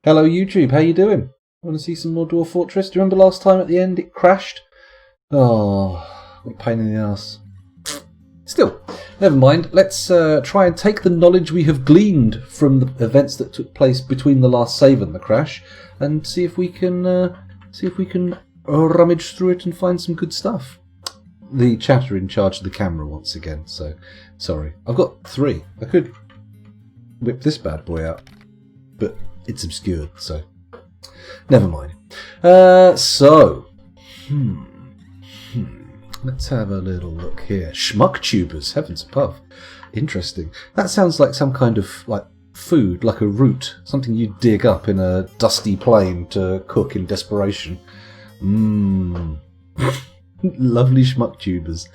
Hello YouTube, how you doing? Want to see some more Dwarf Fortress? Do you remember last time at the end it crashed? Oh, what a pain in the ass. Still, never mind. Let's try and take the knowledge we have gleaned from the events that took place between the last save and the crash, and see if we can rummage through it and find some good stuff. The chatter in charge of the camera once again. So sorry, I've got 3. I could whip this bad boy out, but it's obscured, so never mind. Let's have a little look here. Schmuck tubers, heavens above. Interesting. That sounds like some kind of food, like a root, something you dig up in a dusty plain to cook in desperation. Lovely schmuck tubers.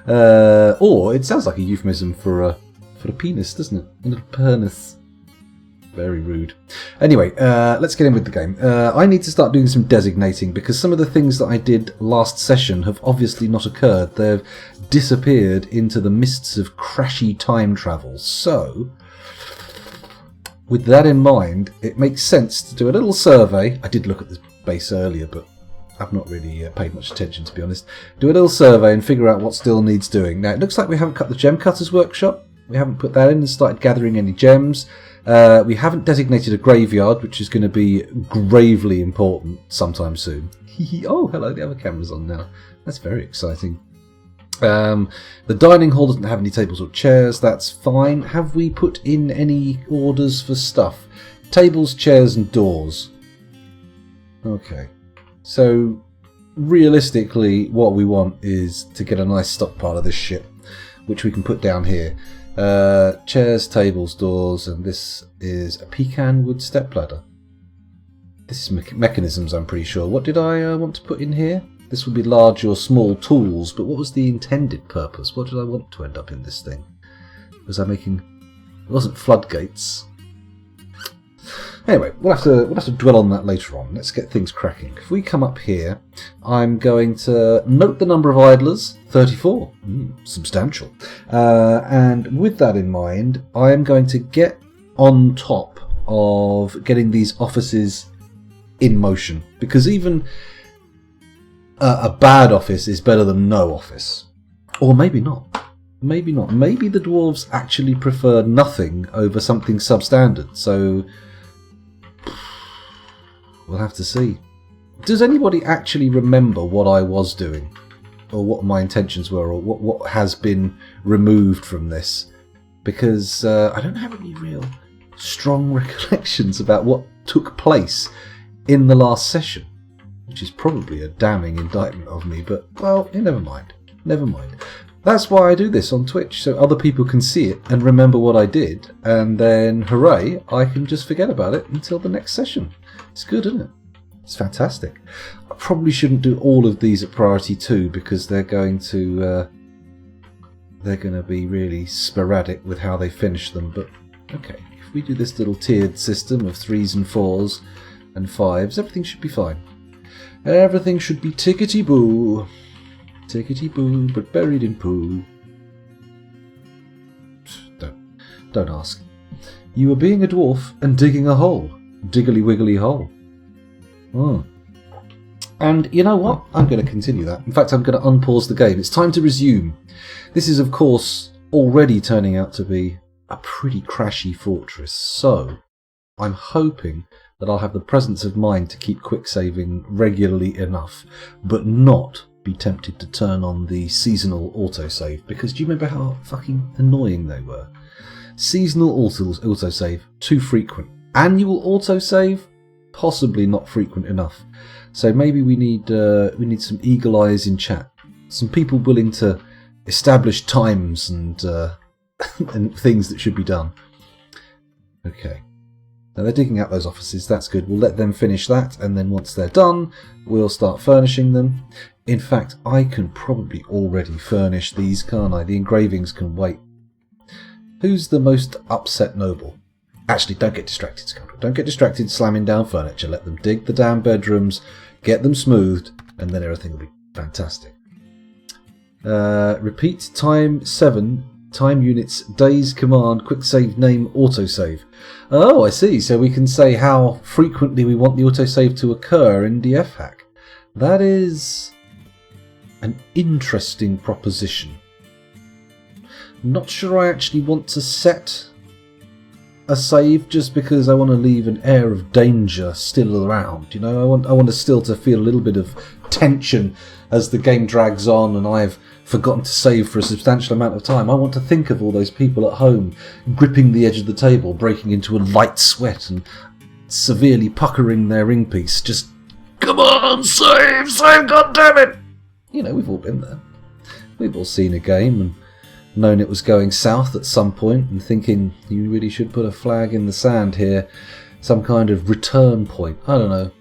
Or it sounds like a euphemism for a penis, doesn't it? A little penis. Very rude. Anyway, let's get in with the game. I need to start doing some designating because some of the things that I did last session have obviously not occurred. They've disappeared into the mists of crashy time travel. So, with that in mind, it makes sense to do a little survey. I did look at this base earlier, but I've not really paid much attention, to be honest. Do a little survey and figure out what still needs doing. Now, it looks like we haven't cut the gem cutter's workshop. We haven't put that in and started gathering any gems. We haven't designated a graveyard, which is going to be gravely important sometime soon. Oh, hello, the other camera's on now. That's very exciting. The dining hall doesn't have any tables or chairs. That's fine. Have we put in any orders for stuff? Tables, chairs, and doors. Okay. So, realistically, what we want is to get a nice stockpile of this shit, which we can put down here. Chairs, tables, doors, and this is a pecan wood stepladder. This is mechanisms, I'm pretty sure. What did I want to put in here? This would be large or small tools, but what was the intended purpose? What did I want to end up in this thing? Was I making... It wasn't floodgates. Anyway, we'll have to dwell on that later on. Let's get things cracking. If we come up here, I'm going to note the number of idlers, 34. Substantial. And with that in mind, I am going to get on top of getting these offices in motion. Because even a bad office is better than no office. Or maybe not. Maybe not. Maybe the dwarves actually prefer nothing over something substandard. So... we'll have to see. Does anybody actually remember what I was doing? Or what my intentions were? Or what has been removed from this? Because I don't have any real strong recollections about what took place in the last session. Which is probably a damning indictment of me. But, well, never mind. Never mind. That's why I do this on Twitch, so other people can see it and remember what I did, and then, hooray, I can just forget about it until the next session. It's good, isn't it? It's fantastic. I probably shouldn't do all of these at priority 2 because they're going to be really sporadic with how they finish them, but okay. If we do this little tiered system of 3s and 4s and 5s, everything should be fine. Everything should be tickety-boo. Tickety-boo, but buried in poo. Don't ask. You were being a dwarf and digging a hole. Diggly-wiggly hole. And you know what? I'm going to continue that. In fact, I'm going to unpause the game. It's time to resume. This is, of course, already turning out to be a pretty crashy fortress. So, I'm hoping that I'll have the presence of mind to keep quick-saving regularly enough, but not be tempted to turn on the seasonal autosave, because do you remember how fucking annoying they were? Seasonal autosave, too frequent. Annual autosave, possibly not frequent enough. So maybe we need some eagle eyes in chat, some people willing to establish times and and things that should be done. Okay. Now they're digging out those offices, that's good. We'll let them finish that, and then once they're done, we'll start furnishing them. In fact, I can probably already furnish these, can't I? The engravings can wait. Who's the most upset noble? Actually, don't get distracted, Scoundrel. Don't get distracted slamming down furniture. Let them dig the damn bedrooms, get them smoothed, and then everything will be fantastic. Repeat time 7 time units, days, command, quick save, name, autosave. Oh, I see. So we can say how frequently we want the autosave to occur in DFHack. That is an interesting proposition. I'm not sure I actually want to set a save just because I want to leave an air of danger still around. You know, I want to still to feel a little bit of tension as the game drags on and I've forgotten to save for a substantial amount of time. I want to think of all those people at home gripping the edge of the table, breaking into a light sweat and severely puckering their ring piece. Just, come on, save, goddammit! You know, we've all been there. We've all seen a game and known it was going south at some point and thinking you really should put a flag in the sand here, some kind of return point, I don't know,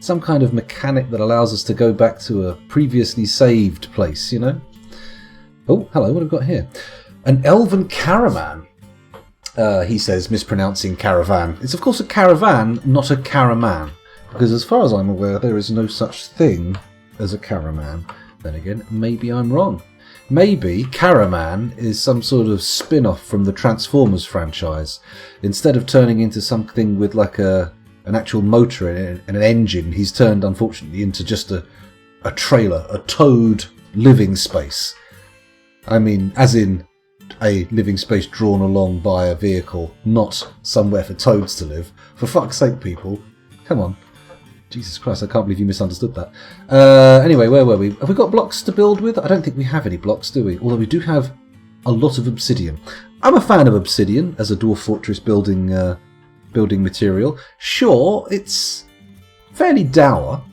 some kind of mechanic that allows us to go back to a previously saved place, you know. Oh, hello, what have we got here? An elven caravan, he says, mispronouncing caravan. It's of course a caravan, not a caraman, because as far as I'm aware there is no such thing as a caraman. Then again, maybe I'm wrong. Maybe Caraman is some sort of spin-off from the Transformers franchise. Instead of turning into something with like an actual motor and an engine, he's turned, unfortunately, into just a trailer, a towed living space. I mean, as in a living space drawn along by a vehicle, not somewhere for toads to live. For fuck's sake, people. Come on. Jesus Christ, I can't believe you misunderstood that. Anyway, where were we? Have we got blocks to build with? I don't think we have any blocks, do we? Although we do have a lot of obsidian. I'm a fan of obsidian as a dwarf fortress building material. Sure, it's fairly dour,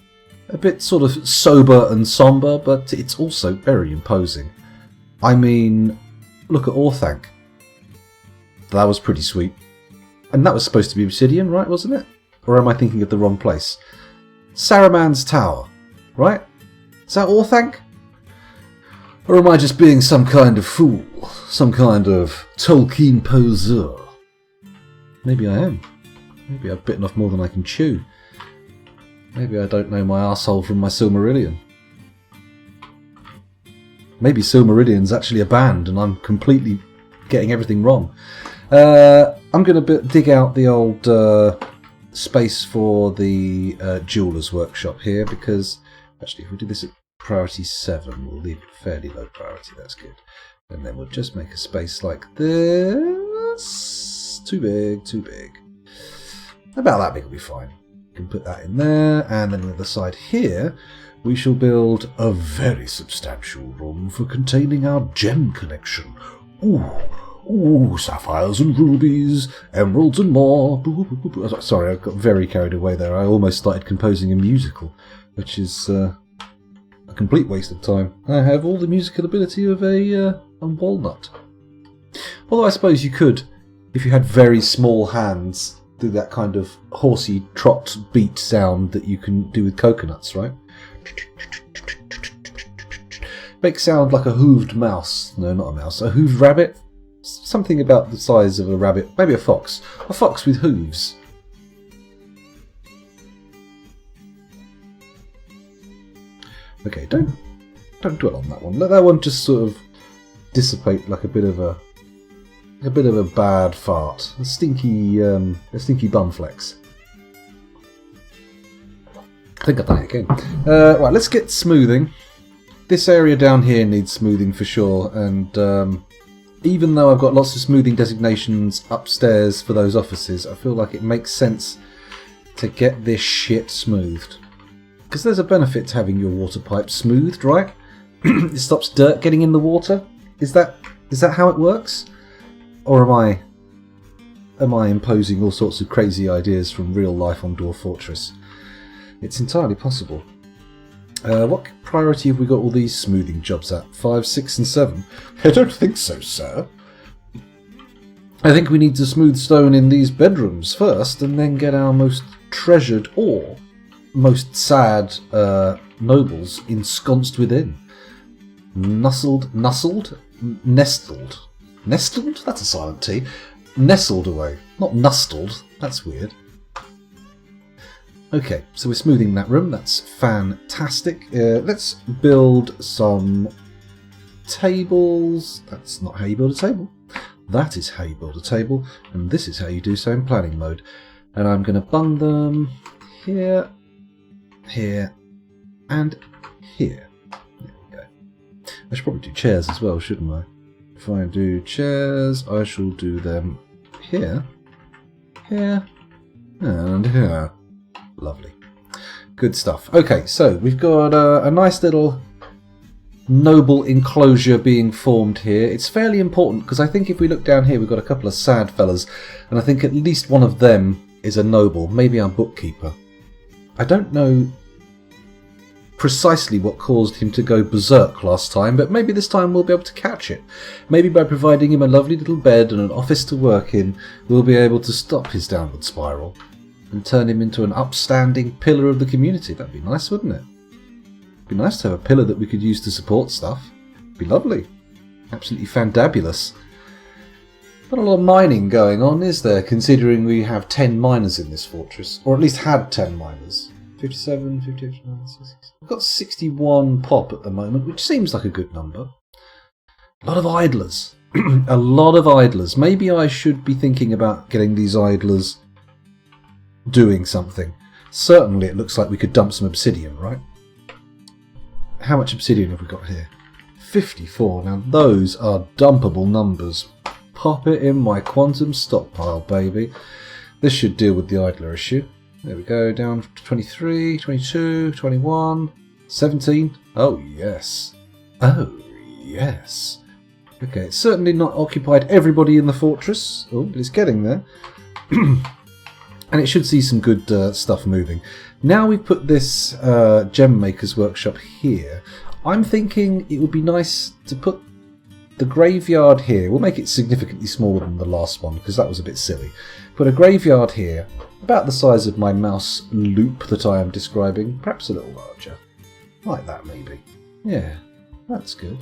a bit sort of sober and somber, but it's also very imposing. I mean, look at Orthanc. That was pretty sweet. And that was supposed to be obsidian, right, wasn't it? Or am I thinking of the wrong place? Saruman's Tower, right? Is that Orthanc? Or am I just being some kind of fool? Some kind of Tolkien poseur? Maybe I am. Maybe I've bitten off more than I can chew. Maybe I don't know my arsehole from my Silmarillion. Maybe Silmarillion's actually a band and I'm completely getting everything wrong. I'm going to dig out the old space for the jeweller's workshop here, because actually if we do this at priority 7, we'll leave it fairly low priority. That's good. And then we'll just make a space like this. Too big. About that big will be fine. We can put that in there, and then on the side here we shall build a very substantial room for containing our gem collection. Ooh, sapphires and rubies, emeralds and more. Sorry, I got very carried away there. I almost started composing a musical, which is a complete waste of time. I have all the musical ability of a walnut. Although I suppose you could, if you had very small hands, do that kind of horsey trot beat sound that you can do with coconuts, right? Make sound like a hooved mouse. No, not a mouse. A hooved rabbit. Something about the size of a rabbit. Maybe a fox. A fox with hooves. Okay, don't dwell on that one. Let that one just sort of dissipate like a bit of a bad fart. A stinky bum flex. I think I've done it again. Right, let's get smoothing. This area down here needs smoothing for sure, and even though I've got lots of smoothing designations upstairs for those offices, I feel like it makes sense to get this shit smoothed. Because there's a benefit to having your water pipe smoothed, right? It stops dirt getting in the water. Is that how it works? Or am I imposing all sorts of crazy ideas from real life on Dwarf Fortress? It's entirely possible. What priority have we got all these smoothing jobs at? 5, 6 and 7? I don't think so, sir. I think we need to smooth stone in these bedrooms first, and then get our most treasured or most sad nobles ensconced within. Nestled? That's a silent T. Nestled away. Not nustled. That's weird. Okay, so we're smoothing that room. That's fantastic. Let's build some tables. That's not how you build a table. That is how you build a table, and this is how you do so in planning mode. And I'm going to bung them here, here, and here. There we go. I should probably do chairs as well, shouldn't I? If I do chairs, I shall do them here, here, and here. Lovely. Good stuff. Okay, so we've got a nice little noble enclosure being formed here. It's fairly important because I think if we look down here, we've got a couple of sad fellas, and I think at least one of them is a noble, maybe our bookkeeper. I don't know precisely what caused him to go berserk last time, but maybe this time we'll be able to catch it. Maybe by providing him a lovely little bed and an office to work in, we'll be able to stop his downward spiral and turn him into an upstanding pillar of the community. That'd be nice, wouldn't it? It'd be nice to have a pillar that we could use to support stuff. It'd be lovely. Absolutely fandabulous. Not a lot of mining going on, is there, considering we have 10 miners in this fortress? Or at least had 10 miners. 57, 58, 59, 66. We've got 61 pop at the moment, which seems like a good number. A lot of idlers. A lot of idlers. Maybe I should be thinking about getting these idlers doing something. Certainly it looks like we could dump some obsidian, right? How much obsidian have we got here? 54. Now those are dumpable numbers. Pop it in my quantum stockpile, baby. This should deal with the idler issue. There we go, down to 23, 22, 21, 17. Oh, yes. Oh, yes. Okay, it's certainly not occupied everybody in the fortress. Oh, but it's getting there. And it should see some good stuff moving. Now we've put this gem maker's workshop here. I'm thinking it would be nice to put the graveyard here. We'll make it significantly smaller than the last one because that was a bit silly. Put a graveyard here, about the size of my mouse loop that I am describing. Perhaps a little larger. Like that, maybe. Yeah, that's good.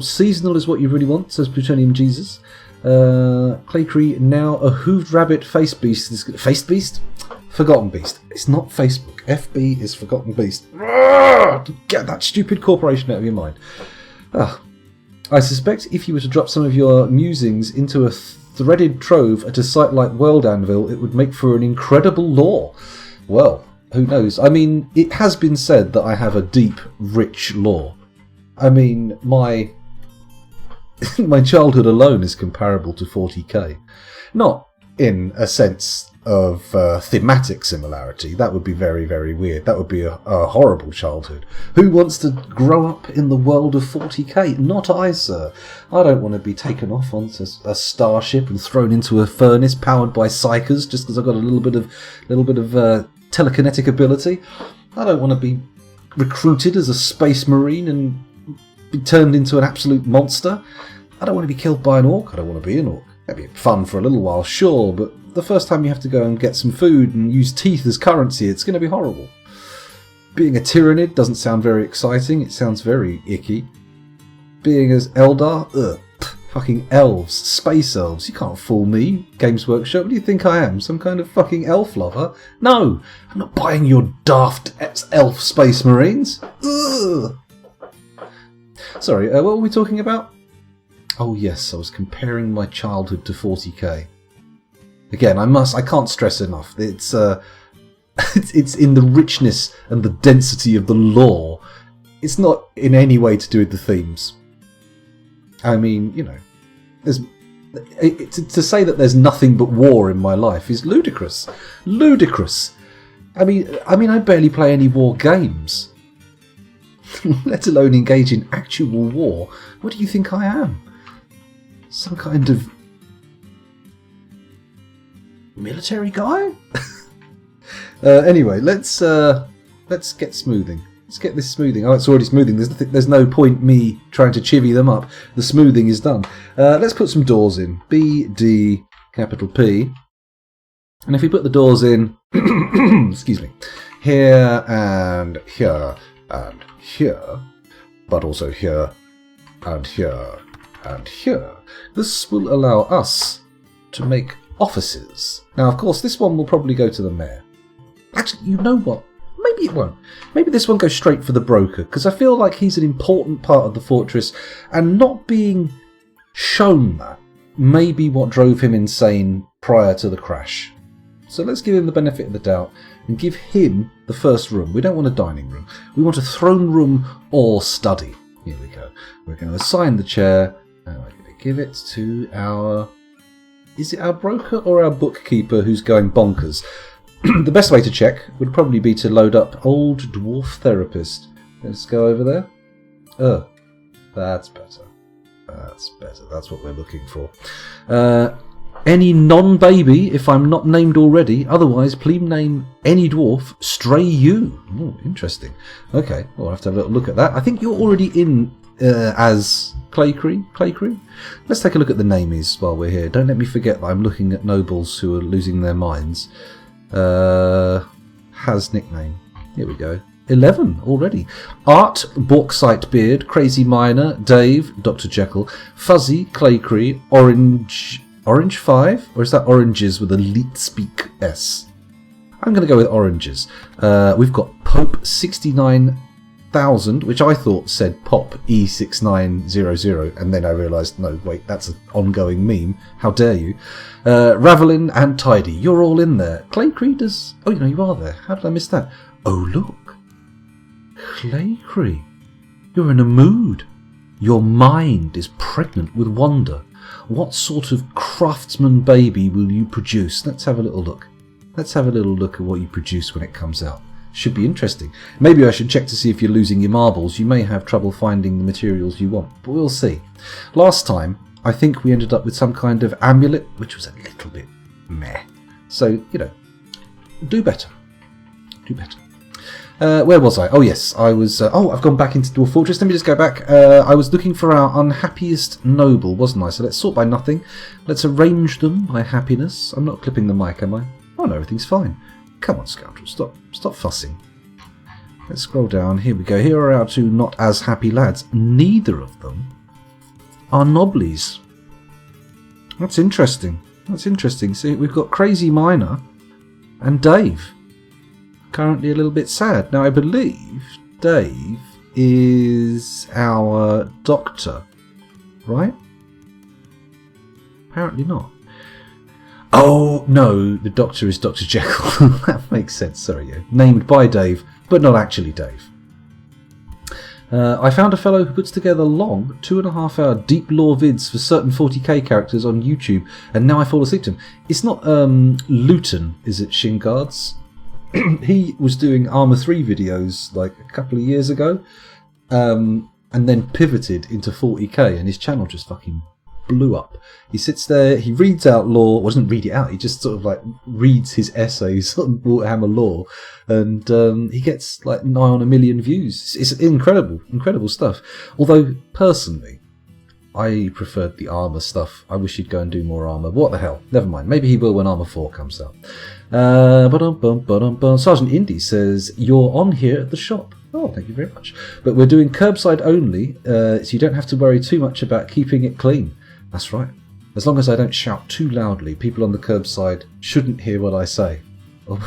Seasonal is what you really want, says Plutonium Jesus. Claycree, now a hooved rabbit face beast. Face beast? Forgotten Beast. It's not Facebook. FB is Forgotten Beast. Get that stupid corporation out of your mind. I suspect if you were to drop some of your musings into a threaded trove at a site like World Anvil, it would make for an incredible lore. Well, who knows? I mean, it has been said that I have a deep, rich lore. I mean, my childhood alone is comparable to 40k. Not in a sense of thematic similarity. That would be very, very weird. That would be a horrible childhood. Who wants to grow up in the world of 40k? Not I, sir. I don't want to be taken off onto a starship and thrown into a furnace powered by psychers just because I've got a little bit of telekinetic ability. I don't want to be recruited as a space marine and be turned into an absolute monster. I don't want to be killed by an orc. I don't want to be an orc. That'd be fun for a little while, sure, but the first time you have to go and get some food and use teeth as currency, it's going to be horrible. Being a Tyrannid doesn't sound very exciting. It sounds very icky. Being as Eldar, fucking elves, space elves. You can't fool me, Games Workshop. What do you think I am? Some kind of fucking elf lover? No, I'm not buying your daft elf space marines. Ugh. Sorry, what were we talking about? Oh yes, I was comparing my childhood to 40k. Again, I can't stress enough. It's in the richness and the density of the lore. It's not in any way to do with the themes. I mean, you know, to say that there's nothing but war in my life is ludicrous. Ludicrous. I mean, I barely play any war games, let alone engage in actual war. What do you think I am? Some kind of military guy? Anyway, let's get smoothing. Let's get this smoothing. Oh, it's already smoothing. There's no point me trying to chivvy them up. The smoothing is done. Let's put some doors in. B, D, capital P. And if we put the doors in, excuse me, here and here and here, but also here and here and here, this will allow us to make offices. Now, of course, this one will probably go to the mayor. Actually, you know what? Maybe maybe it won't. Maybe this one goes straight for the broker, because I feel like he's an important part of the fortress, and not being shown that may be what drove him insane prior to the crash. So let's give him the benefit of the doubt and give him the first room. We don't want a dining room. We want a throne room or study. Here we go. We're going to assign the chair, and we're going to give it to our... Is it our broker or our bookkeeper who's going bonkers? The best way to check would probably be to load up Old Dwarf Therapist. Let's go over there. That's better. That's better. That's what we're looking for. Any non-baby, if I'm not named already. Otherwise, please name any dwarf Stray You. Oh, interesting. Okay, well, I'll have to have a little look at that. I think you're already in as Claycree. Let's take a look at the namies while we're here. Don't let me forget that I'm looking at nobles who are losing their minds. Has nickname. Here we go. 11 already. Art, Bauxite Beard, Crazy Miner, Dave, Dr. Jekyll, Fuzzy, Claycree, Orange 5? Or is that Oranges with a leet speak S? I'm going to go with Oranges. We've got Pope 69,000, which I thought said Pop E6900, and then I realised, no, wait, that's an ongoing meme. How dare you? Ravelin and Tidy, you're all in there. Claycree does... Oh, you are there. How did I miss that? Oh, look. Claycree, you're in a mood. Your mind is pregnant with wonder. What sort of craftsman baby will you produce? Let's have a little look. Let's have a little look at what you produce when it comes out. Should be interesting. Maybe I should check to see if you're losing your marbles. You may have trouble finding the materials you want, but we'll see. Last time, I think we ended up with some kind of amulet, which was a little bit meh. So, do better. Do better. Where was I? Oh, yes, I was... I've gone back into Dwarf Fortress. Let me just go back. I was looking for our unhappiest noble, wasn't I? So let's sort by nothing. Let's arrange them by happiness. I'm not clipping the mic, am I? Oh, no, everything's fine. Come on, scoundrel. Stop fussing. Let's scroll down. Here we go. Here are our two not as happy lads. Neither of them are noblies. That's interesting. That's interesting. See, we've got Crazy Miner and Dave. Currently a little bit sad. Now, I believe Dave is our doctor, right? Apparently not. Oh, no, the doctor is Dr. Jekyll. That makes sense, sorry, yeah. Named by Dave, but not actually Dave. I found a fellow who puts together long 2.5-hour deep lore vids for certain 40k characters on YouTube, and now I fall asleep to him. It's not Luton, is it, Shinguards? He was doing Armour 3 videos like a couple of years ago, and then pivoted into 40k, and his channel just fucking blew up. He sits there, he reads out lore, well, doesn't read it out, he just sort of like reads his essays on Warhammer lore, and he gets like nigh on 1 million views. It's incredible stuff. Although, personally, I preferred the armour stuff. I wish he'd go and do more armour. What the hell? Never mind. Maybe he will when Armour 4 comes out. Sergeant Indy says, you're on here at the shop. Oh, thank you very much. But we're doing curbside only, so you don't have to worry too much about keeping it clean. That's right. As long as I don't shout too loudly, people on the curbside shouldn't hear what I say. Or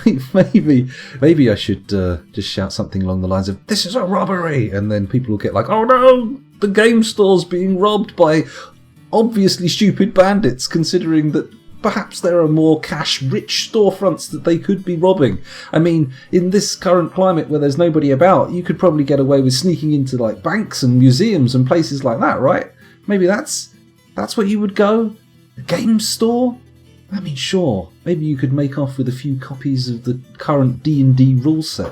maybe I should just shout something along the lines of, this is a robbery! And then people will get like, oh no! The game store's being robbed by obviously stupid bandits, considering that perhaps there are more cash-rich storefronts that they could be robbing. I mean, in this current climate where there's nobody about, you could probably get away with sneaking into like banks and museums and places like that, right? Maybe that's where you would go? A game store? I mean, sure, maybe you could make off with a few copies of the current D&D rule set.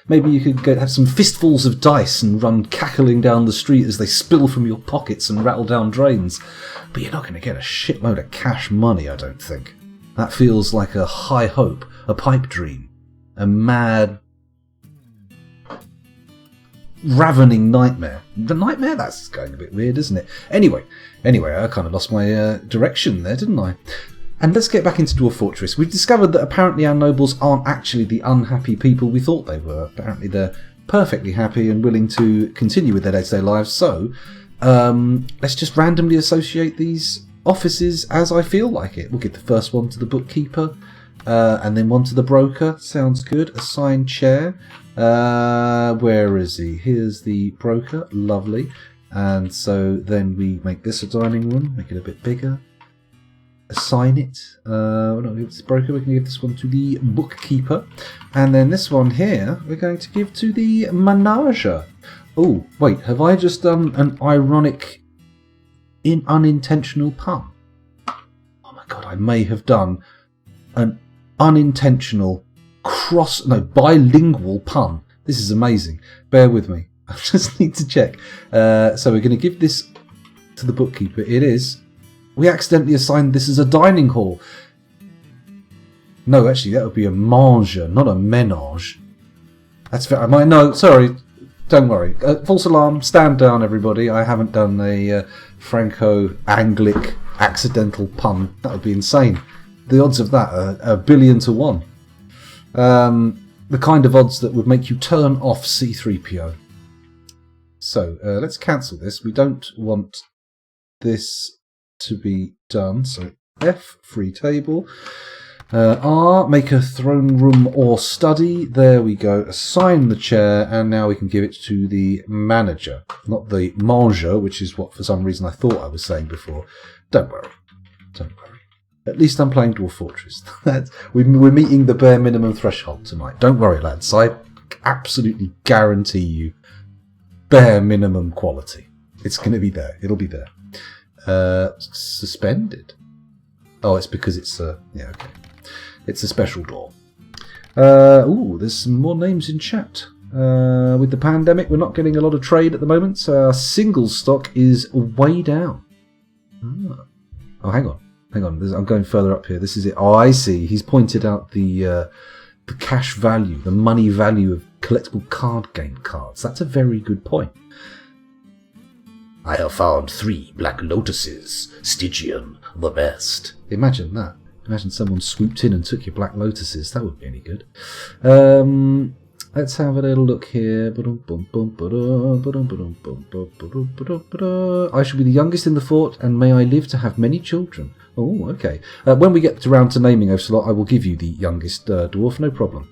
Maybe you could have some fistfuls of dice and run cackling down the street as they spill from your pockets and rattle down drains. But you're not going to get a shitload of cash money, I don't think. That feels like a high hope, a pipe dream, a mad, ravening nightmare. The nightmare? That's going a bit weird, isn't it? Anyway, I kind of lost my direction there, didn't I? And let's get back into Dwarf Fortress. We've discovered that apparently our nobles aren't actually the unhappy people we thought they were. Apparently they're perfectly happy and willing to continue with their day-to-day lives. So let's just randomly associate these offices as I feel like it. We'll give the first one to the bookkeeper. and then one to the broker. Sounds good. Assign chair. Where is he? Here's the broker. Lovely. And so then we make this a dining room. Make it a bit bigger. Assign it. We're not going to give this to the broker. We're going to give this one to the bookkeeper. And then this one here, we're going to give to the manager. Oh, wait. Have I just done an ironic, unintentional pun? Oh my god, I may have done an unintentional bilingual pun. This is amazing. Bear with me. I just need to check. So we're going to give this to the bookkeeper. It is. We accidentally assigned this as a dining hall. No, actually, that would be a manger, not a ménage. That's fair. No, sorry. Don't worry. False alarm. Stand down, everybody. I haven't done a Franco-Anglic accidental pun. That would be insane. The odds of that are 1,000,000,000 to 1. The kind of odds that would make you turn off C3PO. So, let's cancel this. We don't want this to be done. So, F, free table. R, make a throne room or study. There we go. Assign the chair, and now we can give it to the manager. Not the manger, which is what for some reason I thought I was saying before. Don't worry. Don't worry. At least I'm playing Dwarf Fortress. We're meeting the bare minimum threshold tonight. Don't worry, lads. I absolutely guarantee you bare minimum quality. It's going to be there. It'll be there. Suspended. Oh, it's because it's yeah, okay. It's a special door. Ooh, there's some more names in chat. With the pandemic, we're not getting a lot of trade at the moment, so our singles stock is way down. Oh, hang on. I'm going further up here. This is it. Oh, I see. He's pointed out the cash value, the money value of collectible card game cards. That's a very good point. I have found 3 black lotuses. Stygian, the best. Imagine that. Imagine someone swooped in and took your black lotuses. That would be any good. Let's have a little look here. I shall be the youngest in the fort, and may I live to have many children. Oh, okay. When we get around to naming Ocelot, I will give you the youngest dwarf, no problem.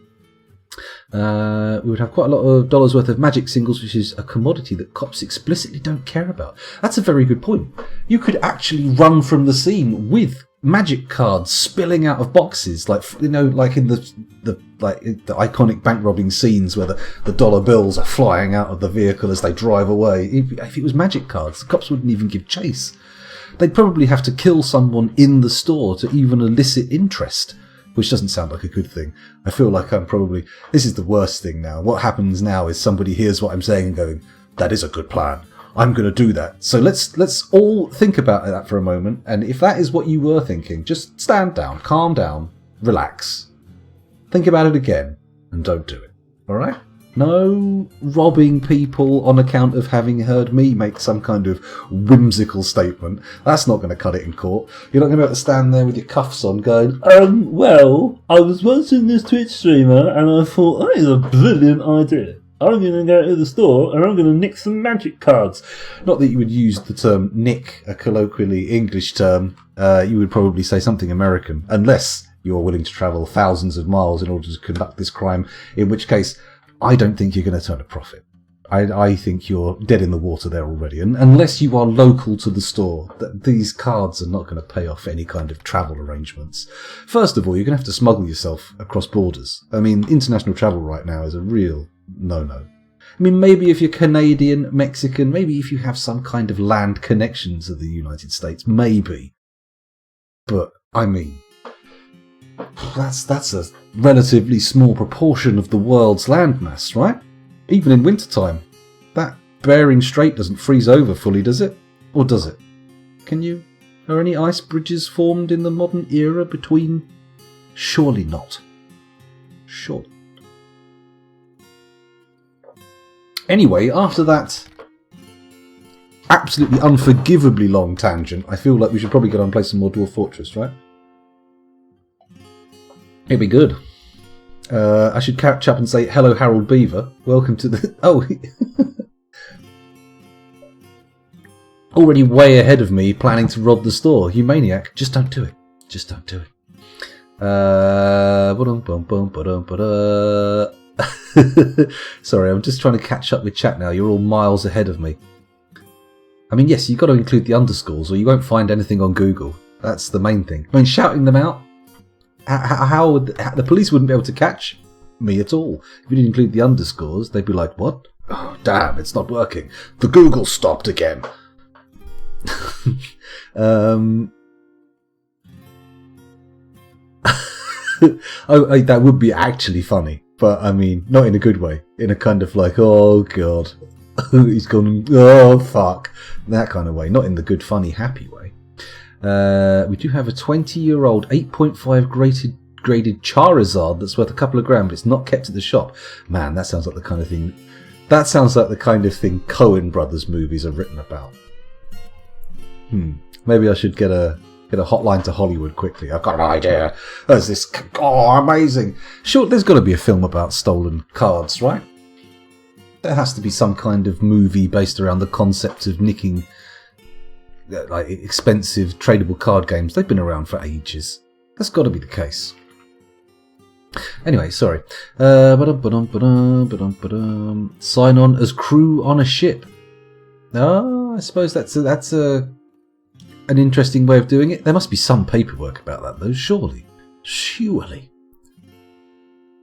We would have quite a lot of dollars worth of magic singles, which is a commodity that cops explicitly don't care about. That's a very good point. You could actually run from the scene with magic cards spilling out of boxes, like in the iconic bank robbing scenes where the dollar bills are flying out of the vehicle as they drive away. If it was magic cards, the cops wouldn't even give chase. They'd probably have to kill someone in the store to even elicit interest, which doesn't sound like a good thing. I feel like this is the worst thing now. What happens now is somebody hears what I'm saying and going, that is a good plan. I'm going to do that. So let's all think about that for a moment. And if that is what you were thinking, just stand down, calm down, relax. Think about it again and don't do it. All right? No robbing people on account of having heard me make some kind of whimsical statement. That's not going to cut it in court. You're not going to be able to stand there with your cuffs on going, well, I was watching this Twitch streamer and I thought, that is a brilliant idea. I'm going to go to the store and I'm going to nick some magic cards. Not that you would use the term nick, a colloquially English term. You would probably say something American, unless you're willing to travel thousands of miles in order to conduct this crime, in which case I don't think you're going to turn a profit. I think you're dead in the water there already. And unless you are local to the store, these cards are not going to pay off any kind of travel arrangements. First of all, you're going to have to smuggle yourself across borders. I mean, international travel right now is a real no-no. I mean, maybe if you're Canadian, Mexican, maybe if you have some kind of land connection to the United States, maybe. But, I mean, that's a relatively small proportion of the world's landmass, right? Even in wintertime. That Bering Strait doesn't freeze over fully, does it? Or does it? Are any ice bridges formed in the modern era between? Surely not. Surely. Anyway, after that absolutely unforgivably long tangent, I feel like we should probably get on and play some more Dwarf Fortress, right? It'd be good. I should catch up and say, hello, Harold Beaver. Welcome to the... Oh! Already way ahead of me, planning to rob the store. You maniac. Just don't do it. Just don't do it. Sorry, I'm just trying to catch up with chat now. You're all miles ahead of me. I mean, yes, you've got to include the underscores or you won't find anything on Google. That's the main thing. I mean, shouting them out, how would the police wouldn't be able to catch me at all. If you didn't include the underscores, they'd be like, what? Oh, damn, it's not working. The Google stopped again. That would be actually funny. But, I mean, not in a good way. In a kind of like, oh, God. He's gone, oh, fuck. That kind of way. Not in the good, funny, happy way. We do have a 20-year-old 8.5 graded Charizard that's worth a couple of grand, but it's not kept at the shop. Man, that sounds like the kind of thing... That sounds like the kind of thing Coen Brothers movies are written about. Maybe I should get a hotline to Hollywood quickly. I've got an idea. There's this... Oh, amazing. Sure, there's got to be a film about stolen cards, right? There has to be some kind of movie based around the concept of nicking like expensive tradable card games. They've been around for ages. That's got to be the case. Anyway, sorry. Sign on as crew on a ship. I suppose that's an interesting way of doing it. There must be some paperwork about that, though. Surely.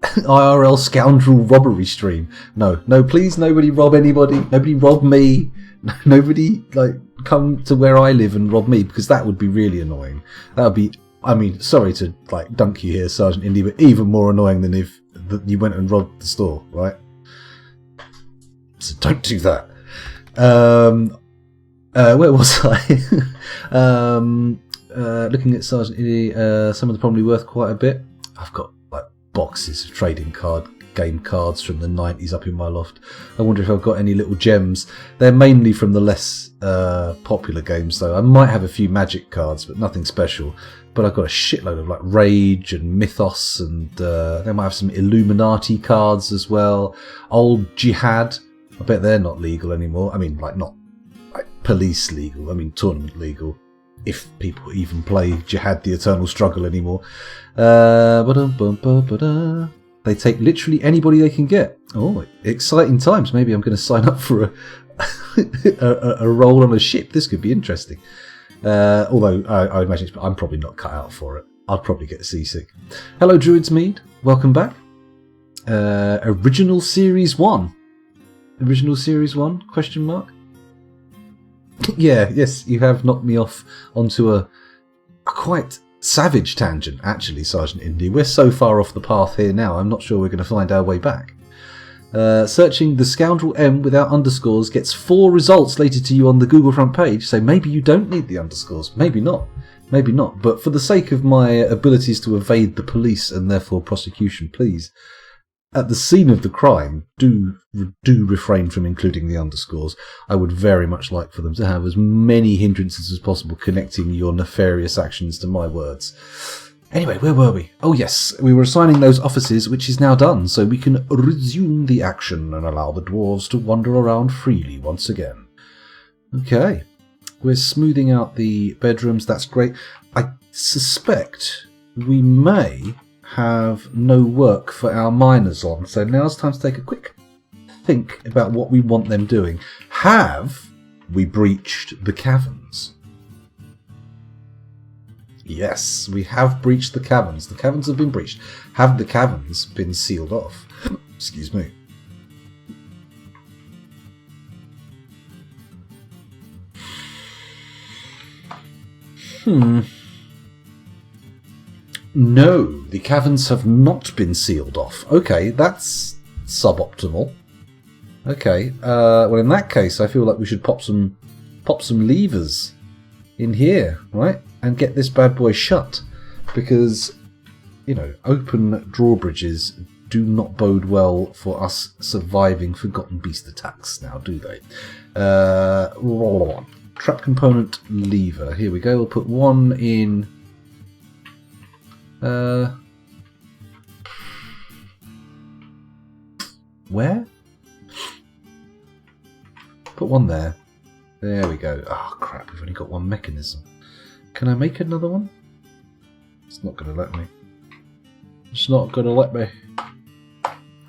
IRL scoundrel robbery stream. No, please, nobody rob anybody. Nobody rob me. Nobody come to where I live and rob me, because that would be really annoying. That would be. I mean, sorry to dunk you here, Sergeant Indy, but even more annoying than if you went and robbed the store, right? So don't do that. Where was I? Looking at Sergeant Indy, some of them probably worth quite a bit. I've got boxes of trading card game cards from the 90s up in my loft. I wonder if I've got any little gems. They're mainly from the less popular games, though. I might have a few Magic cards, but nothing special. But I've got a shitload of Rage and Mythos, and they might have some Illuminati cards as well. Old Jihad. I bet they're not legal anymore. I mean, not police legal. I mean, tournament legal. If people even play Jihad the Eternal Struggle anymore. They take literally anybody they can get. Oh, exciting times. Maybe I'm going to sign up for a role on a ship. This could be interesting. Although I imagine I'm probably not cut out for it. I'll probably get seasick. Hello, Druids Mead. Welcome back. Original Series 1. Original Series 1? Question mark? Yes, you have knocked me off onto a quite savage tangent, actually, Sergeant Indy. We're so far off the path here now, I'm not sure we're going to find our way back. Searching the Scoundrel M without underscores gets 4 results later to you on the Google front page, so maybe you don't need the underscores. Maybe not. Maybe not. But for the sake of my abilities to evade the police and therefore prosecution, please, at the scene of the crime, do refrain from including the underscores. I would very much like for them to have as many hindrances as possible connecting your nefarious actions to my words. Anyway, where were we? Oh yes, we were assigning those offices, which is now done, so we can resume the action and allow the dwarves to wander around freely once again. Okay, we're smoothing out the bedrooms, that's great. I suspect we may have no work for our miners on, so now's time to take a quick think about what we want them doing. Have we breached the caverns? Yes, we have breached the caverns. The caverns have been breached. Have the caverns been sealed off? Excuse me. No, the caverns have not been sealed off. Okay, that's suboptimal. Okay, well in that case I feel like we should pop some levers in here, right? And get this bad boy shut. Because, open drawbridges do not bode well for us surviving Forgotten Beast attacks now, do they? Trap component lever. Here we go, we'll put one in... where? Put one there. There we go. Oh crap, we've only got one mechanism. Can I make another one? It's not going to let me. It's not going to let me.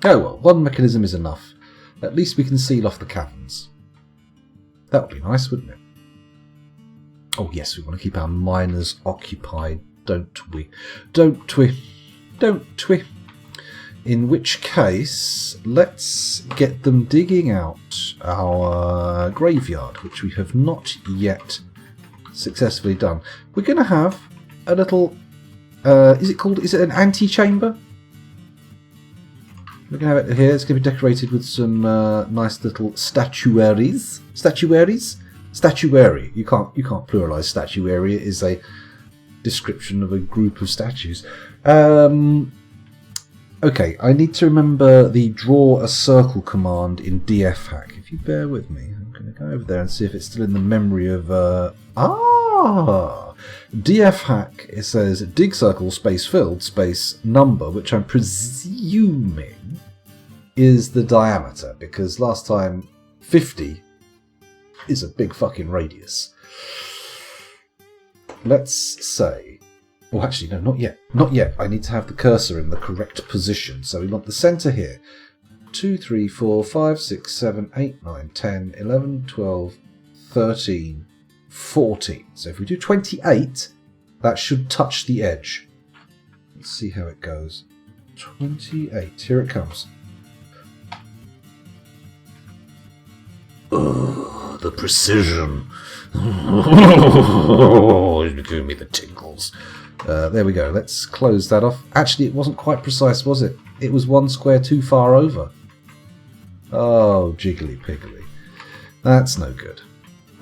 Oh well, one mechanism is enough. At least we can seal off the caverns. That would be nice, wouldn't it? Oh yes, we want to keep our miners occupied, don't we? Don't we? Don't we? In which case, let's get them digging out our graveyard, which we have not yet successfully done. We're going to have a little... is it an antechamber? We're going to have it here. It's going to be decorated with some nice little statuaries. Statuary. You can't pluralise statuary. It is a description of a group of statues. Okay, I need to remember the draw a circle command in dfhack. If you bear with me, I'm going to go over there and see if it's still in the memory of... dfhack, it says dig circle space filled space number, which I'm presuming is the diameter, because last time 50 is a big fucking radius. Let's say... Oh, actually, no, not yet. Not yet. I need to have the cursor in the correct position. So we want the centre here. 2, 3, 4, 5, 6, 7, 8, 9, 10, 11, 12, 13, 14. So if we do 28, that should touch the edge. Let's see how it goes. 28. Here it comes. Oh, the precision. Oh, it's giving me the tingles. There we go. Let's close that off. Actually, it wasn't quite precise, was it? It was one square too far over. Oh, jiggly piggly. That's no good.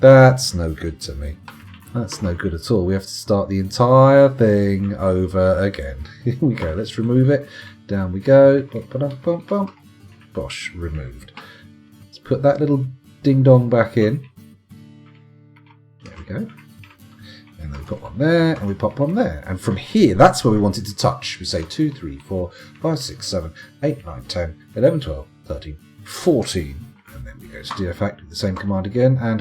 That's no good to me. That's no good at all. We have to start the entire thing over again. Here we go. Let's remove it. Down we go. Bosh, removed. Let's put that little ding-dong back in. There we go. And then we put one there, and we pop one there. And from here, that's where we want it to touch. We say 2, 3, 4, 5, 6, 7, 8, 9, 10, 11, 12, 13, 14. And then we go to dfhack, do the same command again, and...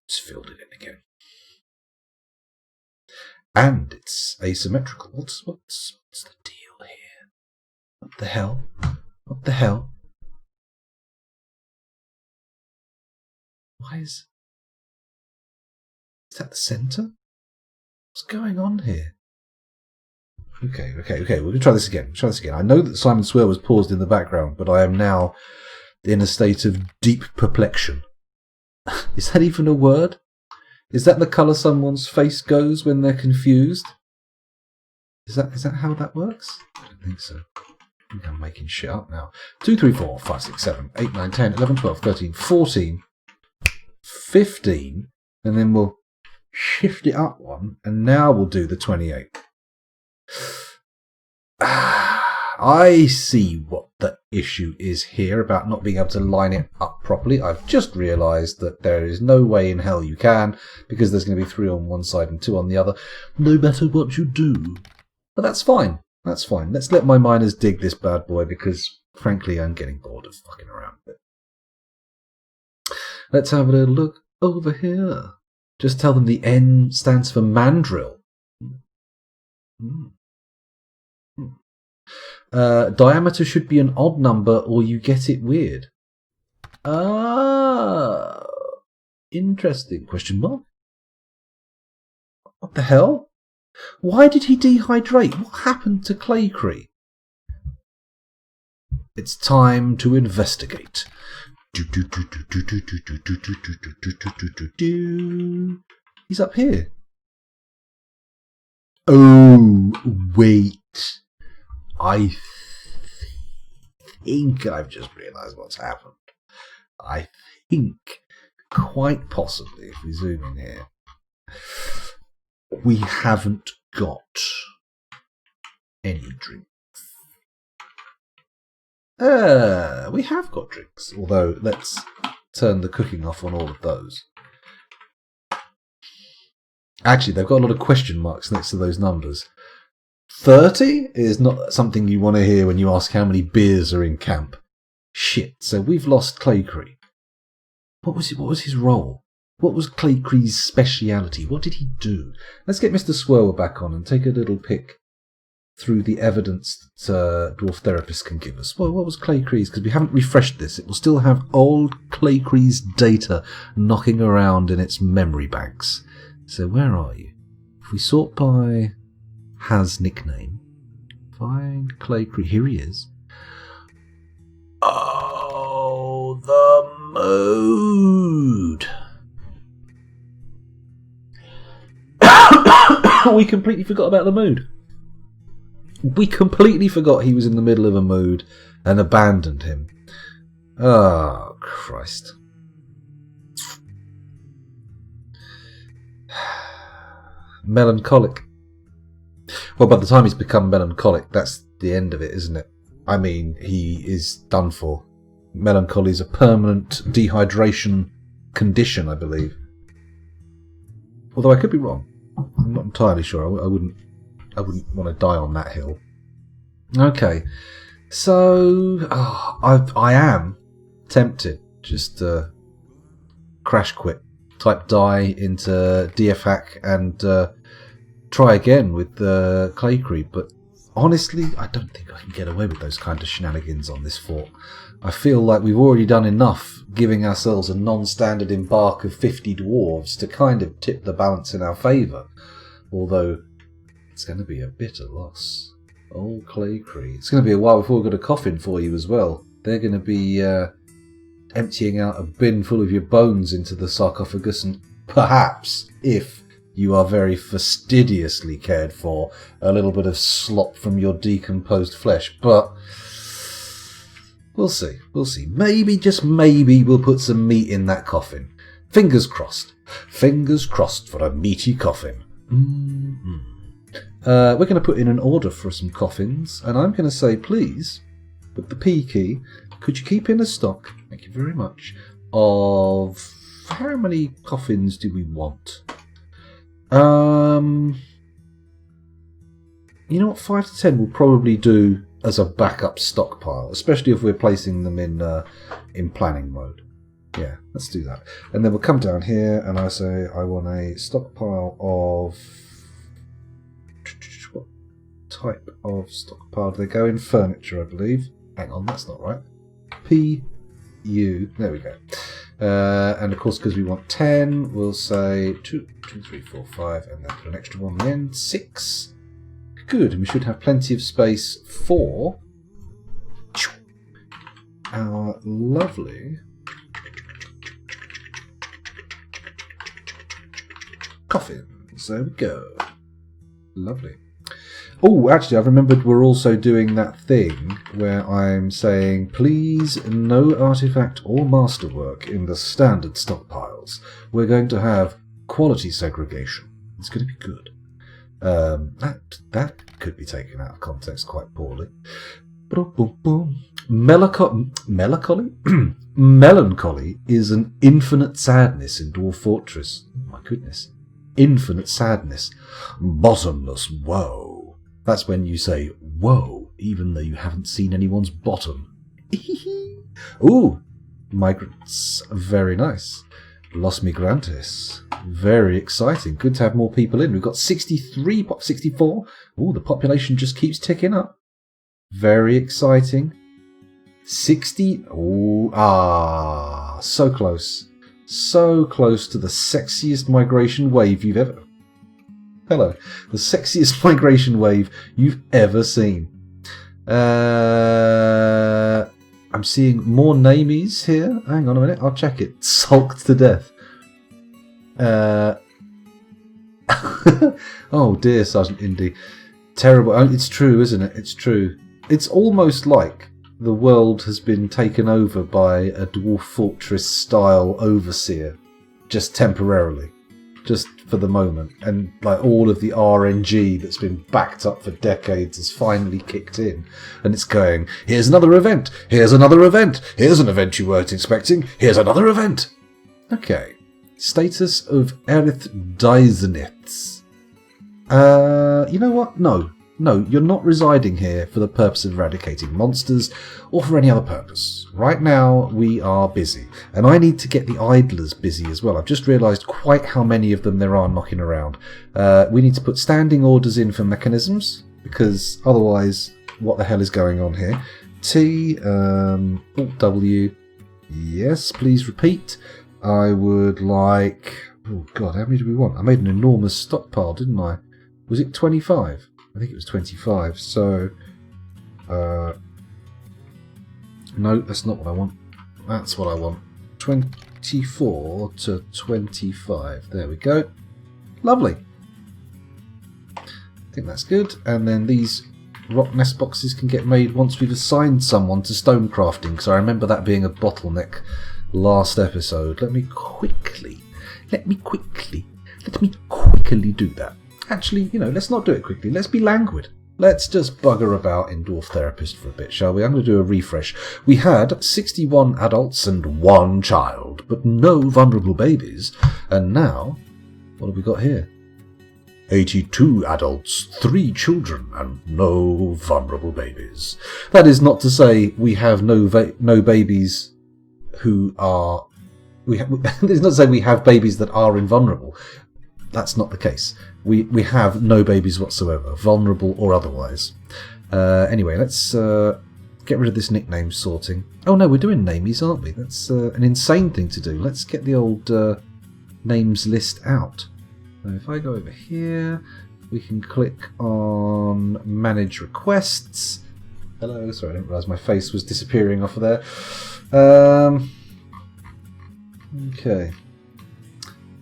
It's filled it in again. And it's asymmetrical. What's the deal here? What the hell? What the hell? Why is that the centre? What's going on here? Okay. We're going to try this again. I know that Simon Swear was paused in the background, but I am now in a state of deep perplexion. Is that even a word? Is that the colour someone's face goes when they're confused? Is that how that works? I don't think so. I think I'm making shit up now. 2, 3, 4, 5, 6, 7, 8, 9, 10, 11, 12, 13, 14... 15, and then we'll shift it up one, and now we'll do the 28. I see what the issue is here about not being able to line it up properly. I've just realised that there is no way in hell you can, because there's going to be 3 on one side and 2 on the other, no matter what you do. But that's fine. That's fine. Let's let my miners dig this bad boy, because frankly I'm getting bored of fucking around with it. Let's have a little look over here. Just tell them the N stands for mandrill. Diameter should be an odd number or you get it weird. Interesting. Question mark? What the hell? Why did he dehydrate? What happened to Claycree? It's time to investigate. He's up here. Oh, wait. I think I've just realised what's happened. I think, quite possibly, if we zoom in here, we haven't got any drinks. We have got drinks, although let's turn the cooking off on all of those. Actually, they've got a lot of question marks next to those numbers. 30 is not something you want to hear when you ask how many beers are in camp. Shit, so we've lost Claycree. What was his role? What was Claycree's speciality? What did he do? Let's get Mr. Swirler back on and take a little pick through the evidence that dwarf therapists can give us. Well, what was Claycree's? Because we haven't refreshed this. It will still have old Claycree's data knocking around in its memory banks. So where are you? If we sort by has nickname, find Claycree. Here he is. Oh, the mood. We completely forgot about the mood. We completely forgot he was in the middle of a mood and abandoned him. Oh, Christ. Melancholic. Well, by the time he's become melancholic, that's the end of it, isn't it? I mean, he is done for. Melancholy is a permanent dehydration condition, I believe. Although I could be wrong. I'm not entirely sure. I wouldn't want to die on that hill. Okay, so I am tempted just to crash quit, type die into DFHack and try again with the Claycree, but honestly, I don't think I can get away with those kind of shenanigans on this fort. I feel like we've already done enough giving ourselves a non-standard embark of 50 dwarves to kind of tip the balance in our favour. Although, it's going to be a bitter loss. Old Claycree. It's going to be a while before we've got a coffin for you as well. They're going to be emptying out a bin full of your bones into the sarcophagus, and perhaps, if you are very fastidiously cared for, a little bit of slop from your decomposed flesh. But we'll see. We'll see. Maybe, just maybe, we'll put some meat in that coffin. Fingers crossed. Fingers crossed for a meaty coffin. We're going to put in an order for some coffins, and I'm going to say, please, with the P key, could you keep in a stock, thank you very much, of how many coffins do we want? You know what, 5 to 10 will probably do as a backup stockpile, especially if we're placing them in planning mode. Yeah, let's do that. And then we'll come down here and I say I want a stockpile of... What type of stockpile do they go in? Furniture, I believe. Hang on, that's not right. PU. There we go. And of course, because we want 10, we'll say 2, 3, 4, 5, and then put an extra one on the end. 6. Good, and we should have plenty of space for our lovely coffins. There we go. Lovely. Oh, actually, I've remembered we're also doing that thing where I'm saying, please, no artifact or masterwork in the standard stockpiles. We're going to have quality segregation. It's going to be good. That could be taken out of context quite poorly. Melancholy? Melancholy is an infinite sadness in Dwarf Fortress. Oh my goodness. Infinite sadness. Bottomless woe. That's when you say whoa, even though you haven't seen anyone's bottom. Ooh, migrants. Very nice. Los Migrantes. Very exciting. Good to have more people in. We've got 64. Ooh, the population just keeps ticking up. Very exciting. 60. Ooh, so close. So close to the sexiest migration wave you've ever... Hello. The sexiest migration wave you've ever seen. I'm seeing more namies here. Hang on a minute. I'll check it. Sulked to death. Oh dear, Sergeant Indy. Terrible. It's true, isn't it? It's true. It's almost like the world has been taken over by a Dwarf Fortress style overseer, just temporarily, just for the moment, and like all of the RNG that's been backed up for decades has finally kicked in, and it's going, here's another event, here's another event, here's an event you weren't expecting, here's another event. Okay, status of Erith Daisenitz. You know what? No, No, you're not residing here for the purpose of eradicating monsters or for any other purpose. Right now, we are busy. And I need to get the idlers busy as well. I've just realised quite how many of them there are knocking around. We need to put standing orders in for mechanisms, because otherwise, what the hell is going on here? T, Alt W, yes, please repeat. I would like... Oh god, how many do we want? I made an enormous stockpile, didn't I? Was it 25? I think it was 25, so... no, that's not what I want. That's what I want. 24 to 25. There we go. Lovely. I think that's good. And then these rock nest boxes can get made once we've assigned someone to stone crafting, because I remember that being a bottleneck last episode. Let me quickly do that. Actually, let's not do it quickly. Let's be languid. Let's just bugger about in Dwarf Therapist for a bit, shall we? I'm going to do a refresh. We had 61 adults and 1 child, but no vulnerable babies. And now, what have we got here? 82 adults, 3 children, and no vulnerable babies. That is not to say we have no babies who are... It's not to say we have babies that are invulnerable. That's not the case. We have no babies whatsoever, vulnerable or otherwise. Anyway, let's get rid of this nickname sorting. Oh no, we're doing namies, aren't we? That's an insane thing to do. Let's get the old names list out. So if I go over here, we can click on Manage Requests. Hello, sorry, I didn't realise my face was disappearing off of there. Okay.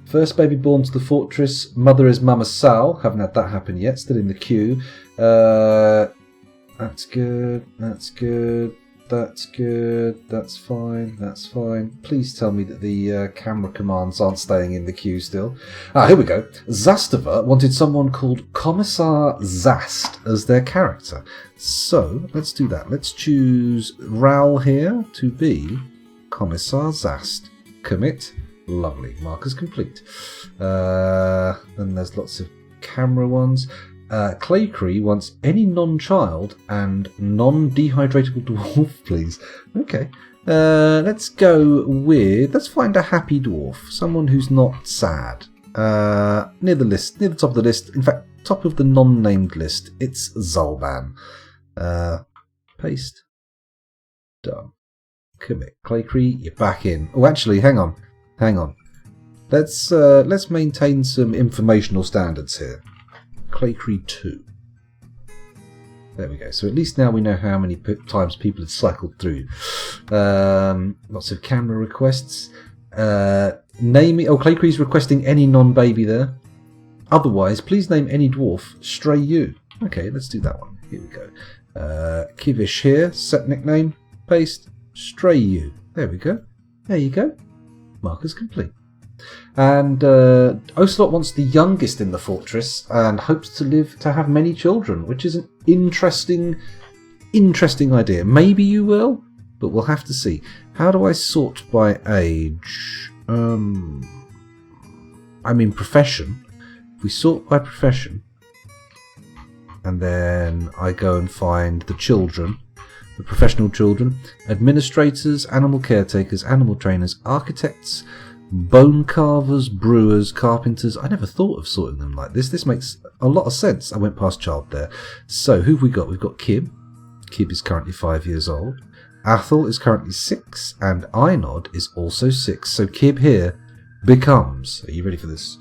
First baby born to the fortress. Mother is Mama Sal. Haven't had that happen yet. Still in the queue. That's good. That's good. That's good. That's fine. That's fine. Please tell me that the camera commands aren't staying in the queue still. Here we go. Zastava wanted someone called Commissar Zast as their character. So let's do that. Let's choose Ral here to be Commissar Zast. Commit. Lovely. Markers complete. Then there's lots of camera ones. Claycree wants any non-child and non-dehydratable dwarf, please. Okay. Let's go with... Let's find a happy dwarf. Someone who's not sad. Near the top of the list. In fact, top of the non-named list. It's Zulban. Paste. Done. Commit. Claycree, you're back in. Oh, actually, hang on. Let's maintain some informational standards here. Claycree 2. There we go. So at least now we know how many times people have cycled through. Lots of camera requests. Claycree's requesting any non-baby there. Otherwise, please name any dwarf. Stray U. Okay, let's do that one. Here we go. Kivish here. Set nickname. Paste. Stray U. There we go. There you go. Markers complete. And Ocelot wants the youngest in the fortress and hopes to have many children, which is an interesting idea. Maybe you will, but we'll have to see. How do I sort by age? Profession. If we sort by profession, and then I go and find the children, the professional children, administrators, animal caretakers, animal trainers, architects, bone carvers, brewers, carpenters. I never thought of sorting them like this. This makes a lot of sense. I went past child there. So who have we got? We've got Kib. Kib is currently 5 years old. Athel is currently 6, and Einod is also 6. So Kib here becomes, are you ready for this?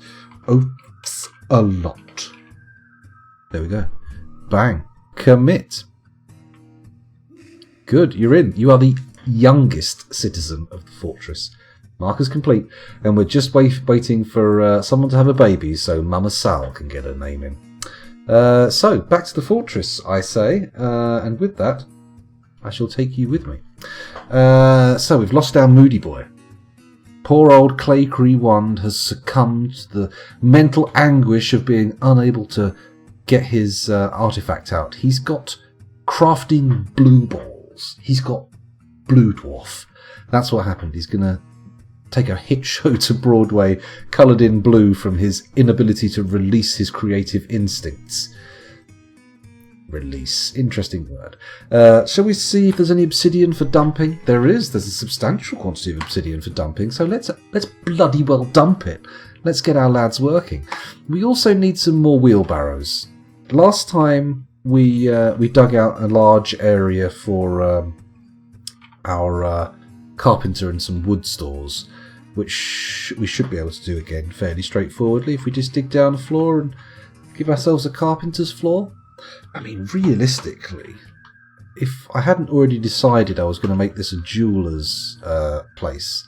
Ocelot. There we go. Bang. Commit. Good, you're in. You are the youngest citizen of the fortress. Markers complete. And we're just waiting for someone to have a baby so Mama Sal can get her name in. So, back to the fortress, I say. And with that, I shall take you with me. So, we've lost our moody boy. Poor old Claycree Wand has succumbed to the mental anguish of being unable to get his artifact out. He's got crafting blue balls. He's got Blue Dwarf. That's what happened. He's going to take a hit show to Broadway coloured in blue from his inability to release his creative instincts. Release. Interesting word. Shall we see if there's any obsidian for dumping? There is. There's a substantial quantity of obsidian for dumping, so let's bloody well dump it. Let's get our lads working. We also need some more wheelbarrows. Last time we dug out a large area for our carpenter and some wood stores, which we should be able to do again fairly straightforwardly if we just dig down the floor and give ourselves a carpenter's floor. I mean, realistically, if I hadn't already decided I was going to make this a jeweller's place.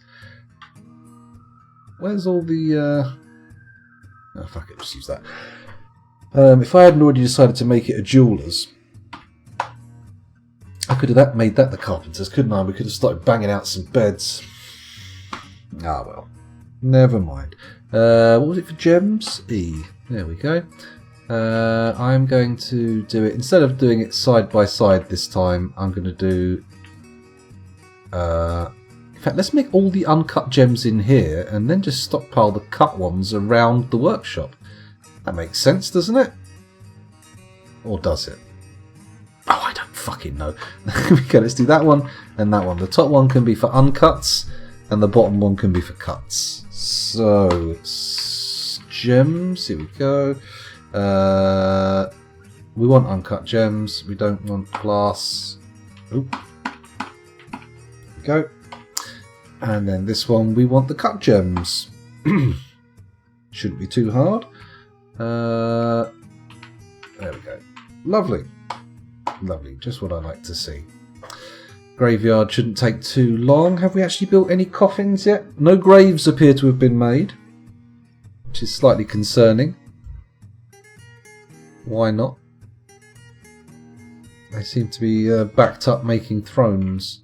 Where's all the... Oh, fuck it, just use that. If I hadn't already decided to make it a jeweller's, I could have made that the carpenter's, couldn't I? We could have started banging out some beds. Ah, well. Never mind. What was it for gems? E. There we go. I'm going to do it, instead of doing it side by side this time, I'm going to do... in fact, let's make all the uncut gems in here and then just stockpile the cut ones around the workshop. That makes sense, doesn't it? Or does it? Oh, I don't fucking know. Okay, let's do that one and that one. The top one can be for uncuts and the bottom one can be for cuts. So, gems, here we go. We want uncut gems. We don't want glass. Oop. There we go. And then this one, we want the cut gems. Shouldn't be too hard. There we go. Lovely. Lovely. Just what I like to see. Graveyard shouldn't take too long. Have we actually built any coffins yet? No graves appear to have been made, which is slightly concerning. Why not? They seem to be backed up making thrones.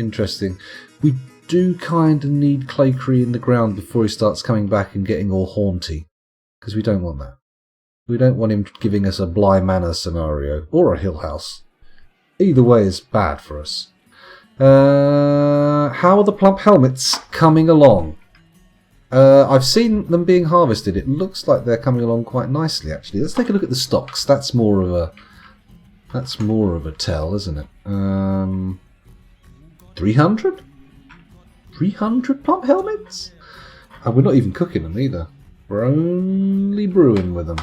Interesting. We do kind of need Claycree in the ground before he starts coming back and getting all haunty. Because we don't want that. We don't want him giving us a Bly Manor scenario. Or a Hill House. Either way is bad for us. How are the plump helmets coming along? I've seen them being harvested. It looks like they're coming along quite nicely, actually. Let's take a look at the stocks. That's more of a tell, isn't it? 300? 300 plump helmets? And we're not even cooking them either. We're only brewing with them.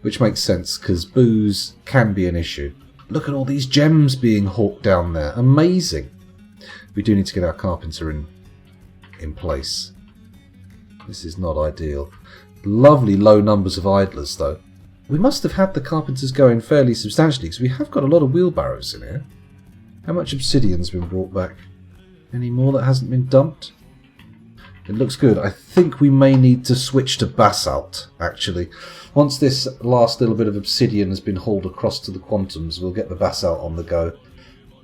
Which makes sense, because booze can be an issue. Look at all these gems being hawked down there. Amazing. We do need to get our carpenter in place. This is not ideal. Lovely low numbers of idlers, though. We must have had the carpenters going fairly substantially, because we have got a lot of wheelbarrows in here. How much obsidian's been brought back? Any more that hasn't been dumped? It looks good. I think we may need to switch to basalt, actually. Once this last little bit of obsidian has been hauled across to the quantums, we'll get the basalt on the go.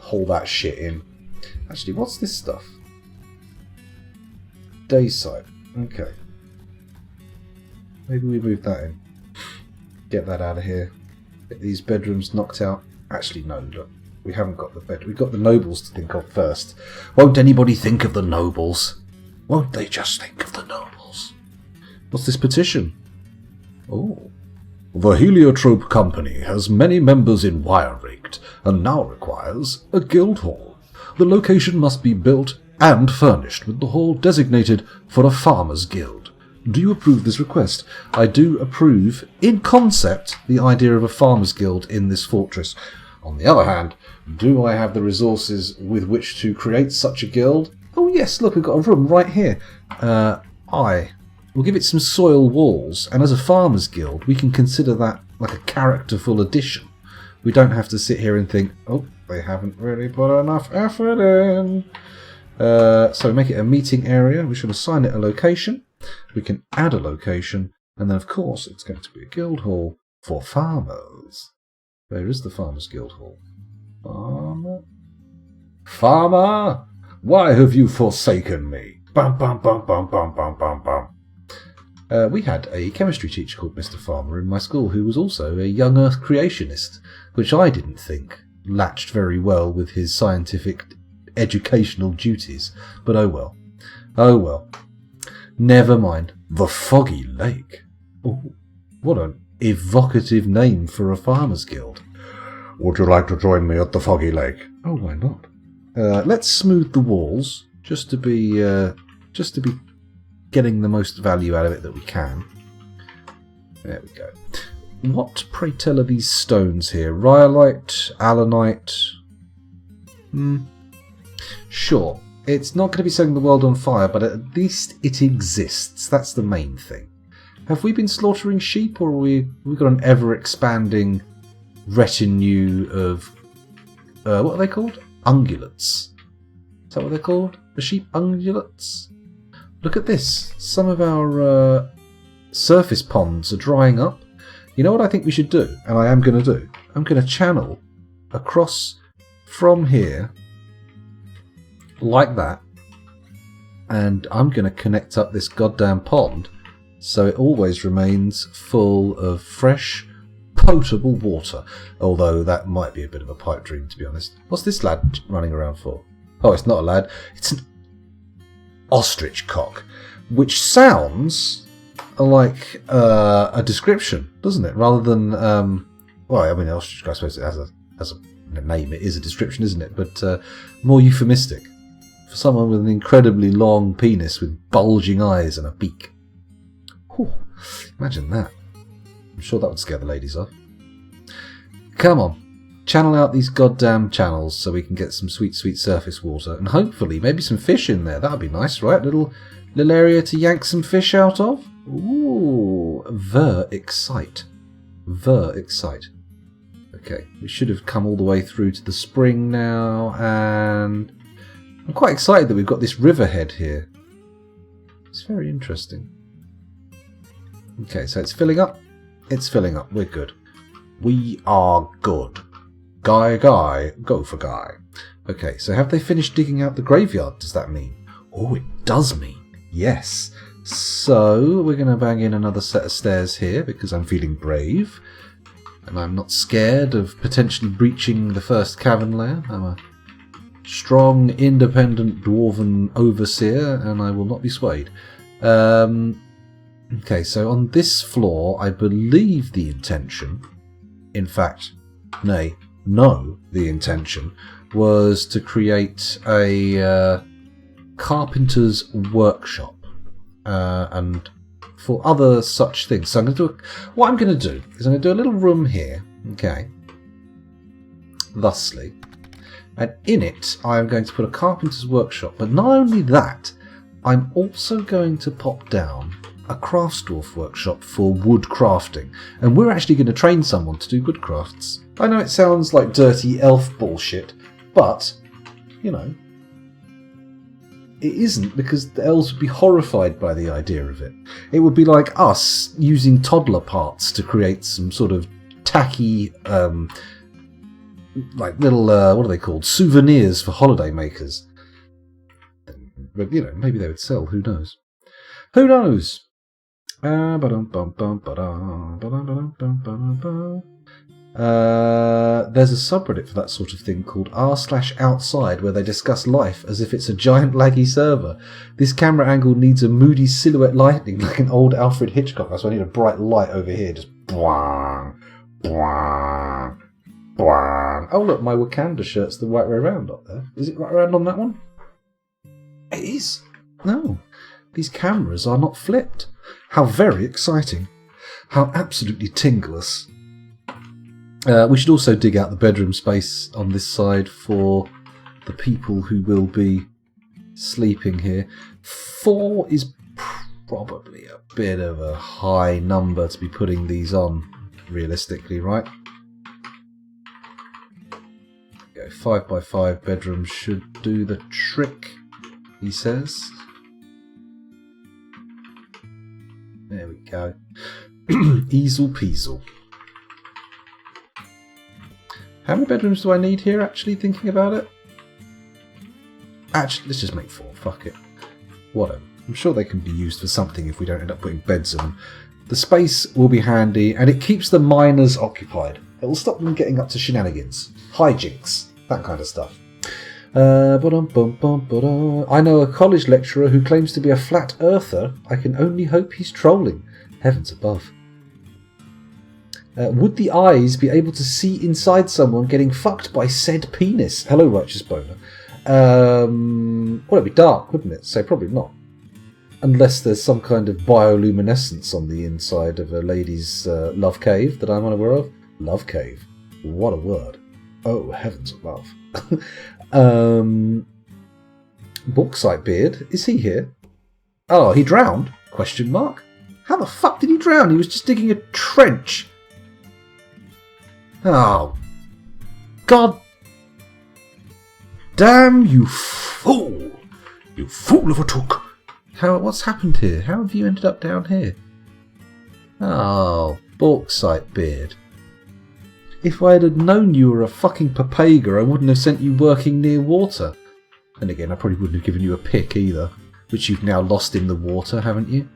Haul that shit in. Actually, what's this stuff? Dayside. Okay. Maybe we move that in. Get that out of here. Get these bedrooms knocked out. Actually, no, look. We haven't got the bed. We've got the nobles to think of first. Won't anybody think of the nobles? Won't they just think of the nobles? What's this petition? Oh. The Heliotrope Company has many members in Wire-Rigged and now requires a guild hall. The location must be built and furnished with the hall designated for a farmer's guild. Do you approve this request? I do approve, in concept, the idea of a farmer's guild in this fortress. On the other hand, do I have the resources with which to create such a guild? Oh yes, look, we've got a room right here. We'll give it some soil walls, and as a farmer's guild, we can consider that like a characterful addition. We don't have to sit here and think, oh, they haven't really put enough effort in. So make it a meeting area. We should assign it a location. We can add a location, and then of course it's going to be a guild hall for farmers. Where is the farmer's guild hall? Farmer? Farmer! Why have you forsaken me? Bum bum bum bum bum bum bum bum. We had a chemistry teacher called Mr. Farmer in my school who was also a young earth creationist, which I didn't think latched very well with his scientific educational duties. But oh well. Oh well. Never mind. The Foggy Lake. Oh, what an evocative name for a farmer's guild. Would you like to join me at the Foggy Lake? Oh, why not? Let's smooth the walls, just to be getting the most value out of it that we can. There we go. What, pray tell, are these stones here? Rhyolite, allanite. Sure. It's not going to be setting the world on fire, but at least it exists. That's the main thing. Have we been slaughtering sheep, or we've got an ever-expanding retinue of... what are they called? Ungulates. Is that what they're called? The sheep ungulates? Look at this. Some of our surface ponds are drying up. You know what I think we should do? And I am going to do? I'm going to channel across from here like that. And I'm going to connect up this goddamn pond so it always remains full of fresh, potable water. Although that might be a bit of a pipe dream, to be honest. What's this lad running around for? Oh, it's not a lad. It's an ostrich cock. Which sounds like a description, doesn't it? Rather than, well, I mean, ostrich, I suppose it has a name. It is a description, isn't it? But more euphemistic. For someone with an incredibly long penis with bulging eyes and a beak. Whew, imagine that. I'm sure that would scare the ladies off. Come on. Channel out these goddamn channels so we can get some sweet, sweet surface water. And hopefully maybe some fish in there. That would be nice, right? Little area to yank some fish out of. Ooh, excite. Excite. Okay, we should have come all the way through to the spring now, and I'm quite excited that we've got this riverhead here. It's very interesting. Okay, so it's filling up. It's filling up. We're good. We are good. Guy, go for Guy. Okay, so have they finished digging out the graveyard, does that mean? Oh, it does mean. Yes. So, we're going to bang in another set of stairs here because I'm feeling brave. And I'm not scared of potentially breaching the first cavern layer. I'm a strong, independent dwarven overseer and I will not be swayed. Okay, so on this floor, I believe the intention, in fact, nay, no, the intention, was to create a carpenter's workshop. And for other such things. So I'm going to do what I'm going to do is I'm going to do a little room here, okay, thusly, and in it I'm going to put a carpenter's workshop. But not only that, I'm also going to pop down a craftsdwarf workshop for wood crafting, and we're actually going to train someone to do woodcrafts. I know it sounds like dirty elf bullshit, but you know, it isn't, because the elves would be horrified by the idea of it. It would be like us using toddler parts to create some sort of tacky, like little, what are they called? Souvenirs for holiday makers. But, you know, maybe they would sell. Who knows? Who knows? There's a subreddit for that sort of thing called r/outside where they discuss life as if it's a giant laggy server. This camera angle needs a moody silhouette lighting like an old Alfred Hitchcock. So I need a bright light over here. Just bwang, bwang, bwang. Oh look, my Wakanda shirt's the right way around up there. Is it right around on that one? It is. No, these cameras are not flipped. How very exciting. How absolutely tingless. We should also dig out the bedroom space on this side for the people who will be sleeping here. 4 is probably a bit of a high number to be putting these on, realistically, right? Go 5x5 bedrooms should do the trick, he says. There we go. Easel peasel. How many bedrooms do I need here, actually, thinking about it? Actually, let's just make 4. Fuck it. Whatever. I'm sure they can be used for something if we don't end up putting beds in them. The space will be handy, and it keeps the miners occupied. It will stop them getting up to shenanigans. Hijinks. That kind of stuff. I know a college lecturer who claims to be a flat earther. I can only hope he's trolling. Heavens above. Would the eyes be able to see inside someone getting fucked by said penis? Hello, righteous boner. Well, it'd be dark, wouldn't it? So probably not. Unless there's some kind of bioluminescence on the inside of a lady's love cave that I'm unaware of. Love cave. What a word. Oh, heavens above. Bauxite Beard, is he here? Oh, he drowned? Question mark. How the fuck did he drown? He was just digging a trench. Oh, God damn you fool! You fool of a took! What's happened here? How have you ended up down here? Oh, Bauxite Beard. If I had known you were a fucking papaga, I wouldn't have sent you working near water. And again, I probably wouldn't have given you a pick either, which you've now lost in the water, haven't you?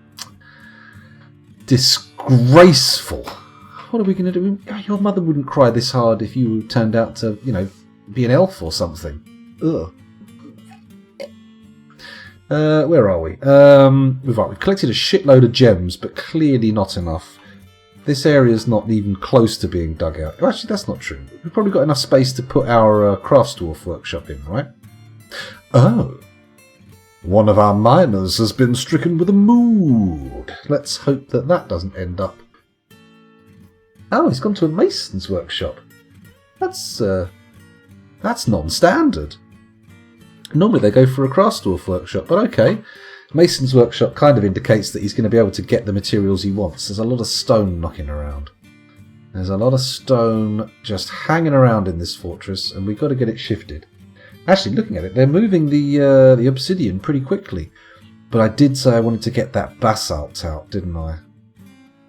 Disgraceful. What are we going to do? Your mother wouldn't cry this hard if you turned out to, be an elf or something. Ugh. Where are we? We've collected a shitload of gems, but clearly not enough. This area's not even close to being dug out. Oh, actually, that's not true. We've probably got enough space to put our craftsdwarf workshop in, right? Oh. One of our miners has been stricken with a mood. Let's hope that doesn't end up. Oh, he's gone to a mason's workshop. That's non-standard. Normally they go for a craftsdwarf workshop, but okay. Mason's workshop kind of indicates that he's going to be able to get the materials he wants. There's a lot of stone knocking around. There's a lot of stone just hanging around in this fortress, and we've got to get it shifted. Actually, looking at it, they're moving the obsidian pretty quickly. But I did say I wanted to get that basalt out, didn't I?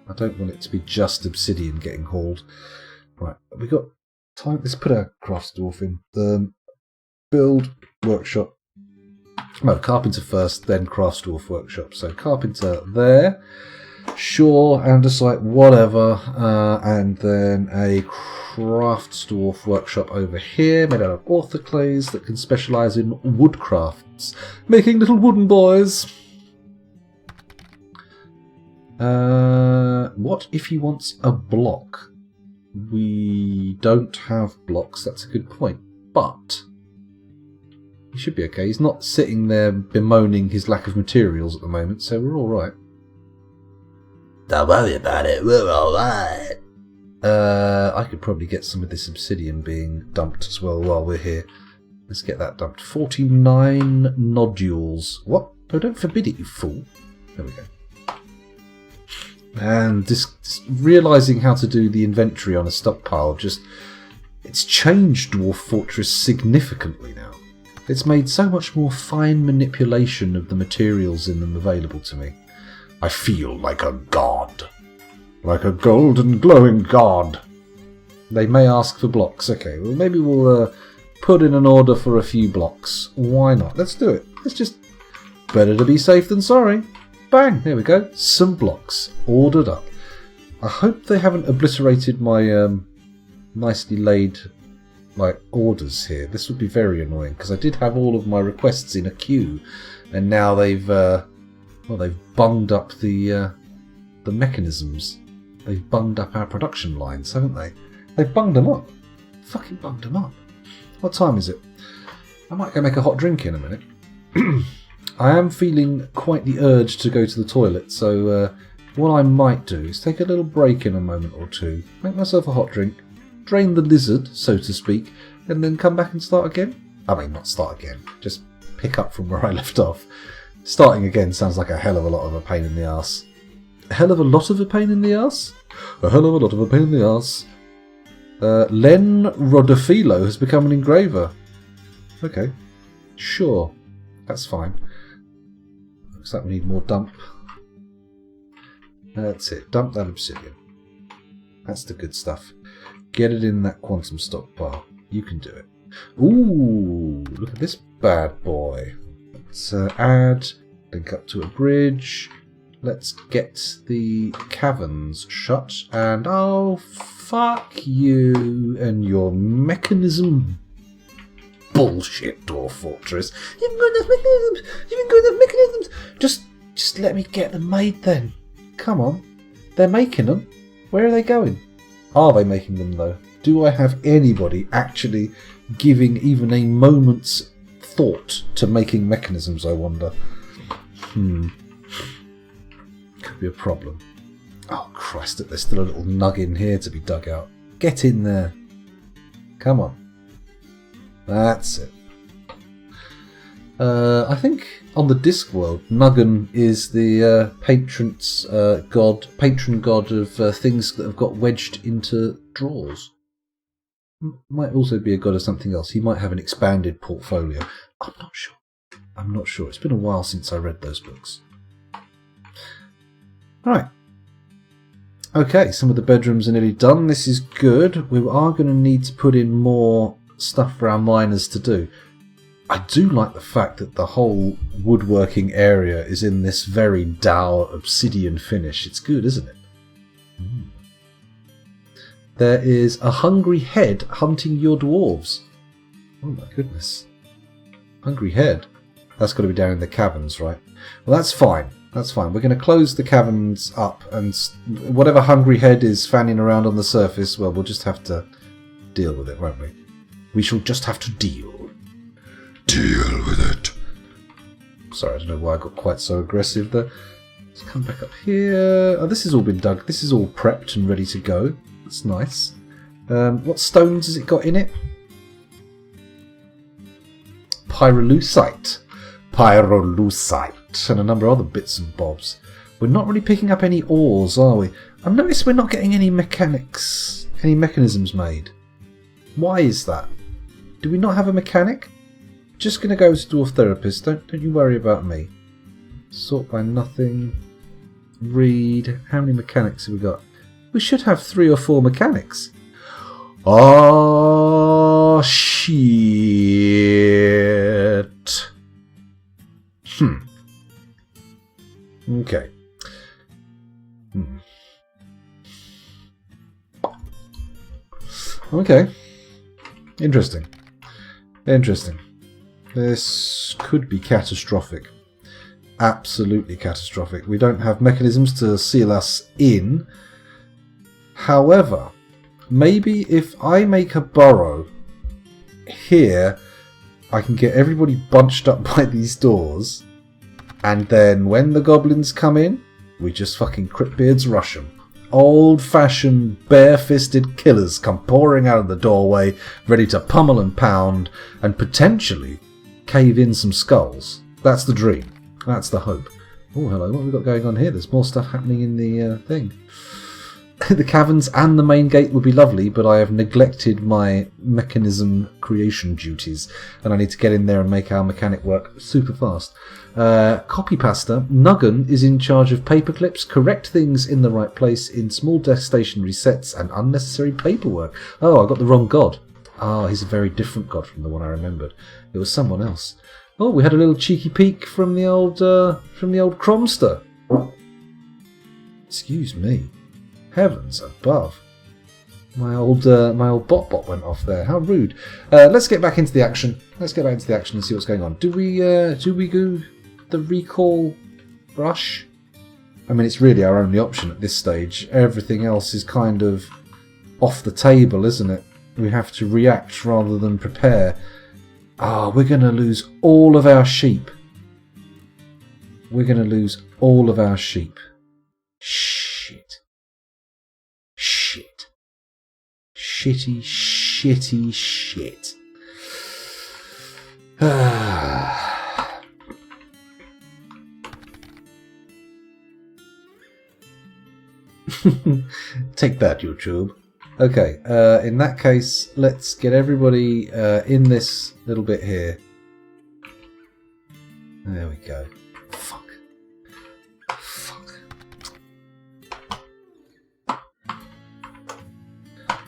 I don't want it to be just obsidian getting hauled. Right, we got time. Let's put our craftsdwarf in. The build workshop. No, carpenter first, then craftsdwarf workshop. So carpenter there. Sure, andesite, whatever. And then a craftsdwarf workshop over here, made out of orthoclase that can specialise in woodcrafts. Making little wooden boys. What if he wants a block? We don't have blocks, that's a good point. But he should be okay. He's not sitting there bemoaning his lack of materials at the moment, so we're alright. Don't worry about it, we're alright. I could probably get some of this obsidian being dumped as well while we're here. Let's get that dumped. 49 nodules. What? No, don't forbid it, you fool. There we go. And this realising how to do the inventory on a stockpile, it's changed Dwarf Fortress significantly now. It's made so much more fine manipulation of the materials in them available to me. I feel like a god. Like a golden glowing god. They may ask for blocks. Okay, well maybe we'll put in an order for a few blocks. Why not? Let's do it. It's just better to be safe than sorry. Bang! There we go. Some blocks. Ordered up. I hope they haven't obliterated my nicely laid orders here. This would be very annoying because I did have all of my requests in a queue, and now they've bunged up the mechanisms. They've bunged up our production lines, haven't they? They've bunged them up. Fucking bunged them up. What time is it? I might go make a hot drink in a minute. I am feeling quite the urge to go to the toilet, so what I might do is take a little break in a moment or two, make myself a hot drink, drain the lizard, so to speak, and then come back and start again. I mean, not start again, just pick up from where I left off. Starting again sounds like a hell of a lot of a pain in the arse. A hell of a lot of a pain in the arse? A hell of a lot of a pain in the arse. Len Rodofilo has become an engraver. Okay, sure, that's fine. Looks like we need more dump. That's it, dump that obsidian. That's the good stuff. Get it in that quantum stockpile. You can do it. Ooh, look at this bad boy. Let's add, link up to a bridge. Let's get the caverns shut. And oh, fuck you and your mechanism bullshit, Dwarf Fortress. You haven't got enough mechanisms. You haven't got enough mechanisms. Just let me get them made then. Come on. They're making them. Where are they going? Are they making them, though? Do I have anybody actually giving even a moment's thought to making mechanisms, I wonder? Could be a problem. Oh, Christ, there's still a little nug in here to be dug out. Get in there. Come on. That's it. I think on the Discworld, Nuggan is the patron god of things that have got wedged into drawers. Might also be a god of something else. He might have an expanded portfolio. I'm not sure. I'm not sure. It's been a while since I read those books. Right. Okay, some of the bedrooms are nearly done. This is good. We are going to need to put in more stuff for our miners to do. I do like the fact that the whole woodworking area is in this very dour obsidian finish. It's good, isn't it? There is a hungry head hunting your dwarves. Oh my goodness. Hungry head? That's got to be down in the caverns, right? Well, that's fine. That's fine. We're going to close the caverns up, and whatever hungry head is fanning around on the surface, well, we'll just have to deal with it, won't we? We shall just have to deal. Deal with it. Sorry, I don't know why I got quite so aggressive there. Let's come back up here. Oh, this has all been dug. This is all prepped and ready to go. That's nice. What stones has it got in it? Pyrolusite. Pyrolusite. And a number of other bits and bobs. We're not really picking up any ores, are we? I've noticed we're not getting any mechanisms made. Why is that? Do we not have a mechanic? Just going to go to Dwarf Therapist. Don't you worry about me. Sort by nothing. Read. How many mechanics have we got? We should have 3 or 4 mechanics. Oh, shit. Okay. Okay. Interesting. Interesting. This could be catastrophic. Absolutely catastrophic. We don't have mechanisms to seal us in. However, maybe if I make a burrow here, I can get everybody bunched up by these doors, and then when the goblins come in, we just fucking Cryptbeards rush them. Old-fashioned, bare-fisted killers come pouring out of the doorway, ready to pummel and pound, and potentially cave in some skulls. That's the dream. That's the hope. Oh, hello. What have we got going on here? There's more stuff happening in the thing. The caverns and the main gate would be lovely, but I have neglected my mechanism creation duties, and I need to get in there and make our mechanic work super fast. Copy pasta. Nuggan is in charge of paper clips, correct things in the right place in small desk stationery sets, and unnecessary paperwork. Oh, I got the wrong god. Ah, he's a very different god from the one I remembered. It was someone else. Oh, we had a little cheeky peek from the old Cromster. Excuse me. Heavens above. My old bot went off there. How rude. Let's get back into the action. Let's get back into the action and see what's going on. Do we go the recall rush? I mean, it's really our only option at this stage. Everything else is kind of off the table, isn't it? We have to react rather than prepare. Ah, we're going to lose all of our sheep. We're going to lose all of our sheep. Shit. Shit. Shitty, shitty shit. Take that, YouTube. Okay, in that case, let's get everybody in this little bit here. There we go. Fuck.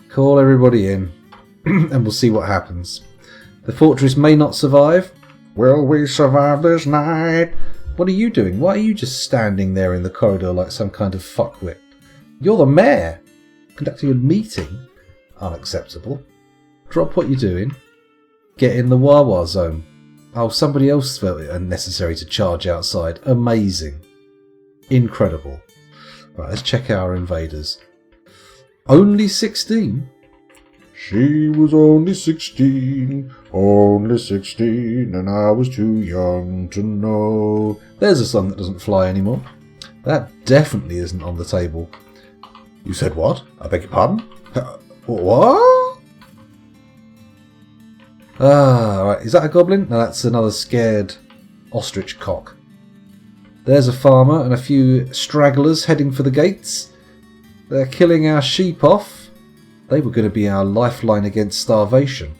Call everybody in, and we'll see what happens. The fortress may not survive. Will we survive this night? What are you doing? Why are you just standing there in the corridor like some kind of fuckwit? You're the mayor. Conducting a meeting? Unacceptable. Drop what you're doing. Get in the Wawa zone. Oh, somebody else felt it unnecessary to charge outside. Amazing. Incredible. Right, let's check our invaders. Only 16? She was only 16, and I was too young to know. There's a song that doesn't fly anymore. That definitely isn't on the table. You said what? I beg your pardon? What? Ah, right. Is that a goblin? No, that's another scared ostrich cock. There's a farmer and a few stragglers heading for the gates. They're killing our sheep off. They were going to be our lifeline against starvation.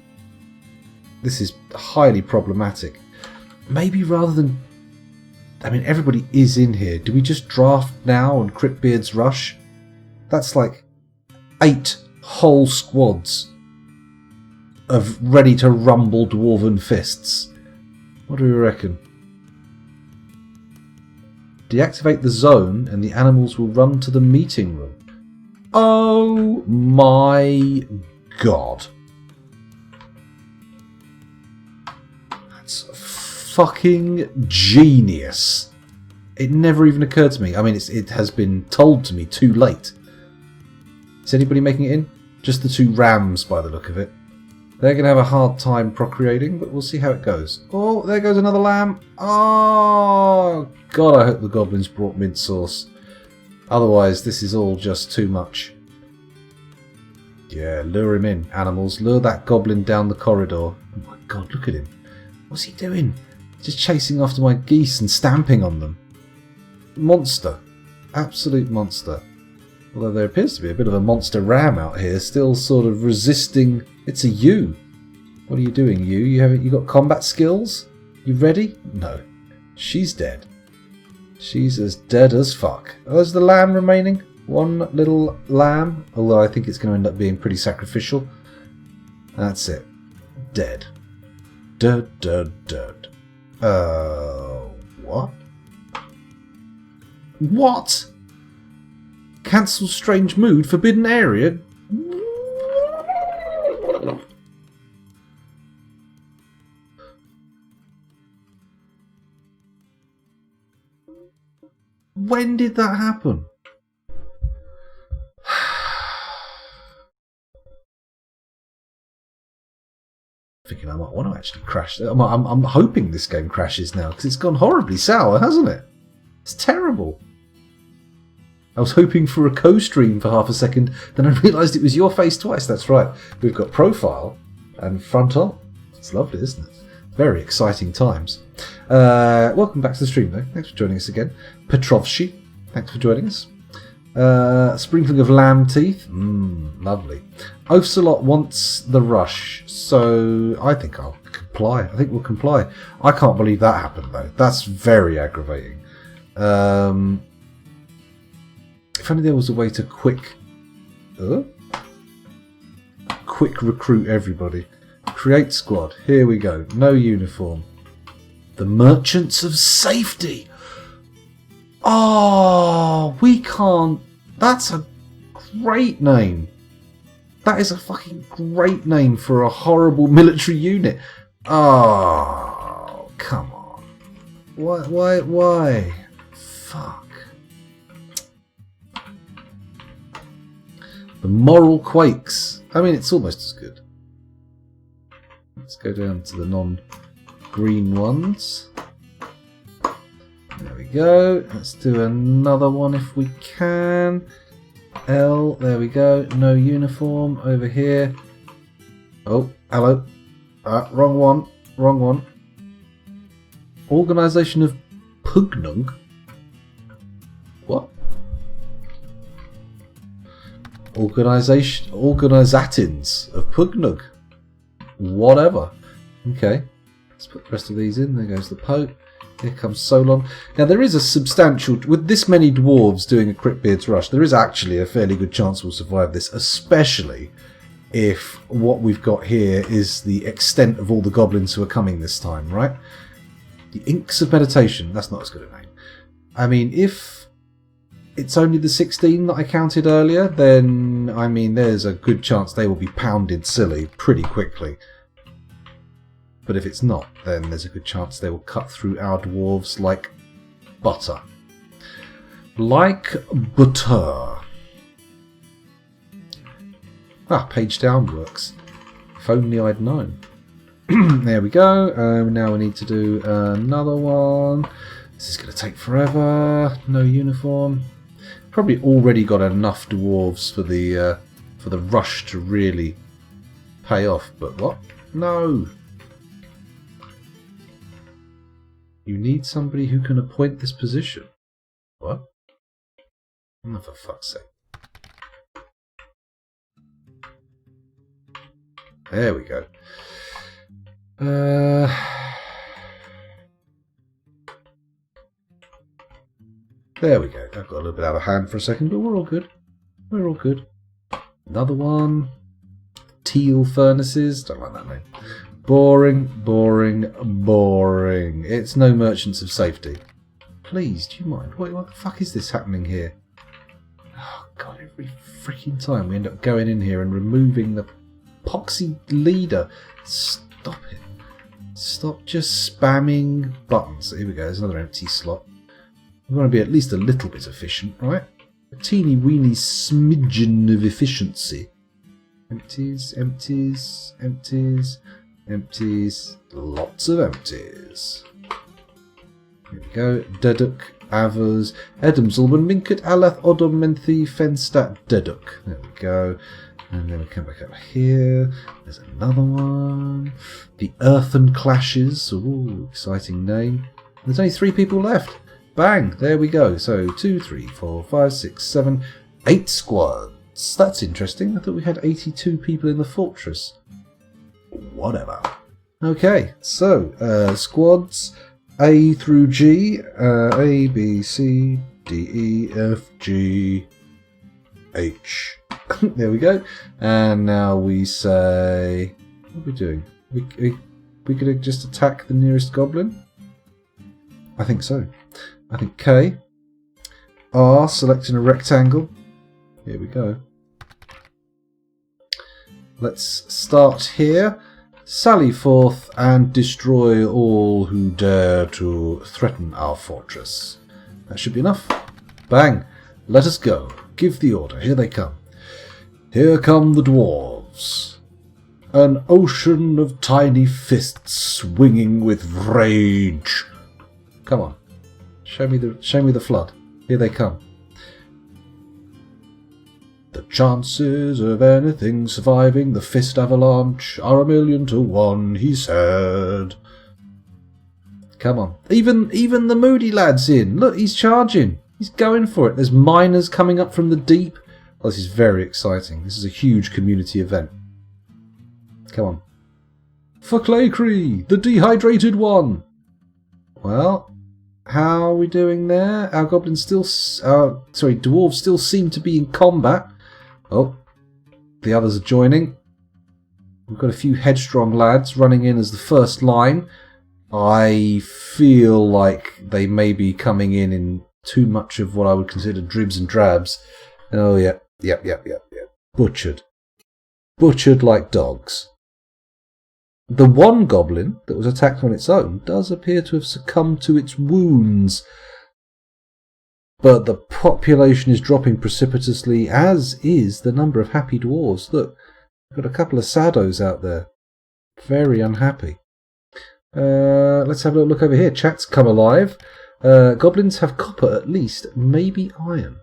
This is highly problematic. Maybe rather than... I mean, everybody is in here. Do we just draft now and Cryptbeards rush? That's like 8 whole squads of ready to rumble dwarven fists. What do we reckon? Deactivate the zone and the animals will run to the meeting room. Oh my god. That's fucking genius. It never even occurred to me. I mean, it has been told to me too late. Is anybody making it in? Just the 2 rams by the look of it. They're going to have a hard time procreating, but we'll see how it goes. Oh, there goes another lamb. Oh, God, I hope the goblins brought mid sauce. Otherwise, this is all just too much. Yeah, lure him in, animals. Lure that goblin down the corridor. Oh my god, look at him. What's he doing? Just chasing after my geese and stamping on them. Monster. Absolute monster. Although there appears to be a bit of a monster ram out here, still sort of resisting. It's a you. What are you doing, you? You got combat skills? You ready? No. She's dead. She's as dead as fuck. Oh, there's the lamb remaining. One little lamb. Although I think it's going to end up being pretty sacrificial. That's it. Dead. Dead, dead, dead. What? What? Cancel strange mood, forbidden area? When did that happen? Thinking I might want to actually crash. I'm hoping this game crashes now because it's gone horribly sour, hasn't it? It's terrible. I was hoping for a co-stream for half a second, then I realised it was your face twice. That's right. We've got profile and front on. It's lovely, isn't it? Very exciting times. Welcome back to the stream, though. Thanks for joining us again. Petrovshi, thanks for joining us. Sprinkling of lamb teeth. Lovely. Ocelot wants the rush, so I think I'll comply. I think we'll comply. I can't believe that happened, though. That's very aggravating. If only there was a way to quick recruit everybody. Create squad. Here we go. No uniform. The Merchants of Safety. Oh, we can't. That's a great name. That is a fucking great name for a horrible military unit. Oh, come on. Why? Fuck. The Moral Quakes. I mean, it's almost as good. Let's go down to the non-green ones. There we go. Let's do another one if we can. L, there we go. No uniform over here. Oh, hello. Wrong one. Organisation of Pugnug. What? Organisatins of Pugnug. Whatever. Okay. Let's put the rest of these in. There goes the Pope. Here comes Solon. Now there is a substantial... With this many dwarves doing a Cryptbeards rush, there is actually a fairly good chance we'll survive this, especially if what we've got here is the extent of all the goblins who are coming this time, right? The Inks of Meditation. That's not as good a name. I mean, if it's only the 16 that I counted earlier, then, I mean, there's a good chance they will be pounded silly pretty quickly. But if it's not, then there's a good chance they will cut through our dwarves like butter. Like butter. Ah, page down works. If only I'd known. There we go. Now we need to do another one. This is going to take forever. No uniform. Probably already got enough dwarves for the rush to really pay off. But what? No. You need somebody who can appoint this position. What? Oh, for fuck's sake. There we go. There we go. That got a little bit out of hand for a second, but we're all good. We're all good. Another one. Teal furnaces. Don't like that name. Boring, boring, boring. It's no merchants of safety. Please, do you mind? What the fuck is this happening here? Oh, God, every freaking time we end up going in here and removing the poxy leader. Stop it. Stop just spamming buttons. Here we go. There's another empty slot. We want to be at least a little bit efficient, right? A teeny weeny smidgen of efficiency. Empties, empties, empties, empties. Lots of empties. Here we go. Deduk, Avers, Edamselman, Minkert, Alath, Odom, Menthi, Fenstat, Deduk. There we go. And then we come back up here. There's another one. The Earthen Clashes. Ooh, exciting name. There's only 3 people left. Bang! There we go. So 2, 3, 4, 5, 6, 7, 8 squads. That's interesting. I thought we had 82 people in the fortress. Whatever. Okay, so squads A through G. A, B, C, D, E, F, G, H. There we go. And now we say... What are we doing? We going to just attack the nearest goblin? I think so. I think K. R, selecting a rectangle. Here we go. Let's start here. Sally forth and destroy all who dare to threaten our fortress. That should be enough. Bang. Let us go. Give the order. Here they come. Here come the dwarves. An ocean of tiny fists swinging with rage. Come on. Show me the flood. Here they come. The chances of anything surviving the fist avalanche are 1,000,000 to 1, he said. Come on. Even the moody lad's in. Look, he's charging. He's going for it. There's miners coming up from the deep. Oh, this is very exciting. This is a huge community event. Come on. For Claycree, the dehydrated one. Well, how are we doing there? Our goblins still... dwarves still seem to be in combat. Oh, the others are joining. We've got a few headstrong lads running in as the first line. I feel like they may be coming in too much of what I would consider dribs and drabs. Oh, yeah. Yep. Butchered. Butchered like dogs. The one goblin that was attacked on its own does appear to have succumbed to its wounds. But the population is dropping precipitously, as is the number of happy dwarves. Look, we've got a couple of saddos out there. Very unhappy. Let's have a look over here. Chat's come alive. Goblins have copper at least, maybe iron.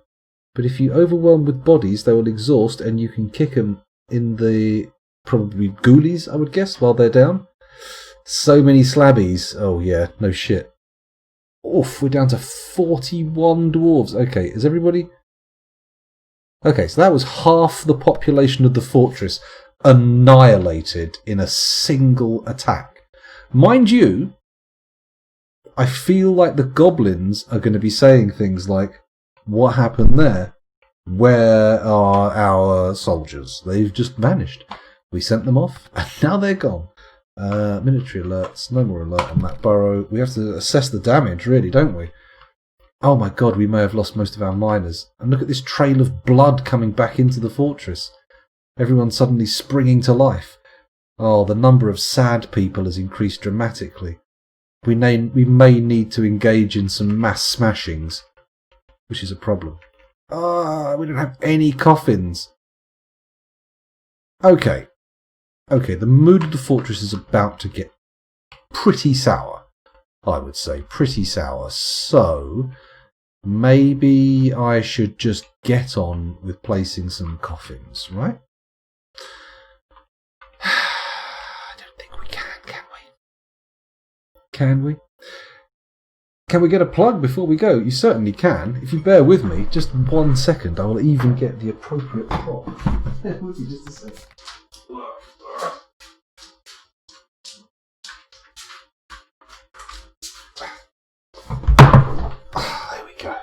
But if you overwhelm with bodies, they will exhaust and you can kick them in the probably ghoulies, I would guess, while they're down. So many slabbies. Oh yeah, no shit. Oof, we're down to 41 dwarves. Okay, is everybody... Okay, so that was half the population of the fortress annihilated in a single attack. Mind you, I feel like the goblins are going to be saying things like, what happened there? Where are our soldiers? They've just vanished. We sent them off, and now they're gone. Military alerts. No more alert on that burrow. We have to assess the damage, really, don't we? Oh my god, we may have lost most of our miners. And look at this trail of blood coming back into the fortress. Everyone suddenly springing to life. Oh, the number of sad people has increased dramatically. We may need to engage in some mass smashings, which is a problem. We don't have any coffins. Okay. Okay, the mood of the fortress is about to get pretty sour. I would say pretty sour. So maybe I should just get on with placing some coffins, right? I don't think we can we? Can we? Can we get a plug before we go? You certainly can. If you bear with me, just 1 second, I will even get the appropriate spot. Would you just a second? There we go.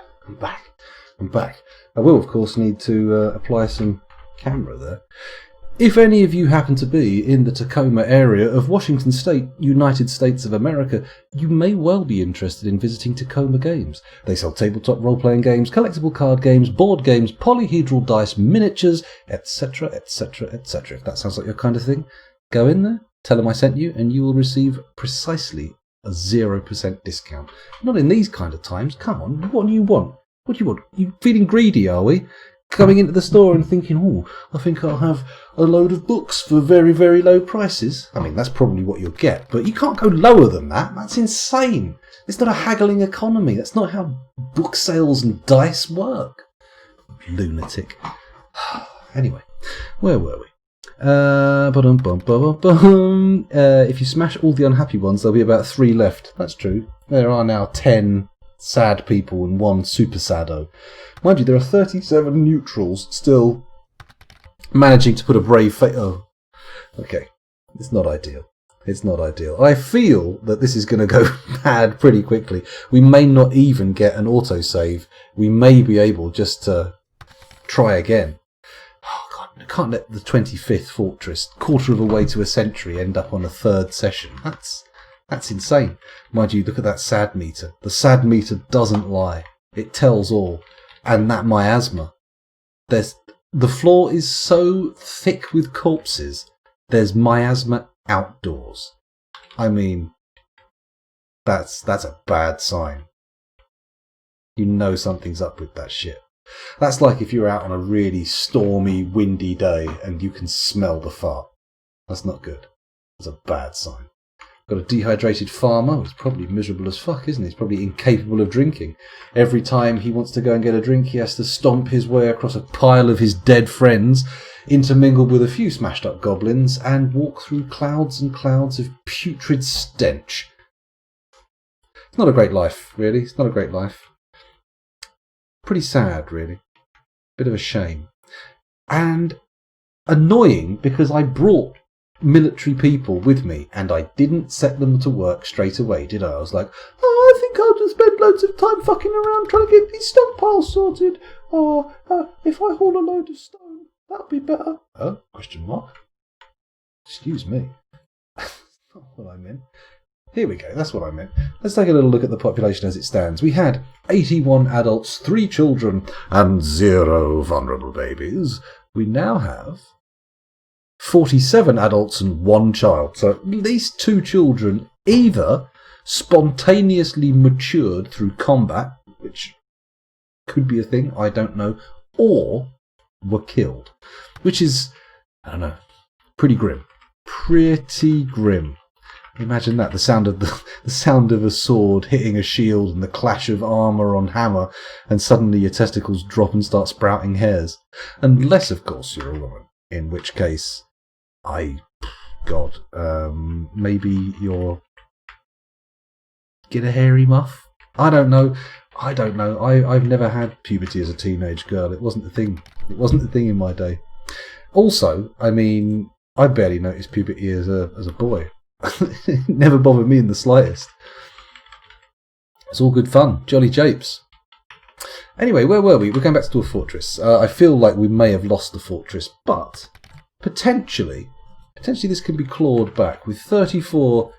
I'm back. I will, of course, need to apply some camera there. If any of you happen to be in the Tacoma area of Washington State, United States of America, you may well be interested in visiting Tacoma Games. They sell tabletop role-playing games, collectible card games, board games, polyhedral dice, miniatures, etc., etc., etc. If that sounds like your kind of thing, go in there, tell them I sent you, and you will receive precisely a 0% discount. Not in these kind of times. Come on, what do you want? What do you want? You feeling greedy, are we? Coming into the store and thinking, oh, I think I'll have a load of books for very, very low prices. I mean, that's probably what you'll get, but you can't go lower than that. That's insane. It's not a haggling economy. That's not how book sales and dice work. Lunatic. Anyway, where were we? If you smash all the unhappy ones, there'll be about 3 left. That's true. There are now 10 sad people and 1 super sado. Mind you, there are 37 neutrals still managing to put a brave face. Oh, okay. It's not ideal. It's not ideal. I feel that this is going to go bad pretty quickly. We may not even get an autosave. We may be able just to try again. Oh, God, I can't let the 25th fortress, quarter of a way to a century, end up on a 3rd session. That's insane. Mind you, look at that sad meter. The sad meter doesn't lie. It tells all. And that miasma. The floor is so thick with corpses, there's miasma outdoors. I mean, that's a bad sign. You know something's up with that shit. That's like if you're out on a really stormy, windy day and you can smell the fart. That's not good. That's a bad sign. Got a dehydrated farmer who's probably miserable as fuck, isn't he? He's probably incapable of drinking. Every time he wants to go and get a drink, he has to stomp his way across a pile of his dead friends, intermingle with a few smashed up goblins, and walk through clouds and clouds of putrid stench. It's not a great life, really. It's not a great life. Pretty sad, really. Bit of a shame. And annoying, because I brought military people with me and I didn't set them to work straight away, did I? I was like, oh, I think I'll just spend loads of time fucking around trying to get these stockpiles sorted. Or if I haul a load of stone, that'll be better. Oh, question mark. Excuse me. That's not what I meant. Here we go, that's what I meant. Let's take a little look at the population as it stands. We had 81 adults, 3 children, and 0 vulnerable babies. We now have 47 adults and 1 child. So at least 2 children either spontaneously matured through combat, which could be a thing, I don't know, or were killed. Which is, I don't know, pretty grim. Pretty grim. Imagine that, the sound of a sword hitting a shield and the clash of armour on hammer, and suddenly your testicles drop and start sprouting hairs. Unless, of course, you're a woman, in which case, maybe you're get a hairy muff? I don't know. I've never had puberty as a teenage girl. It wasn't the thing. It wasn't the thing in my day. Also, I mean, I barely noticed puberty as a boy. It never bothered me in the slightest. It's all good fun. Jolly japes. Anyway, where were we? We're going back to a fortress. I feel like we may have lost the fortress, but potentially this can be clawed back with 34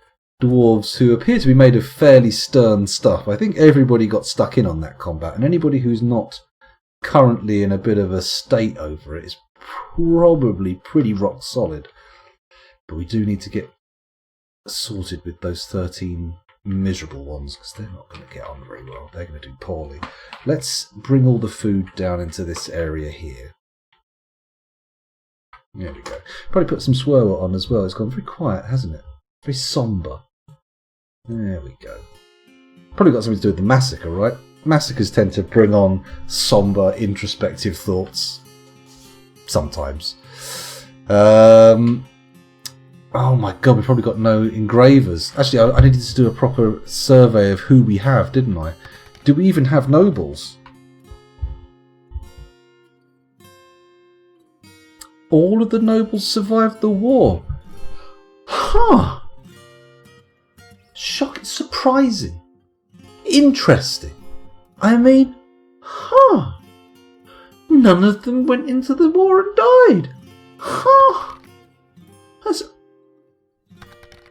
dwarves who appear to be made of fairly stern stuff. I think everybody got stuck in on that combat, and anybody who's not currently in a bit of a state over it is probably pretty rock solid. But we do need to get sorted with those 13 miserable ones, because they're not going to get on very well. They're going to do poorly. Let's bring all the food down into this area here. There we go. Probably put some swirl on as well. It's gone very quiet, hasn't it? Very sombre. There we go. Probably got something to do with the massacre, right? Massacres tend to bring on sombre, introspective thoughts. Sometimes. Oh my god, we've probably got no engravers. Actually, I needed to do a proper survey of who we have, didn't I? Do we even have nobles? All of the nobles survived the war. Huh. Shocking, surprising. Interesting. I mean, huh. None of them went into the war and died. Huh. That's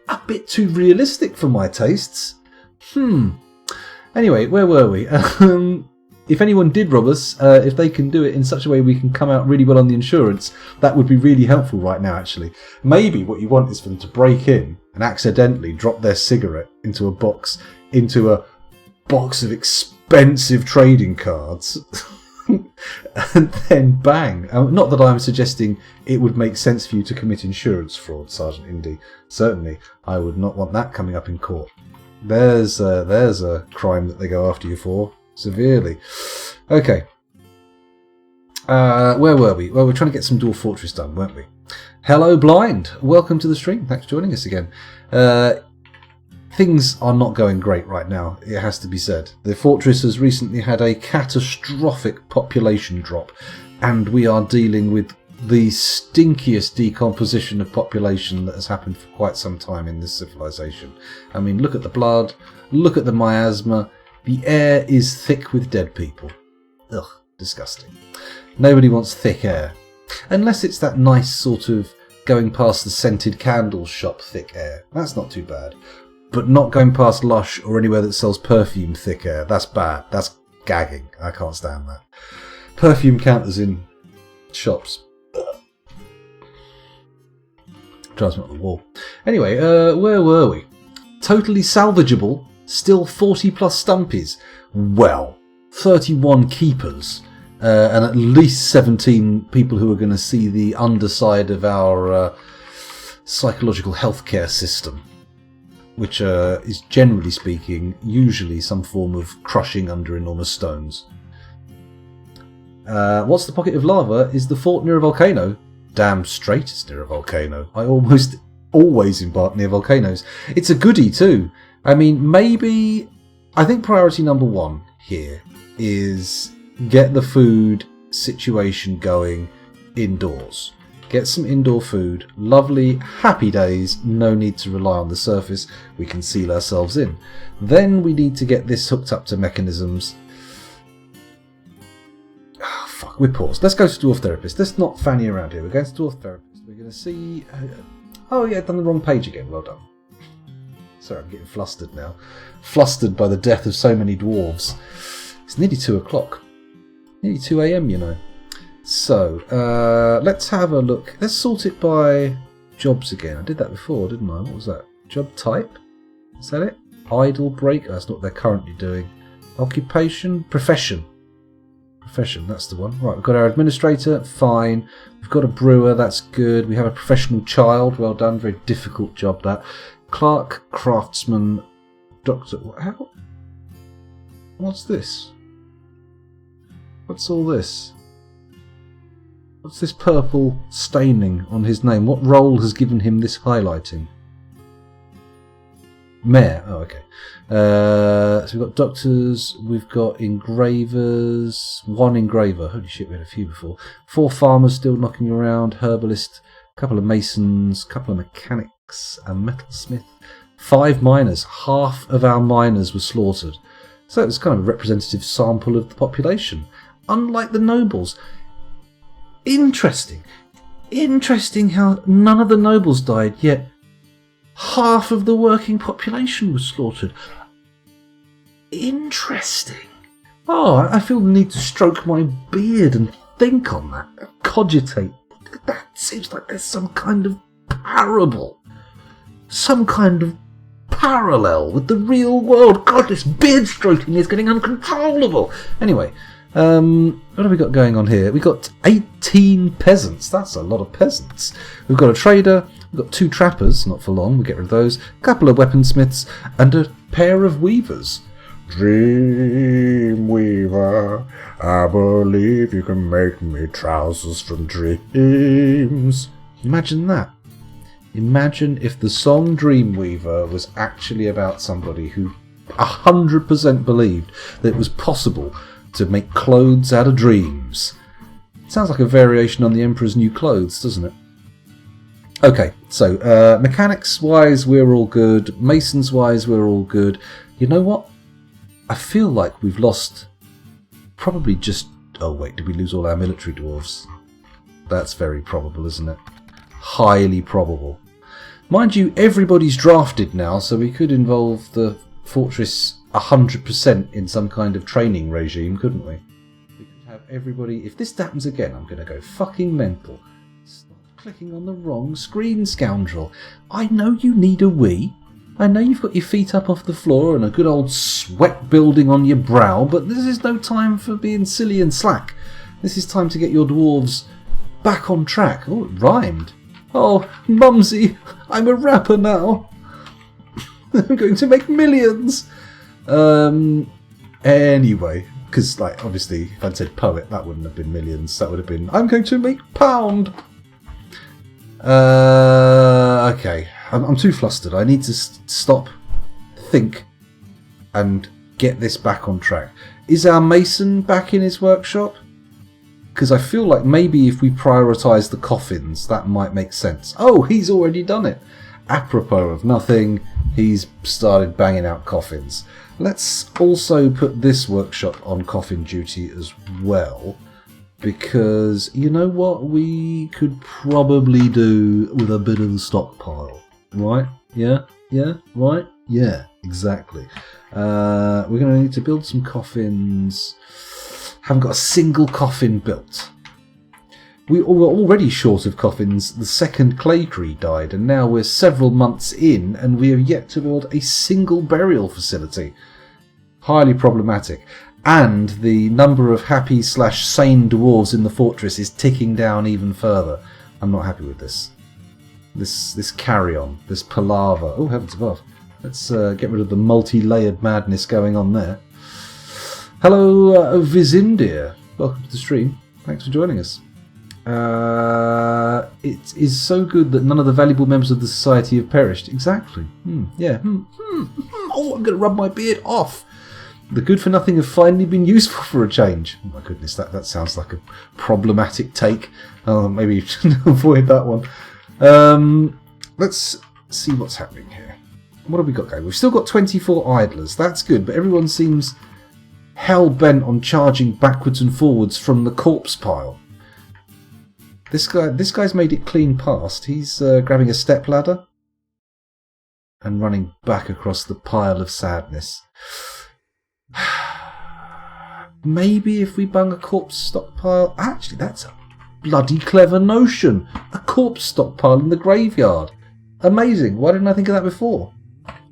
a bit too realistic for my tastes. Anyway, where were we? If anyone did rob us, if they can do it in such a way we can come out really well on the insurance, that would be really helpful right now, actually. Maybe what you want is for them to break in and accidentally drop their cigarette into a box of expensive trading cards. And then bang. Not that I'm suggesting it would make sense for you to commit insurance fraud, Sergeant Indy. Certainly, I would not want that coming up in court. There's a crime that they go after you for, severely. Okay. Where were we? Well, we're trying to get some Dwarf Fortress done, weren't we? Hello, Blind. Welcome to the stream. Thanks for joining us again. Things are not going great right now, it has to be said. The fortress has recently had a catastrophic population drop, and we are dealing with the stinkiest decomposition of population that has happened for quite some time in this civilization. I mean, look at the blood, look at the miasma. The air is thick with dead people. Ugh, disgusting. Nobody wants thick air. Unless it's that nice sort of going past the scented candles shop thick air. That's not too bad. But not going past Lush or anywhere that sells perfume thick air. That's bad. That's gagging. I can't stand that. Perfume counters in shops. Drives me up the wall. Anyway, where were we? Totally salvageable. Still 40 plus stumpies. Well, 31 keepers. And at least 17 people who are going to see the underside of our psychological healthcare system. Which is, generally speaking, usually some form of crushing under enormous stones. What's the pocket of lava? Is the fort near a volcano? Damn straight it's near a volcano. I almost always embark near volcanoes. It's a goodie too. I mean, maybe... I think priority number one here is get the food situation going indoors. Get some indoor food, lovely, happy days, no need to rely on the surface, we can seal ourselves in. Then we need to get this hooked up to mechanisms. Oh, fuck, we're paused. Let's go to Dwarf Therapist. Let's not fanny around here. We're going to Dwarf Therapist. We're going to see... Oh yeah, I've done the wrong page again, well done. Sorry, I'm getting flustered now. Flustered by the death of so many dwarves. It's nearly 2 o'clock. Nearly 2 a.m, you know. So, let's have a look. Let's sort it by jobs again. I did that before, didn't I? What was that? Job type? Is that it? Idle break? That's not what they're currently doing. Occupation? Profession. Profession, that's the one. Right, we've got our administrator. Fine. We've got a brewer. That's good. We have a professional child. Well done. Very difficult job, that. Clerk, craftsman, doctor. How? What's this? What's all this? What's this purple staining on his name? What role has given him this highlighting? Mayor. Oh, okay. So we've got doctors, we've got engravers, 1 engraver. Holy shit, we had a few before. 4 farmers still knocking around, herbalist, a couple of masons, a couple of mechanics, a metalsmith, 5 miners. Half of our miners were slaughtered. So it's kind of a representative sample of the population. Unlike the nobles. Interesting how none of the nobles died, yet half of the working population was slaughtered. Interesting. Oh, I feel the need to stroke my beard and think on that, cogitate. That seems like there's some kind of parable, some kind of parallel with the real world. God, this beard stroking is getting uncontrollable. Anyway, What have we got going on here? We've got 18 peasants. That's a lot of peasants. We've got a trader. We've got 2 trappers. Not for long. We'll get rid of those. A couple of weaponsmiths. And a pair of weavers. Dream weaver, I believe you can make me trousers from dreams. Imagine that. Imagine if the song Dreamweaver was actually about somebody who 100% believed that it was possible to make clothes out of dreams. Sounds like a variation on the Emperor's New Clothes, doesn't it? Okay, so mechanics-wise we're all good. Masons-wise we're all good. You know what? I feel like we've lost probably just... Oh wait, did we lose all our military dwarves? That's very probable, isn't it? Highly probable. Mind you, everybody's drafted now, so we could involve the fortress 100% in some kind of training regime, couldn't we? We could have everybody... If this happens again, I'm going to go fucking mental. Stop clicking on the wrong screen, scoundrel. I know you need a wee. I know you've got your feet up off the floor and a good old sweat building on your brow, but this is no time for being silly and slack. This is time to get your dwarves back on track. Oh, it rhymed. Oh, Mumsy, I'm a rapper now. I'm going to make millions. Anyway, because, like, obviously, if I'd said poet, that wouldn't have been millions. That would have been, I'm going to make pound. Okay. I'm too flustered. I need to stop, think, and get this back on track. Is our mason back in his workshop? Because I feel like maybe if we prioritise the coffins, that might make sense. Oh, he's already done it. Apropos of nothing, he's started banging out coffins. Let's also put this workshop on coffin duty as well. Because, you know what we could probably do with a bit of a stockpile? Right? Yeah? Yeah? Right? Yeah, exactly. We're going to need to build some coffins. Haven't got a single coffin built. We were already short of coffins. The second clay tree died, and now we're several months in, and we have yet to build a single burial facility. Highly problematic. And the number of happy/sane dwarves in the fortress is ticking down even further. I'm not happy with this. This carry-on, this palaver. Oh, heavens above. Let's get rid of the multi-layered madness going on there. Hello, Vizindir. Welcome to the stream. Thanks for joining us. It is so good that none of the valuable members of the society have perished. Exactly. Yeah. Oh, I'm going to rub my beard off. The good for nothing have finally been useful for a change. Oh my goodness, that sounds like a problematic take. Maybe avoid that one. Let's see what's happening here. What have we got going? We've still got 24 idlers. That's good, but everyone seems hell-bent on charging backwards and forwards from the corpse pile. This guy's made it clean past. He's grabbing a stepladder and running back across the pile of sadness. Maybe if we bung a corpse stockpile... Actually, that's a bloody clever notion. A corpse stockpile in the graveyard. Amazing. Why didn't I think of that before?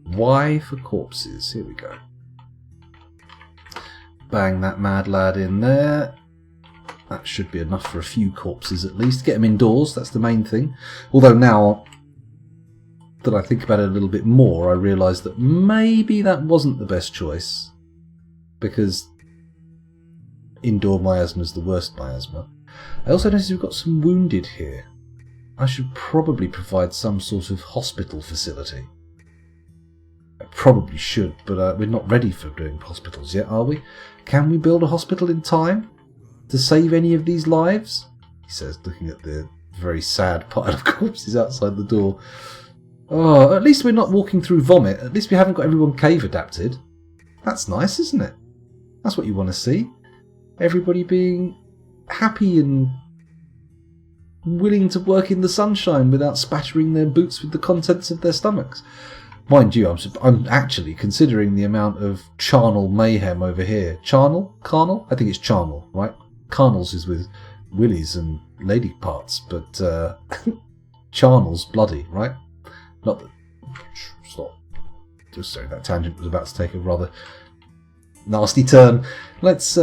Why for corpses? Here we go. Bang that mad lad in there. That should be enough for a few corpses at least. Get them indoors, that's the main thing. Although now that I think about it a little bit more, I realise that maybe that wasn't the best choice. Because indoor miasma is the worst miasma. I also noticed we've got some wounded here. I should probably provide some sort of hospital facility. I probably should, but we're not ready for doing hospitals yet, are we? Can we build a hospital in time to save any of these lives? He says, looking at the very sad pile of corpses outside the door. Oh, at least we're not walking through vomit. At least we haven't got everyone cave adapted. That's nice, isn't it? That's what you want to see. Everybody being happy and willing to work in the sunshine without spattering their boots with the contents of their stomachs. Mind you, I'm actually considering the amount of charnel mayhem over here. Charnel? Carnal? I think it's charnel, right? Carnals is with willies and lady parts, but charnel's bloody, right? Not that... Stop. Just sorry, that tangent was about to take a rather nasty turn. Let's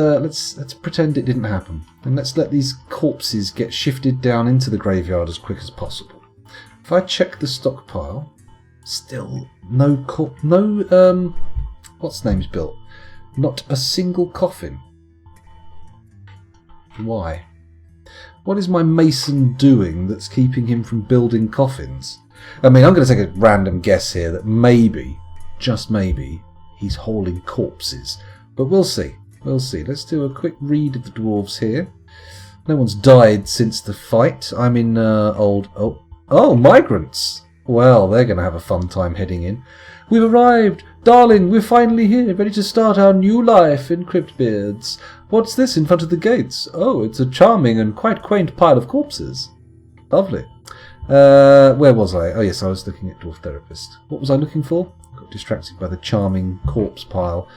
pretend it didn't happen, and let's let these corpses get shifted down into the graveyard as quick as possible. If I check the stockpile, still no what's name's built? Not a single coffin. Why? What is my mason doing that's keeping him from building coffins? I mean, I'm going to take a random guess here that maybe, just maybe, he's hauling corpses. But we'll see. We'll see. Let's do a quick read of the dwarves here. No one's died since the fight. I'm in Oh, migrants! Well, they're going to have a fun time heading in. We've arrived! Darling, we're finally here, ready to start our new life in Cryptbeards. What's this in front of the gates? Oh, it's a charming and quite quaint pile of corpses. Lovely. Where was I? Oh yes, I was looking at Dwarf Therapist. What was I looking for? Got distracted by the charming corpse pile.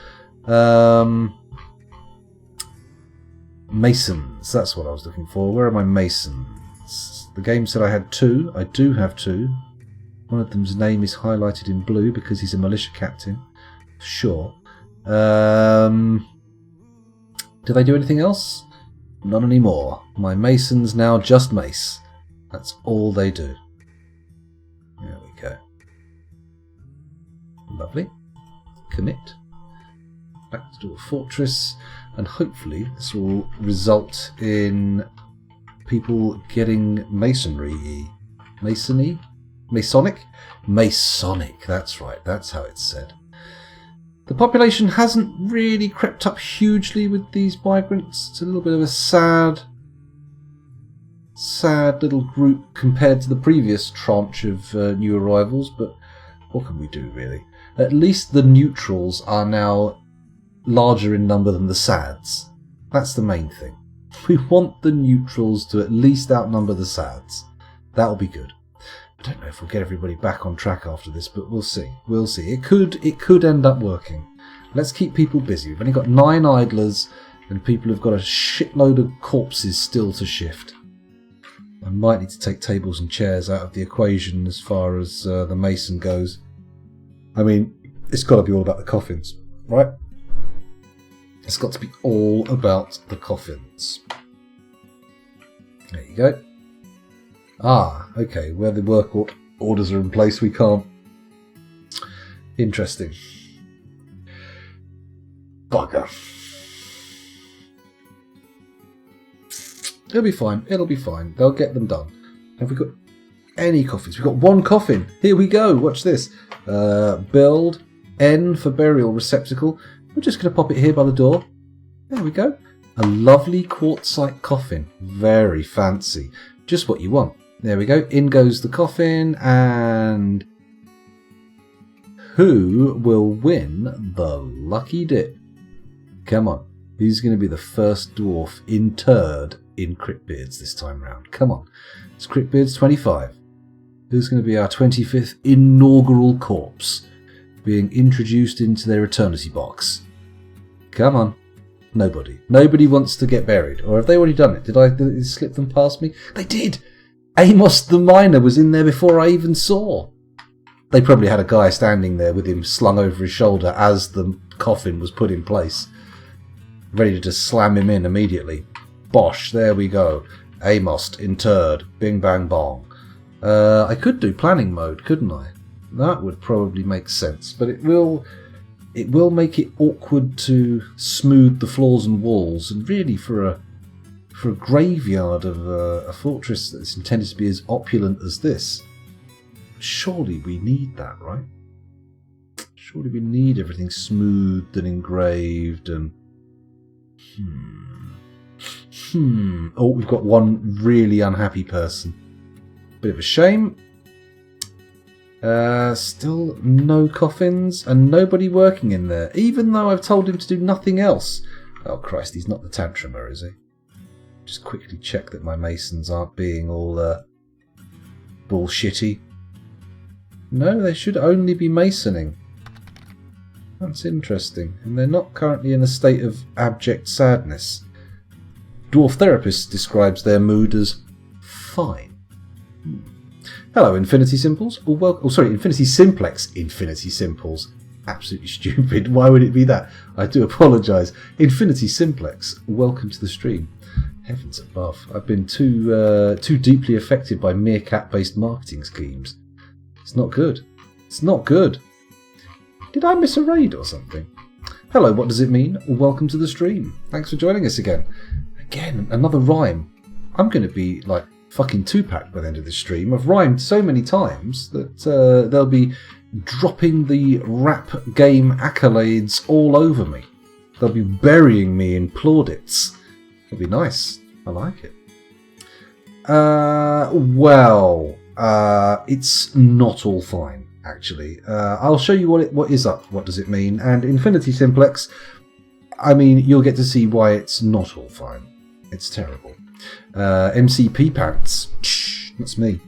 Masons, that's what I was looking for. Where are my masons? The game said I had 2. I do have 2. One of them's name is highlighted in blue because he's a militia captain. Sure. Do they do anything else? None anymore. My masons now just mace. That's all they do. There we go. Lovely. Commit. Back to a fortress, and hopefully this will result in people getting masonry. Masony? Masonic? Masonic, that's right, that's how it's said. The population hasn't really crept up hugely with these migrants. It's a little bit of a sad little group compared to the previous tranche of new arrivals, but what can we do really? At least the neutrals are now larger in number than the sads. That's the main thing. We want the neutrals to at least outnumber the sads. That'll be good. I don't know if we'll get everybody back on track after this, but we'll see. We'll see. It could end up working. Let's keep people busy. We've only got 9 idlers, and people have got a shitload of corpses still to shift. I might need to take tables and chairs out of the equation as far as the mason goes. I mean, it's got to be all about the coffins, right? It's got to be all about the coffins. There you go. Ah, okay, where the work orders are in place, we can't. Interesting. Bugger. It'll be fine, it'll be fine. They'll get them done. Have we got any coffins? We've got 1 coffin. Here we go, watch this. Build N for burial receptacle. We're just going to pop it here by the door. There we go. A lovely quartzite coffin. Very fancy. Just what you want. There we go. In goes the coffin, and who will win the lucky dip? Come on. Who's going to be the first dwarf interred in Cryptbeards this time round? Come on. It's Cryptbeards 25. Who's going to be our 25th inaugural corpse being introduced into their eternity box? Come on. Nobody. Nobody wants to get buried. Or have they already done it? Did it slip them past me? They did! Amos the miner was in there before I even saw. They probably had a guy standing there with him slung over his shoulder as the coffin was put in place, ready to just slam him in immediately. Bosh, there we go. Amos interred. Bing bang bong. I could do planning mode, couldn't I? That would probably make sense, but it will make it awkward to smooth the floors and walls, and really for a graveyard of a fortress that's intended to be as opulent as this, surely we need that, right? Surely we need everything smoothed and engraved and... Oh, we've got one really unhappy person. Bit of a shame. Still no coffins and nobody working in there, even though I've told him to do nothing else. Oh Christ, he's not the tantrumer, is he? Just quickly check that my masons aren't being all bullshitty. No, they should only be masoning. That's interesting. And they're not currently in a state of abject sadness. Dwarf Therapist describes their mood as fine. Hello, Infinity Simples. Infinity Simplex. Infinity Simples. absolutely stupid. Why would it be that? I do apologise. Infinity Simplex, welcome to the stream. Heavens above. I've been too deeply affected by meerkat-based marketing schemes. It's not good. It's not good. Did I miss a raid or something? Hello, what does it mean? Welcome to the stream. Thanks for joining us again. Again, another rhyme. I'm going to be like fucking Tupac by the end of this stream. I've rhymed so many times that they'll be dropping the rap game accolades all over me. They'll be burying me in plaudits. It'll be nice. I like it. It's not all fine, actually. I'll show you what is up. What does it mean? And Infinity Simplex, I mean, you'll get to see why it's not all fine. It's terrible. MCP Pants. That's me.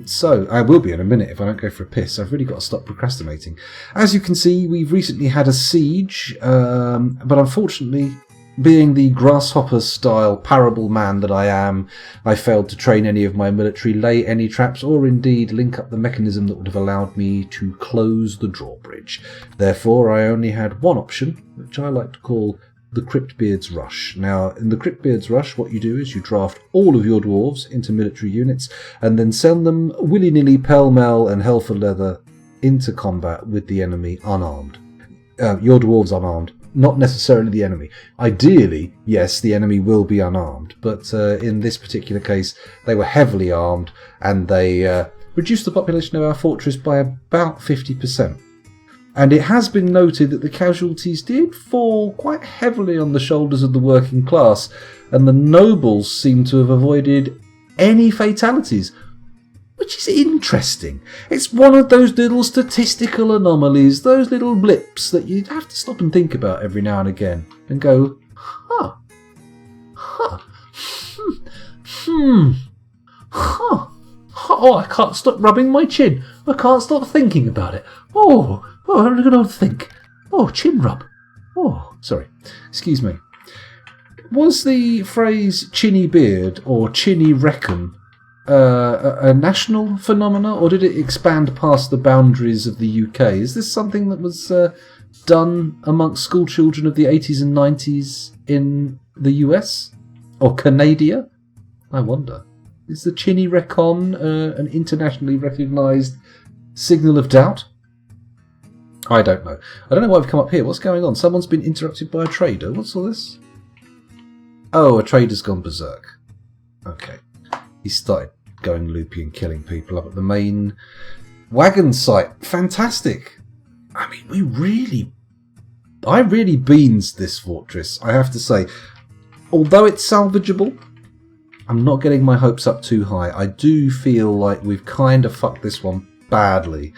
So, I will be in a minute if I don't go for a piss. I've really got to stop procrastinating. As you can see, we've recently had a siege, but unfortunately, being the grasshopper-style parable man that I am, I failed to train any of my military, lay any traps, or indeed link up the mechanism that would have allowed me to close the drawbridge. Therefore, I only had one option, which I like to call the Cryptbeards Rush. Now, in the Cryptbeards Rush, what you do is you draft all of your dwarves into military units and then send them willy-nilly, pell-mell and hell for leather into combat with the enemy unarmed. Your dwarves unarmed, not necessarily the enemy. Ideally, yes, the enemy will be unarmed, but in this particular case, they were heavily armed and they reduced the population of our fortress by about 50%. And it has been noted that the casualties did fall quite heavily on the shoulders of the working class, and the nobles seem to have avoided any fatalities, which is interesting. It's one of those little statistical anomalies, those little blips that you have to stop and think about every now and again, and go, oh, I can't stop rubbing my chin. I can't stop thinking about it. Oh, I'm going to think. Oh, chin rub. Oh, sorry. Excuse me. Was the phrase chinny beard or chinny reckon a national phenomena, or did it expand past the boundaries of the UK? Is this something that was done amongst school children of the 80s and 90s in the US? Or Canada? I wonder. Is the chinny recon an internationally recognised signal of doubt? I don't know. I don't know why I've come up here. What's going on? Someone's been interrupted by a trader. What's all this? Oh, a trader's gone berserk. Okay. He started going loopy and killing people up at the main wagon site. Fantastic. I mean, I really beans this fortress, I have to say. Although it's salvageable, I'm not getting my hopes up too high. I do feel like we've kind of fucked this one badly,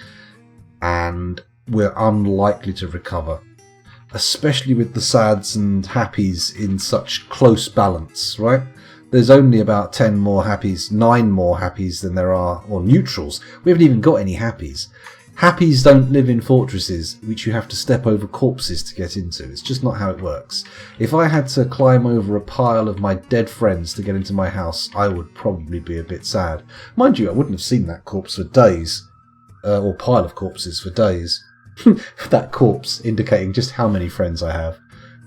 and we're unlikely to recover, especially with the sads and happies in such close balance, right? There's only about 10 more happies, 9 more happies than there are, or neutrals. We haven't even got any happies. Happies don't live in fortresses which you have to step over corpses to get into. It's just not how it works. If I had to climb over a pile of my dead friends to get into my house, I would probably be a bit sad. Mind you, I wouldn't have seen that corpse for days, or pile of corpses for days. That corpse indicating just how many friends I have.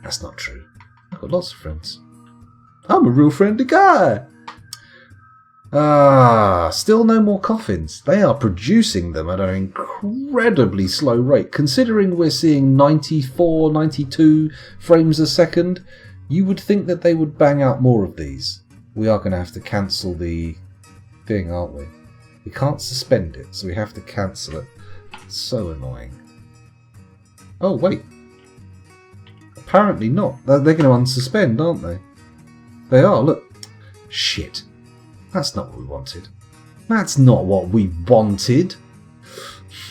That's not true. I've got lots of friends. I'm a real friendly guy. Still no more coffins. They are producing them at an incredibly slow rate. Considering we're seeing 94, 92 frames a second, you would think that they would bang out more of these. We are going to have to cancel the thing, aren't we? We can't suspend it, so we have to cancel it. It's so annoying. Oh, wait. Apparently not. They're going to unsuspend, aren't they? They are, look. Shit. That's not what we wanted. That's not what we wanted.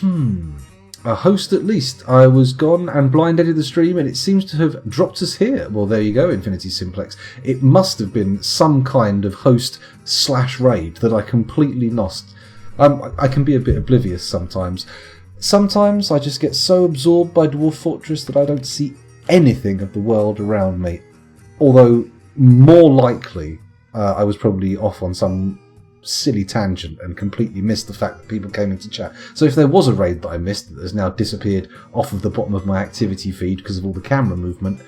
A host at least. I was gone and blind-edited the stream, and it seems to have dropped us here. Well, there you go, Infinity Simplex. It must have been some kind of host/raid that I completely lost. I can be a bit oblivious sometimes. Sometimes I just get so absorbed by Dwarf Fortress that I don't see anything of the world around me. Although, more likely, I was probably off on some silly tangent and completely missed the fact that people came into chat. So if there was a raid that I missed that has now disappeared off of the bottom of my activity feed because of all the camera movement,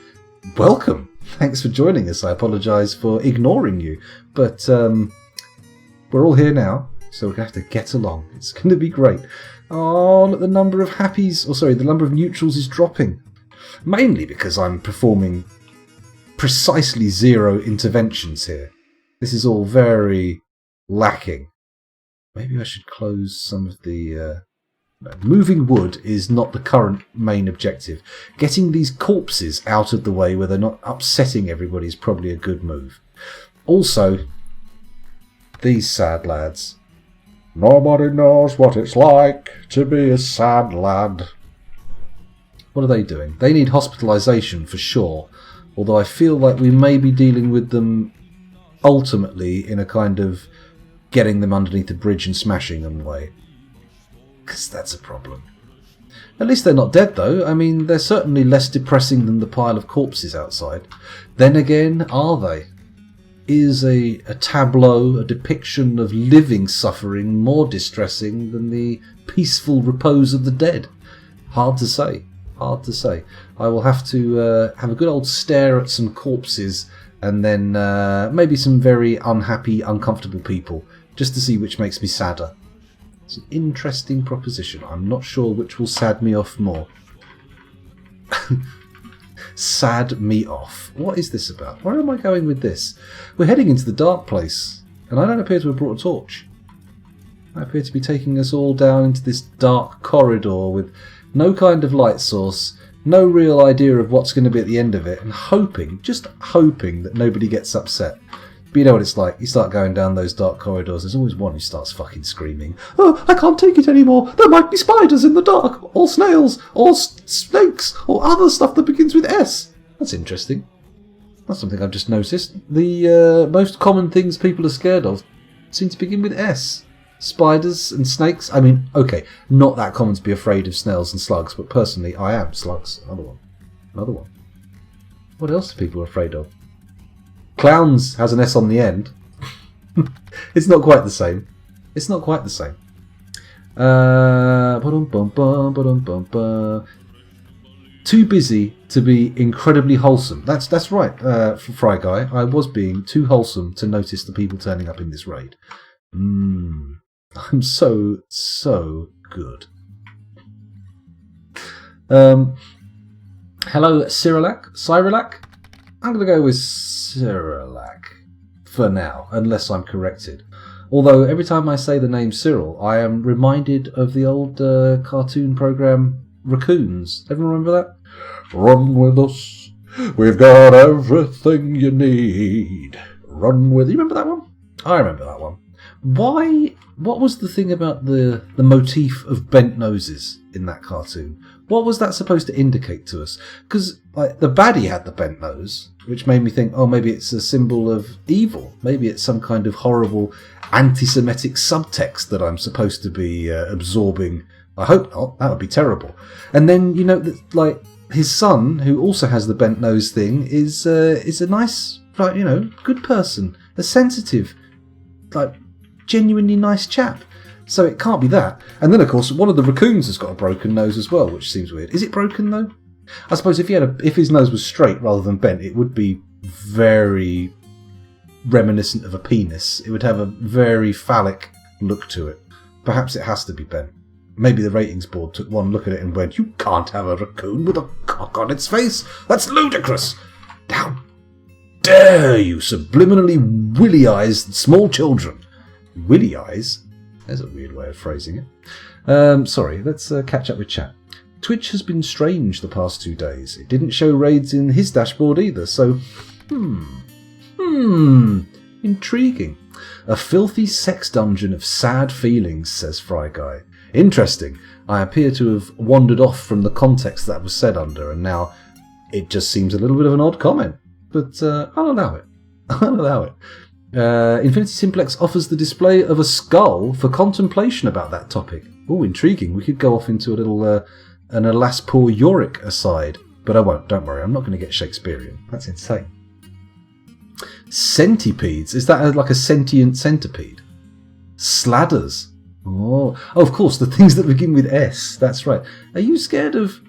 welcome. Thanks for joining us. I apologise for ignoring you. But we're all here now, so we're going to have to get along. It's going to be great. Oh, look, the number of the number of neutrals is dropping. Mainly because I'm performing precisely 0 interventions here. This is all very lacking. Maybe I should close some of the... Moving wood is not the current main objective. Getting these corpses out of the way where they're not upsetting everybody is probably a good move. Also, these sad lads. Nobody knows what it's like to be a sad lad. What are they doing? They need hospitalisation for sure, although I feel like we may be dealing with them ultimately in a kind of getting them underneath the bridge and smashing them way. Because that's a problem. At least they're not dead, though. I mean, they're certainly less depressing than the pile of corpses outside. Then again, are they? Is a tableau, a depiction of living suffering more distressing than the peaceful repose of the dead? Hard to say. Hard to say. I will have to have a good old stare at some corpses and then maybe some very unhappy, uncomfortable people, just to see which makes me sadder. It's an interesting proposition. I'm not sure which will sad me off more. Sad me off. What is this about? Where am I going with this? We're heading into the dark place, and I don't appear to have brought a torch. I appear to be taking us all down into this dark corridor with no kind of light source, no real idea of what's going to be at the end of it, and hoping, just hoping that nobody gets upset. But you know what it's like. You start going down those dark corridors, there's always one who starts fucking screaming, "Oh, I can't take it anymore. There might be spiders in the dark, or snails, or snakes, or other stuff that begins with S." That's interesting. That's something I've just noticed. The most common things people are scared of seem to begin with S. Spiders and snakes. I mean, okay, not that common to be afraid of snails and slugs, but personally, I am slugs. Another one. What else are people afraid of? Clowns has an S on the end. It's not quite the same. Too busy to be incredibly wholesome. That's right, for Fry Guy. I was being too wholesome to notice the people turning up in this raid. I'm so good. Hello, Cyrillac? I'm going to go with Cyrillac for now, unless I'm corrected. Although every time I say the name Cyril, I am reminded of the old cartoon program Raccoons. Everyone remember that? Run with us. We've got everything you need. Run with... You remember that one? I remember that one. Why? What was the thing about the motif of bent noses in that cartoon? What was that supposed to indicate to us? Because like the baddie had the bent nose, which made me think, oh, maybe it's a symbol of evil. Maybe it's some kind of horrible anti-Semitic subtext that I'm supposed to be absorbing. I hope not. That would be terrible. And then, you know, like his son, who also has the bent nose thing, is a nice, like, you know, good person, a sensitive, like, genuinely nice chap. So it can't be that. And then, of course, one of the raccoons has got a broken nose as well, which seems weird. Is it broken, though? I suppose if his nose was straight rather than bent, it would be very reminiscent of a penis. It would have a very phallic look to it. Perhaps it has to be bent. Maybe the ratings board took one look at it and went, "You can't have a raccoon with a cock on its face. That's ludicrous. How dare you subliminally willy-eyes small children." Willy eyes? There's a weird way of phrasing it. Sorry, let's catch up with chat. Twitch has been strange the past 2 days. It didn't show raids in his dashboard either, so... Intriguing. A filthy sex dungeon of sad feelings, says Fry Guy. Interesting. I appear to have wandered off from the context that was said under, and now it just seems a little bit of an odd comment. But I'll allow it. Infinity Simplex offers the display of a skull for contemplation about that topic. Oh, intriguing. We could go off into a little an alas poor Yorick aside, but I won't. Don't worry. I'm not going to get Shakespearean. That's insane. Centipedes. Is that like a sentient centipede? Sladders. Oh, of course, the things that begin with S. That's right. Are you scared of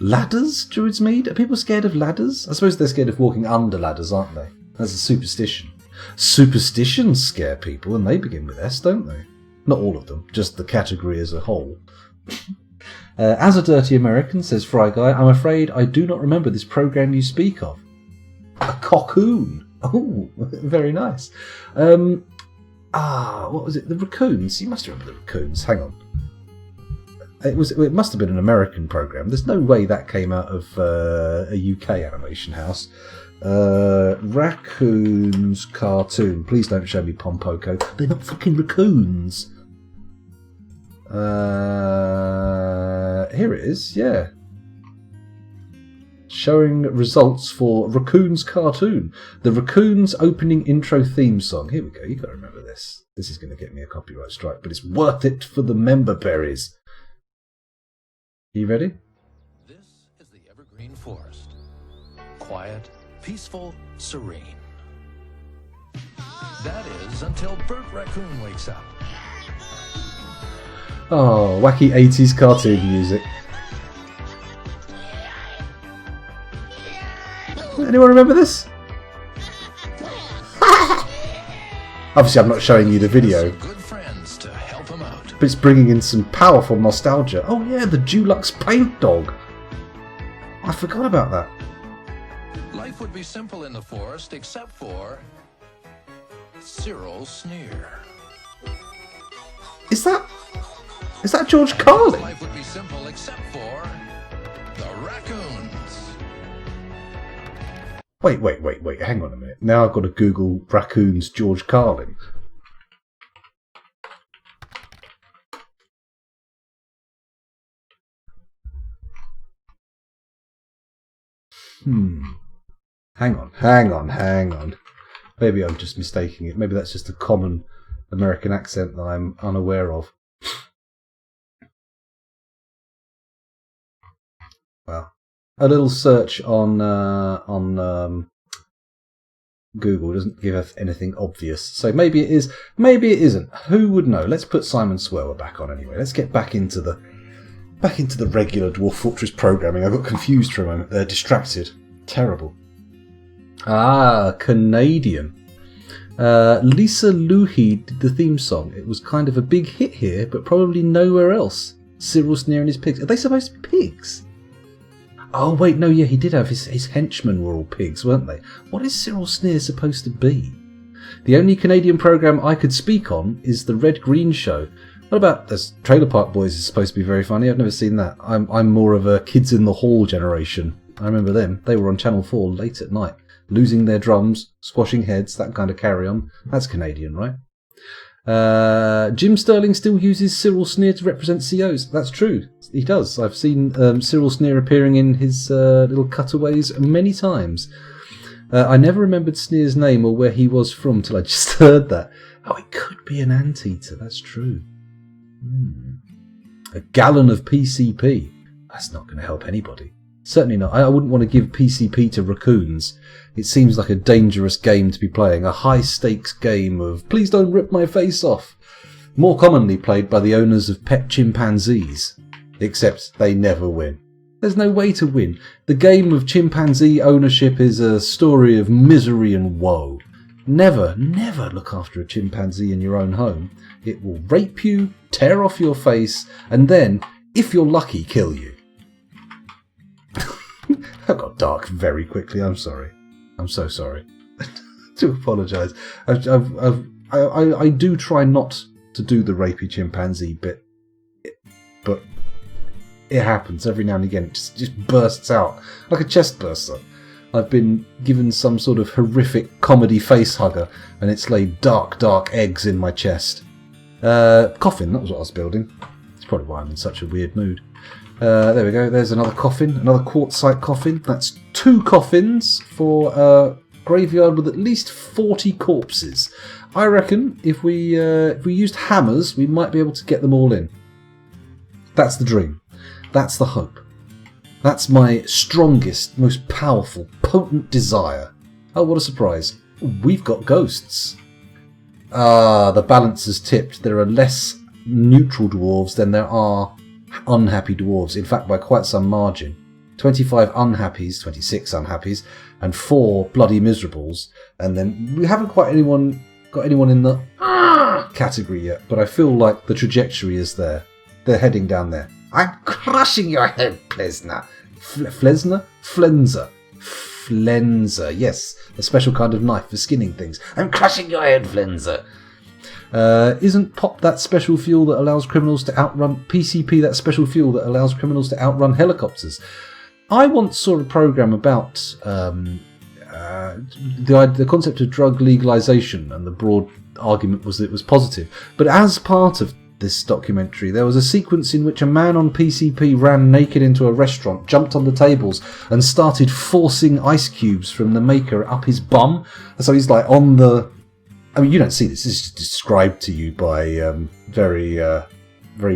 ladders, Druidsmead? Are people scared of ladders? I suppose they're scared of walking under ladders, aren't they? That's a superstition. Superstitions scare people, and they begin with S, don't they? Not all of them, just the category as a whole. As a dirty American, says Fry Guy, I'm afraid I do not remember this program you speak of. A cocoon. Oh, very nice. What was it? The raccoons. You must remember the raccoons. Hang on. It must have been an American program. There's no way that came out of a UK animation house. Raccoons cartoon. Please don't show me Pompoko. They're not fucking raccoons. Here it is. Yeah. Showing results for Raccoons cartoon. The Raccoons opening intro theme song. Here we go. You've got to remember this. This is going to get me a copyright strike, but it's worth it for the member berries. You ready? This is the evergreen forest. Quiet, peaceful, serene. That is until Bert Raccoon wakes up. Oh, wacky 80s cartoon music. Anyone remember this? Obviously, I'm not showing you the video. Good friends to help him out. But it's bringing in some powerful nostalgia. Oh yeah, the Dulux paint dog. I forgot about that. Life would be simple in the forest except for Cyril Sneer. Is that George Carlin? Life would be simple except for the raccoons. Wait, hang on a minute. Now I've got to Google raccoons George Carlin. Hang on. Maybe I'm just mistaking it. Maybe that's just a common American accent that I'm unaware of. Well, a little search on Google doesn't give us anything obvious. So maybe it is, maybe it isn't. Who would know? Let's put Simon Swerwer back on anyway. Let's get back into the regular Dwarf Fortress programming. I got confused for a moment there, distracted. Terrible. Canadian. Lisa Luhi did the theme song. It was kind of a big hit here, but probably nowhere else. Cyril Sneer and his pigs. Are they supposed to be pigs? Oh, wait, no, yeah, he did have his henchmen were all pigs, weren't they? What is Cyril Sneer supposed to be? The only Canadian programme I could speak on is the Red Green Show. What about this? Trailer Park Boys is supposed to be very funny. I've never seen that. I'm more of a Kids in the Hall generation. I remember them. They were on Channel 4 late at night, losing their drums, squashing heads, that kind of carry-on. That's Canadian, right? Jim Sterling still uses Cyril Sneer to represent COs. That's true. He does. I've seen Cyril Sneer appearing in his little cutaways many times. I never remembered Sneer's name or where he was from till I just heard that. Oh, it could be an anteater. That's true. A gallon of PCP. That's not going to help anybody. Certainly not. I wouldn't want to give PCP to raccoons. It seems like a dangerous game to be playing. A high-stakes game of please don't rip my face off. More commonly played by the owners of pet chimpanzees. Except they never win. There's no way to win. The game of chimpanzee ownership is a story of misery and woe. Never look after a chimpanzee in your own home. It will rape you, tear off your face, and then, if you're lucky, kill you. That got dark very quickly. I'm sorry. I'm so sorry. I do apologise. I do try not to do the rapey chimpanzee bit, but it happens every now and again. It just bursts out like a chest burster. I've been given some sort of horrific comedy face hugger, and it's laid dark eggs in my chest. Coffin, that was what I was building. That's probably why I'm in such a weird mood. There we go, there's another coffin, another quartzite coffin. That's 2 coffins for a graveyard with at least 40 corpses. I reckon if we used hammers, we might be able to get them all in. That's the dream. That's the hope. That's my strongest, most powerful, potent desire. Oh, what a surprise. We've got ghosts. The balance has tipped. There are less neutral dwarves than there are unhappy dwarves. In fact, by quite some margin. 25 unhappies, 26 unhappies, and 4 bloody miserables. And then we haven't got anyone in the category yet, but I feel like the trajectory is there. They're heading down there. I'm crushing your head, Plesner. Flesner? Flenser. Yes, a special kind of knife for skinning things. I'm crushing your head, Flenser. Isn't POP that special fuel that allows criminals to outrun PCP? That special fuel that allows criminals to outrun helicopters. I once saw a program about the concept of drug legalization, and the broad argument was that it was positive. But as part of this documentary, there was a sequence in which a man on PCP ran naked into a restaurant, jumped on the tables, and started forcing ice cubes from the maker up his bum. So he's like on the... I mean, you don't see this. This is described to you by very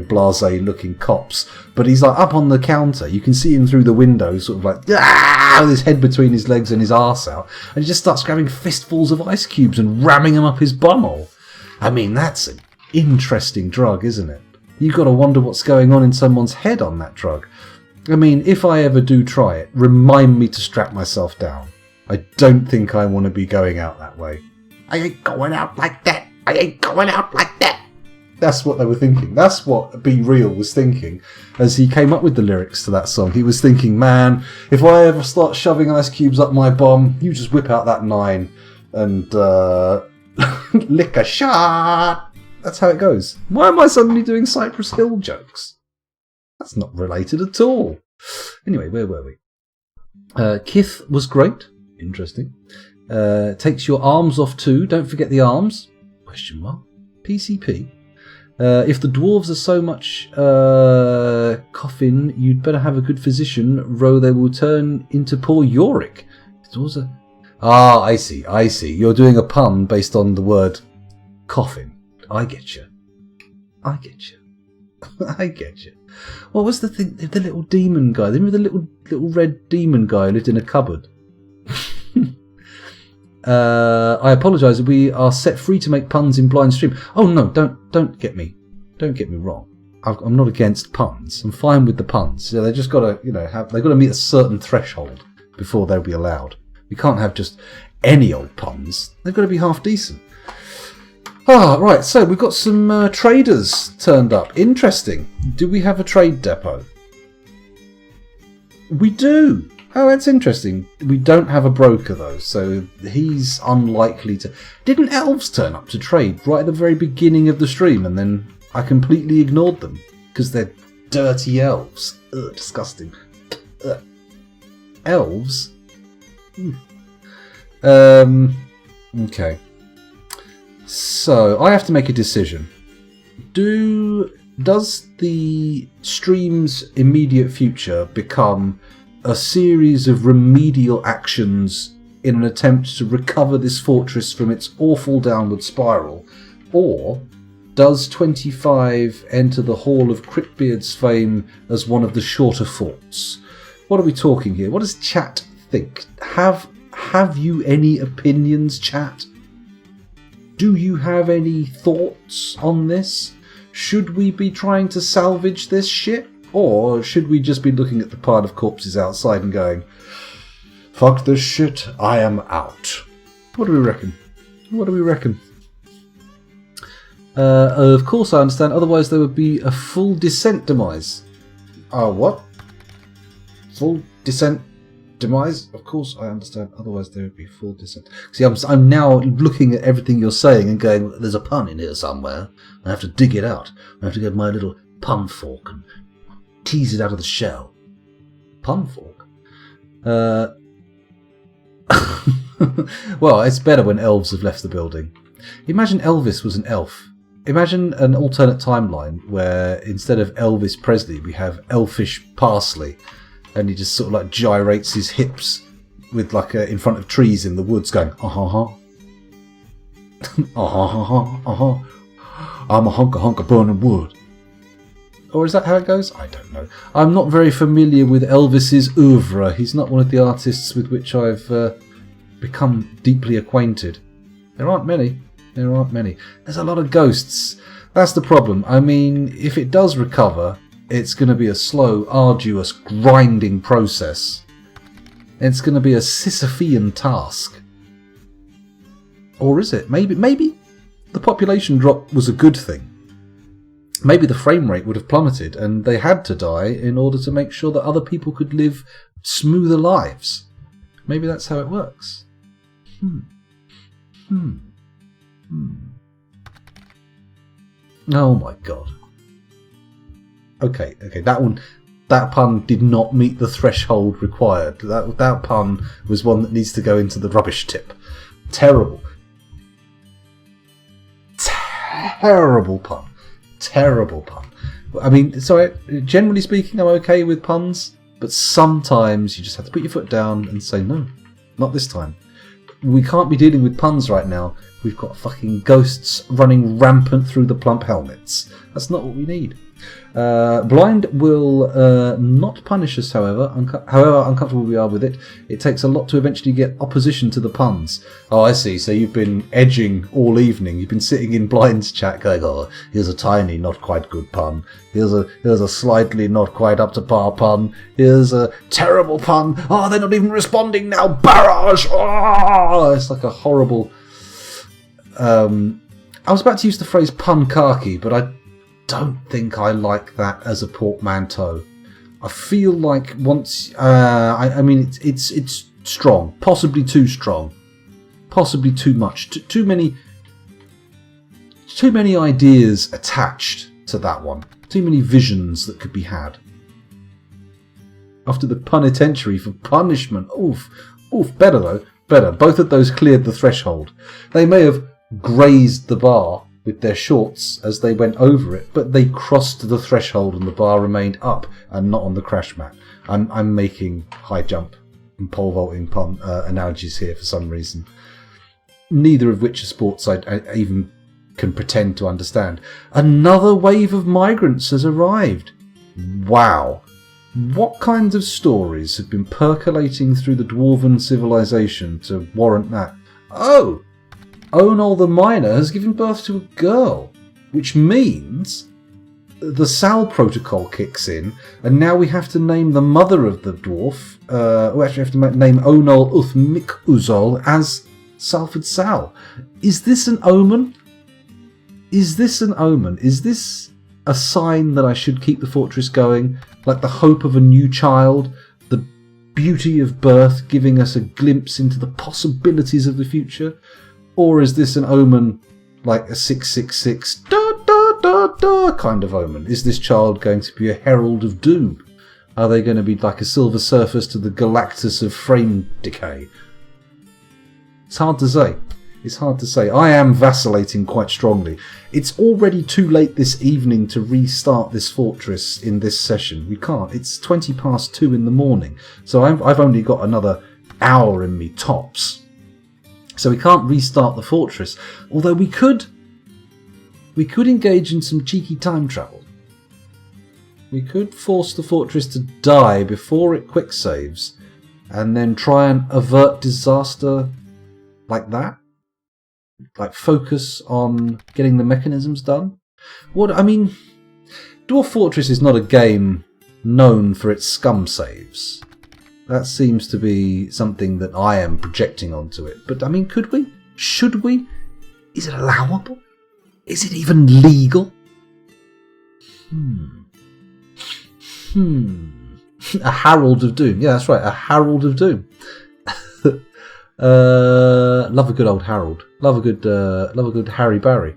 blasé looking cops. But he's like up on the counter. You can see him through the window, sort of like, with his head between his legs and his arse out. And he just starts grabbing fistfuls of ice cubes and ramming them up his bumhole. I mean, that's an interesting drug, isn't it? You've got to wonder what's going on in someone's head on that drug. I mean, if I ever do try it, remind me to strap myself down. I don't think I want to be going out that way. I ain't going out like that. I ain't going out like that. That's what they were thinking. That's what Be Real was thinking as he came up with the lyrics to that song. He was thinking, man, if I ever start shoving ice cubes up my bum, you just whip out that 9 and lick a shot. That's how it goes. Why am I suddenly doing Cypress Hill jokes? That's not related at all. Anyway, where were we? Kith was great. Interesting. Takes your arms off too. Don't forget the arms. Question mark. PCP. If the dwarves are so much coffin, you'd better have a good physician, row they will turn into poor Yorick. I see. You're doing a pun based on the word coffin. I get you. I get you. What was the thing? The little demon guy. Remember the little red demon guy who lived in a cupboard? I apologise. We are set free to make puns in blind stream. Oh no! Don't get me wrong. I'm not against puns. I'm fine with the puns. So they just got to, they've got to meet a certain threshold before they'll be allowed. We can't have just any old puns. They've got to be half decent. Right, so we've got some traders turned up. Interesting. Do we have a trade depot? We do. Oh, that's interesting. We don't have a broker, though, so he's unlikely to... Didn't elves turn up to trade right at the very beginning of the stream, and then I completely ignored them? Because they're dirty elves. Ugh, disgusting. Ugh. Elves? Okay. So, I have to make a decision. Does the stream's immediate future become a series of remedial actions in an attempt to recover this fortress from its awful downward spiral? Or does 25 enter the Hall of Cryptbeards fame as one of the shorter forts? What are we talking here? What does chat think? Have you any opinions, chat? Do you have any thoughts on this? Should we be trying to salvage this ship? Or should we just be looking at the pile of corpses outside and going, fuck this shit, I am out? What do we reckon? Of course I understand, otherwise there would be a full descent demise. What? Full descent demise? Of course I understand, otherwise there would be full descent. See, I'm now looking at everything you're saying and going, there's a pun in here somewhere. I have to dig it out. I have to get my little pun fork and tease it out of the shell. Pun fork? Well, it's better when elves have left the building. Imagine Elvis was an elf. Imagine an alternate timeline where instead of Elvis Presley we have Elfish Parsley, and he just sort of like gyrates his hips with like in front of trees in the woods going I'm a hunk of burning wood. Or is that how it goes? I don't know. I'm not very familiar with Elvis's oeuvre. He's not one of the artists with which I've become deeply acquainted. There aren't many. There aren't many. There's a lot of ghosts. That's the problem. I mean, if it does recover, it's going to be a slow, arduous, grinding process. It's going to be a Sisyphean task. Or is it? Maybe the population drop was a good thing. Maybe the frame rate would have plummeted and they had to die in order to make sure that other people could live smoother lives. Maybe that's how it works. Oh my god. Okay, that pun did not meet the threshold required. That pun was one that needs to go into the rubbish tip. Terrible. Terrible pun. Terrible pun. I mean, so generally speaking, I'm okay with puns, but sometimes you just have to put your foot down and say, no, not this time. We can't be dealing with puns right now. We've got fucking ghosts running rampant through the plump helmets. That's not what we need. Blind will not punish us, however uncomfortable we are with it. It takes a lot to eventually get opposition to the puns. Oh, I see. So you've been edging all evening. You've been sitting in Blind's chat going, oh, here's a tiny, not quite good pun. Here's a slightly not quite up to par pun. Here's a terrible pun. Oh, they're not even responding now. Barrage! Oh, it's like a horrible... I was about to use the phrase pun khaki, but I don't think I like that as a portmanteau. I feel like once... I mean, it's strong. Possibly too strong. Possibly too much. Too many ideas attached to that one. Too many visions that could be had. After the penitentiary for punishment. Oof. Better though. Better. Both of those cleared the threshold. They may have grazed the bar with their shorts as they went over it, but they crossed the threshold and the bar remained up and not on the crash mat. I'm making high jump and pole vaulting pun analogies here for some reason, neither of which are sports I even can pretend to understand. Another wave of migrants has arrived. Wow. What kinds of stories have been percolating through the dwarven civilization to warrant that? Oh! Onol the Miner has given birth to a girl, which means the Sal protocol kicks in, and now we have to name the mother of the dwarf. We actually have to name Onol Uthmik Uzol as Salford Sal. Is this an omen? Is this an omen? Is this a sign that I should keep the fortress going? Like the hope of a new child? The beauty of birth giving us a glimpse into the possibilities of the future? Or is this an omen like a 666 kind of omen? Is this child going to be a herald of doom? Are they going to be like a silver surface to the Galactus of frame decay? It's hard to say. It's hard to say. I am vacillating quite strongly. It's already too late this evening to restart this fortress in this session. We can't. It's 20 past 2 in the morning. So I've only got another hour in me tops. So we can't restart the fortress. Although we could engage in some cheeky time travel. We could force the fortress to die before it quick saves, and then try and avert disaster like that. Like focus on getting the mechanisms done. Dwarf Fortress is not a game known for its scum saves. That seems to be something that I am projecting onto it. But, could we? Should we? Is it allowable? Is it even legal? A Herald of Doom. Yeah, that's right. A Herald of Doom. Love a good old Harold. Love a good Harry Barry.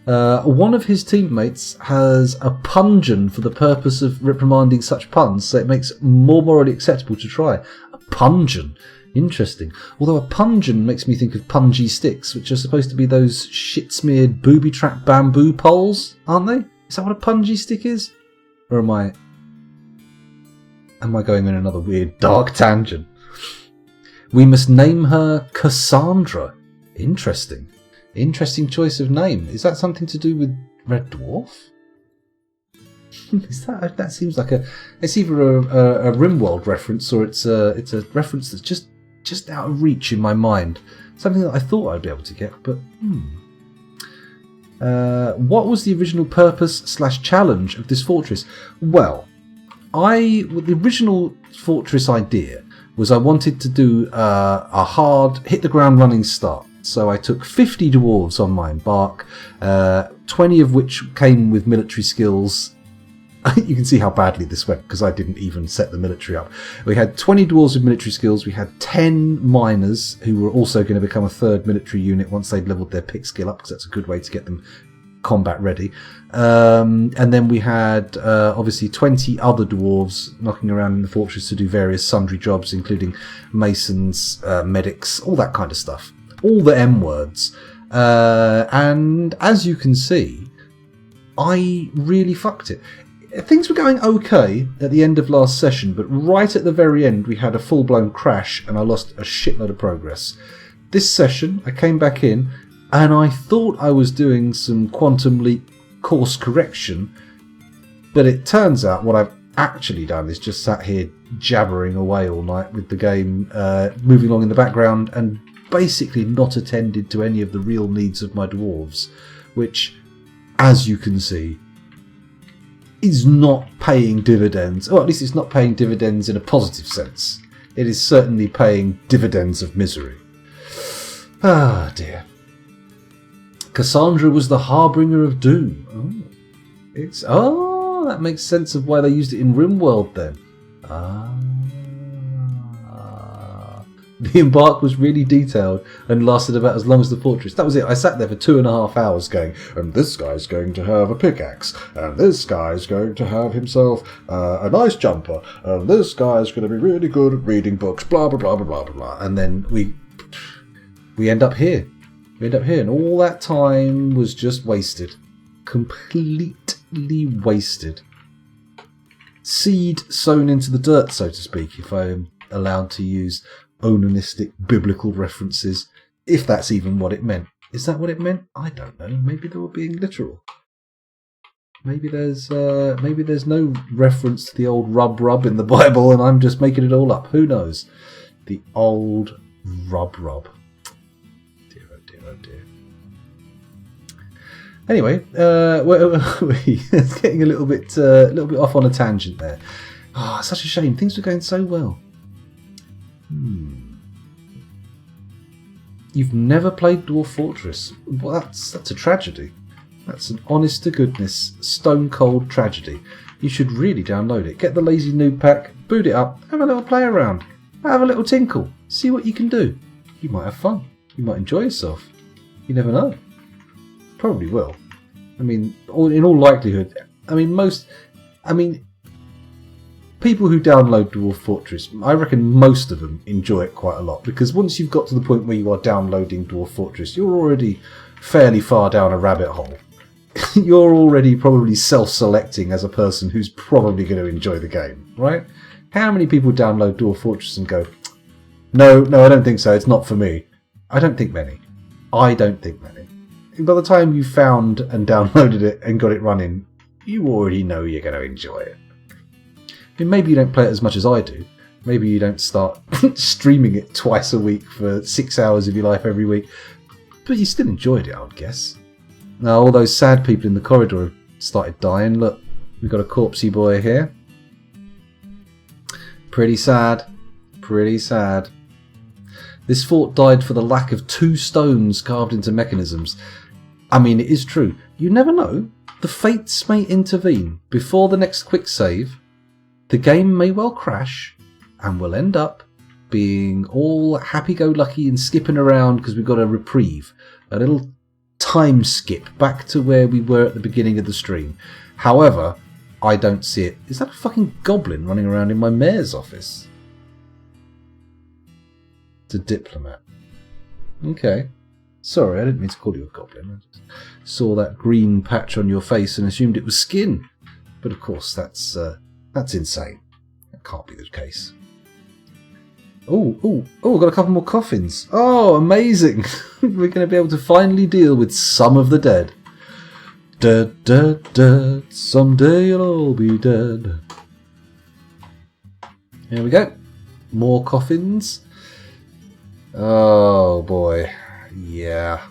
One of his teammates has a pungeon for the purpose of reprimanding such puns, so it makes it more morally acceptable to try. A pungeon. Interesting. Although a pungeon makes me think of pungy sticks, which are supposed to be those shit-smeared booby-trapped bamboo poles, aren't they? Is that what a pungy stick is? Or am I going on another weird dark tangent? We must name her Cassandra. Interesting. Interesting choice of name. Is that something to do with Red Dwarf? That seems like it's either a RimWorld reference or it's a reference that's just out of reach in my mind. Something that I thought I'd be able to get, but What was the original purpose / challenge of this fortress? Well, the original fortress idea was I wanted to do a hard hit the ground running start. So I took 50 dwarves on my embark, 20 of which came with military skills. You can see how badly this went because I didn't even set the military up. We had 20 dwarves with military skills. We had 10 miners who were also going to become a third military unit once they'd leveled their pick skill up, because that's a good way to get them combat ready. And then we had obviously 20 other dwarves knocking around in the fortress to do various sundry jobs, including masons, medics, all that kind of stuff. All the M words. And as you can see, I really fucked it. Things were going okay at the end of last session, but right at the very end we had a full-blown crash and I lost a shitload of progress. This session I came back in and I thought I was doing some quantum leap course correction, but it turns out what I've actually done is just sat here jabbering away all night with the game moving along in the background and basically not attended to any of the real needs of my dwarves, which, as you can see, is not paying dividends, or at least it's not paying dividends in a positive sense. It is certainly paying dividends of misery. Ah, dear. Cassandra was the Harbinger of Doom. That makes sense of why they used it in RimWorld then. The embark was really detailed and lasted about as long as the fortress. That was it. I sat there for 2.5 hours going, and this guy's going to have a pickaxe, and this guy's going to have himself a nice jumper, and this guy's going to be really good at reading books, blah, blah, blah, blah, blah, blah. And then we end up here. And all that time was just wasted. Completely wasted. Seed sown into the dirt, so to speak, if I am allowed to use onanistic biblical references, if that's even what it meant. Is that what it meant? I don't know. Maybe they were being literal. Maybe there's no reference to the old rub in the Bible and I'm just making it all up. Who knows? The old rub. Dear, oh dear, oh dear. Anyway, it's getting a little bit off on a tangent there. Such a shame. Things were going so well. You've never played Dwarf Fortress? Well, that's a tragedy. That's an honest to goodness, stone cold tragedy. You should really download it. Get the Lazy Noob pack, boot it up, have a little play around, have a little tinkle, see what you can do. You might have fun. You might enjoy yourself. You never know. Probably will. I mean, in all likelihood. People who download Dwarf Fortress, I reckon most of them enjoy it quite a lot, because once you've got to the point where you are downloading Dwarf Fortress, you're already fairly far down a rabbit hole. You're already probably self-selecting as a person who's probably going to enjoy the game, right? How many people download Dwarf Fortress and go, no, I don't think so, it's not for me? I don't think many. By the time you found and downloaded it and got it running, you already know you're going to enjoy it. I mean, maybe you don't play it as much as I do. Maybe you don't start streaming it twice a week for 6 hours of your life every week. But you still enjoyed it, I would guess. Now, all those sad people in the corridor have started dying. Look, we've got a corpsey boy here. Pretty sad. This fort died for the lack of 2 stones carved into mechanisms. I mean, it is true. You never know. The fates may intervene. Before the next quick save, the game may well crash and we'll end up being all happy-go-lucky and skipping around because we've got a reprieve. A little time skip back to where we were at the beginning of the stream. However, I don't see it. Is that a fucking goblin running around in my mayor's office? It's a diplomat. Okay. Sorry, I didn't mean to call you a goblin. I just saw that green patch on your face and assumed it was skin. But of course, that's insane. That can't be the case. We've got a couple more coffins. Oh, amazing. We're going to be able to finally deal with some of the dead. Dead, someday you'll all be dead. Here we go. More coffins. Oh, boy. Yeah.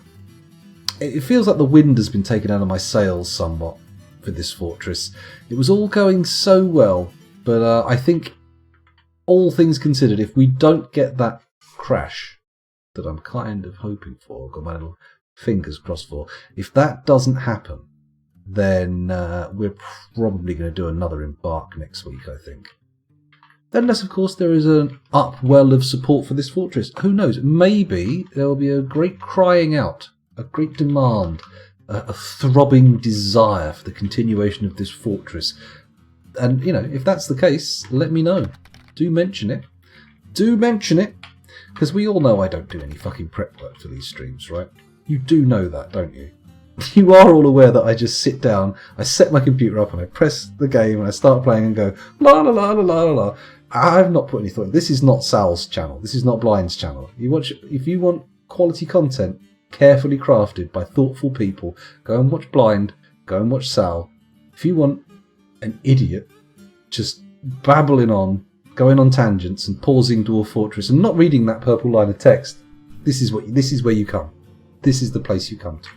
it feels like the wind has been taken out of my sails somewhat for this fortress. It was all going so well, but I think, all things considered, if we don't get that crash that I'm kind of hoping for, I've got my little fingers crossed for, if that doesn't happen, then we're probably going to do another embark next week, I think. Unless, of course, there is an upwell of support for this fortress. Who knows? Maybe there will be a great crying out, a great demand, a throbbing desire for the continuation of this fortress. And, you know, if that's the case, let me know. Do mention it. Do mention it. Because we all know I don't do any fucking prep work for these streams, right? You do know that, don't you? You are all aware that I just sit down, I set my computer up and I press the game and I start playing and go, la la la la la la la. I've not put any thought. This is not Sal's channel. This is not Blind's channel. If you want quality content, carefully crafted by thoughtful people, go and watch Blind, go and watch Sal. If you want an idiot just babbling on, going on tangents and pausing Dwarf Fortress and not reading that purple line of text, this is where you come. This is the place you come to.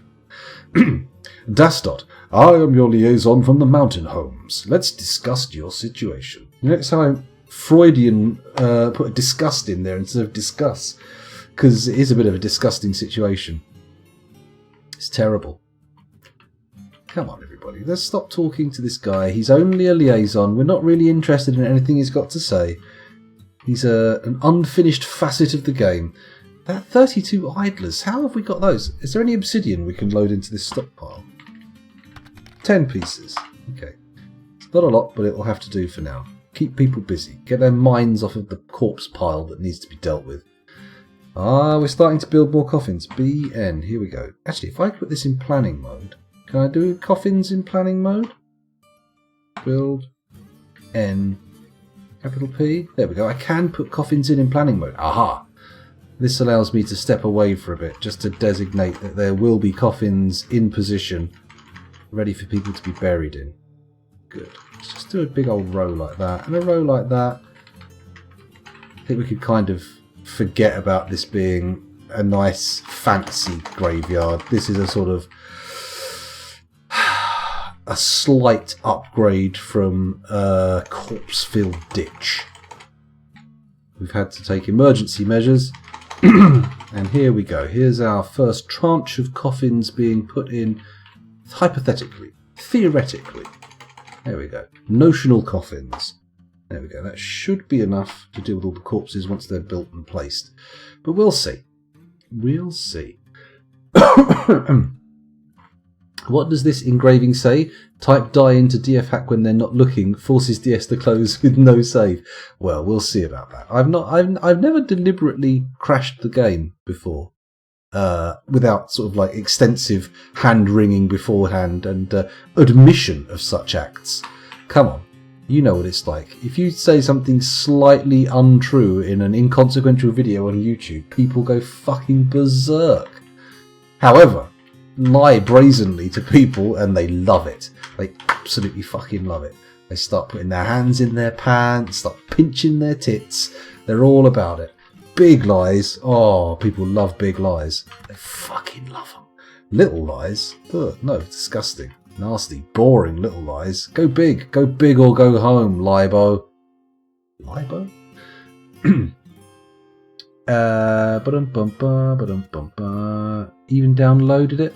Dastot, I am your liaison from the mountain homes. Let's discuss your situation. Next time, Freudian put a disgust in there instead of discuss, because it is a bit of a disgusting situation. It's terrible. Come on, everybody. Let's stop talking to this guy. He's only a liaison. We're not really interested in anything he's got to say. He's an unfinished facet of the game. That 32 idlers, how have we got those? Is there any obsidian we can load into this stockpile? 10 pieces. Okay. It's not a lot, but it will have to do for now. Keep people busy. Get their minds off of the corpse pile that needs to be dealt with. We're starting to build more coffins. BN. Here we go. Actually, if I put this in planning mode, can I do coffins in planning mode? Build N capital P. There we go. I can put coffins in planning mode. Aha! This allows me to step away for a bit, just to designate that there will be coffins in position, ready for people to be buried in. Good. Let's just do a big old row like that, and a row like that. I think we could kind of forget about this being a nice, fancy graveyard. This is a sort of a slight upgrade from a corpse-filled ditch. We've had to take emergency measures. And here we go. Here's our first tranche of coffins being put in, hypothetically, theoretically. There we go. Notional coffins. There we go. That should be enough to deal with all the corpses once they're built and placed. But we'll see. We'll see. What does this engraving say? Type die into DF hack when they're not looking. Forces DS to close with no save. Well, we'll see about that. I've never deliberately crashed the game before, without sort of like extensive hand wringing beforehand and admission of such acts. Come on, you know what it's like. If you say something slightly untrue in an inconsequential video on YouTube, people go fucking berserk. However, lie brazenly to people and they love it. They absolutely fucking love it. They start putting their hands in their pants, start pinching their tits. They're all about it. Big lies. Oh, people love big lies. They fucking love them. Little lies. Ugh, no, disgusting. Nasty, boring little lies. Go big or go home, Libo. Libo? Even downloaded it.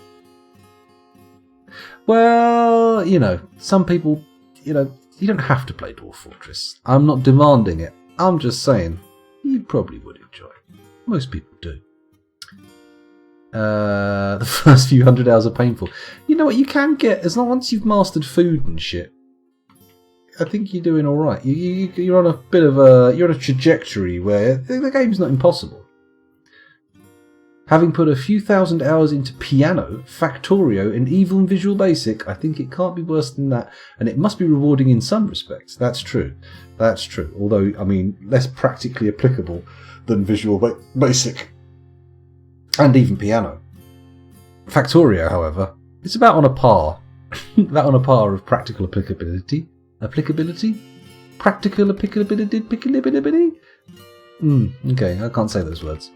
Well, you know, some people, you know, you don't have to play Dwarf Fortress. I'm not demanding it. I'm just saying, you probably would enjoy it. Most people do. The first few 100 hours are painful. You know what, you can get, as long once you've mastered food and shit, I think you're doing alright. You're on a bit of you're on a trajectory where the game's not impossible. Having put a few thousand hours into Piano, Factorio, and Evil and Visual Basic, I think it can't be worse than that, and it must be rewarding in some respects. That's true. That's true. Although, I mean, less practically applicable than Visual Basic. And even Piano. Factorio, however, it's about on a par. About on a par of practical applicability. Practical applicability? Okay, I can't say those words.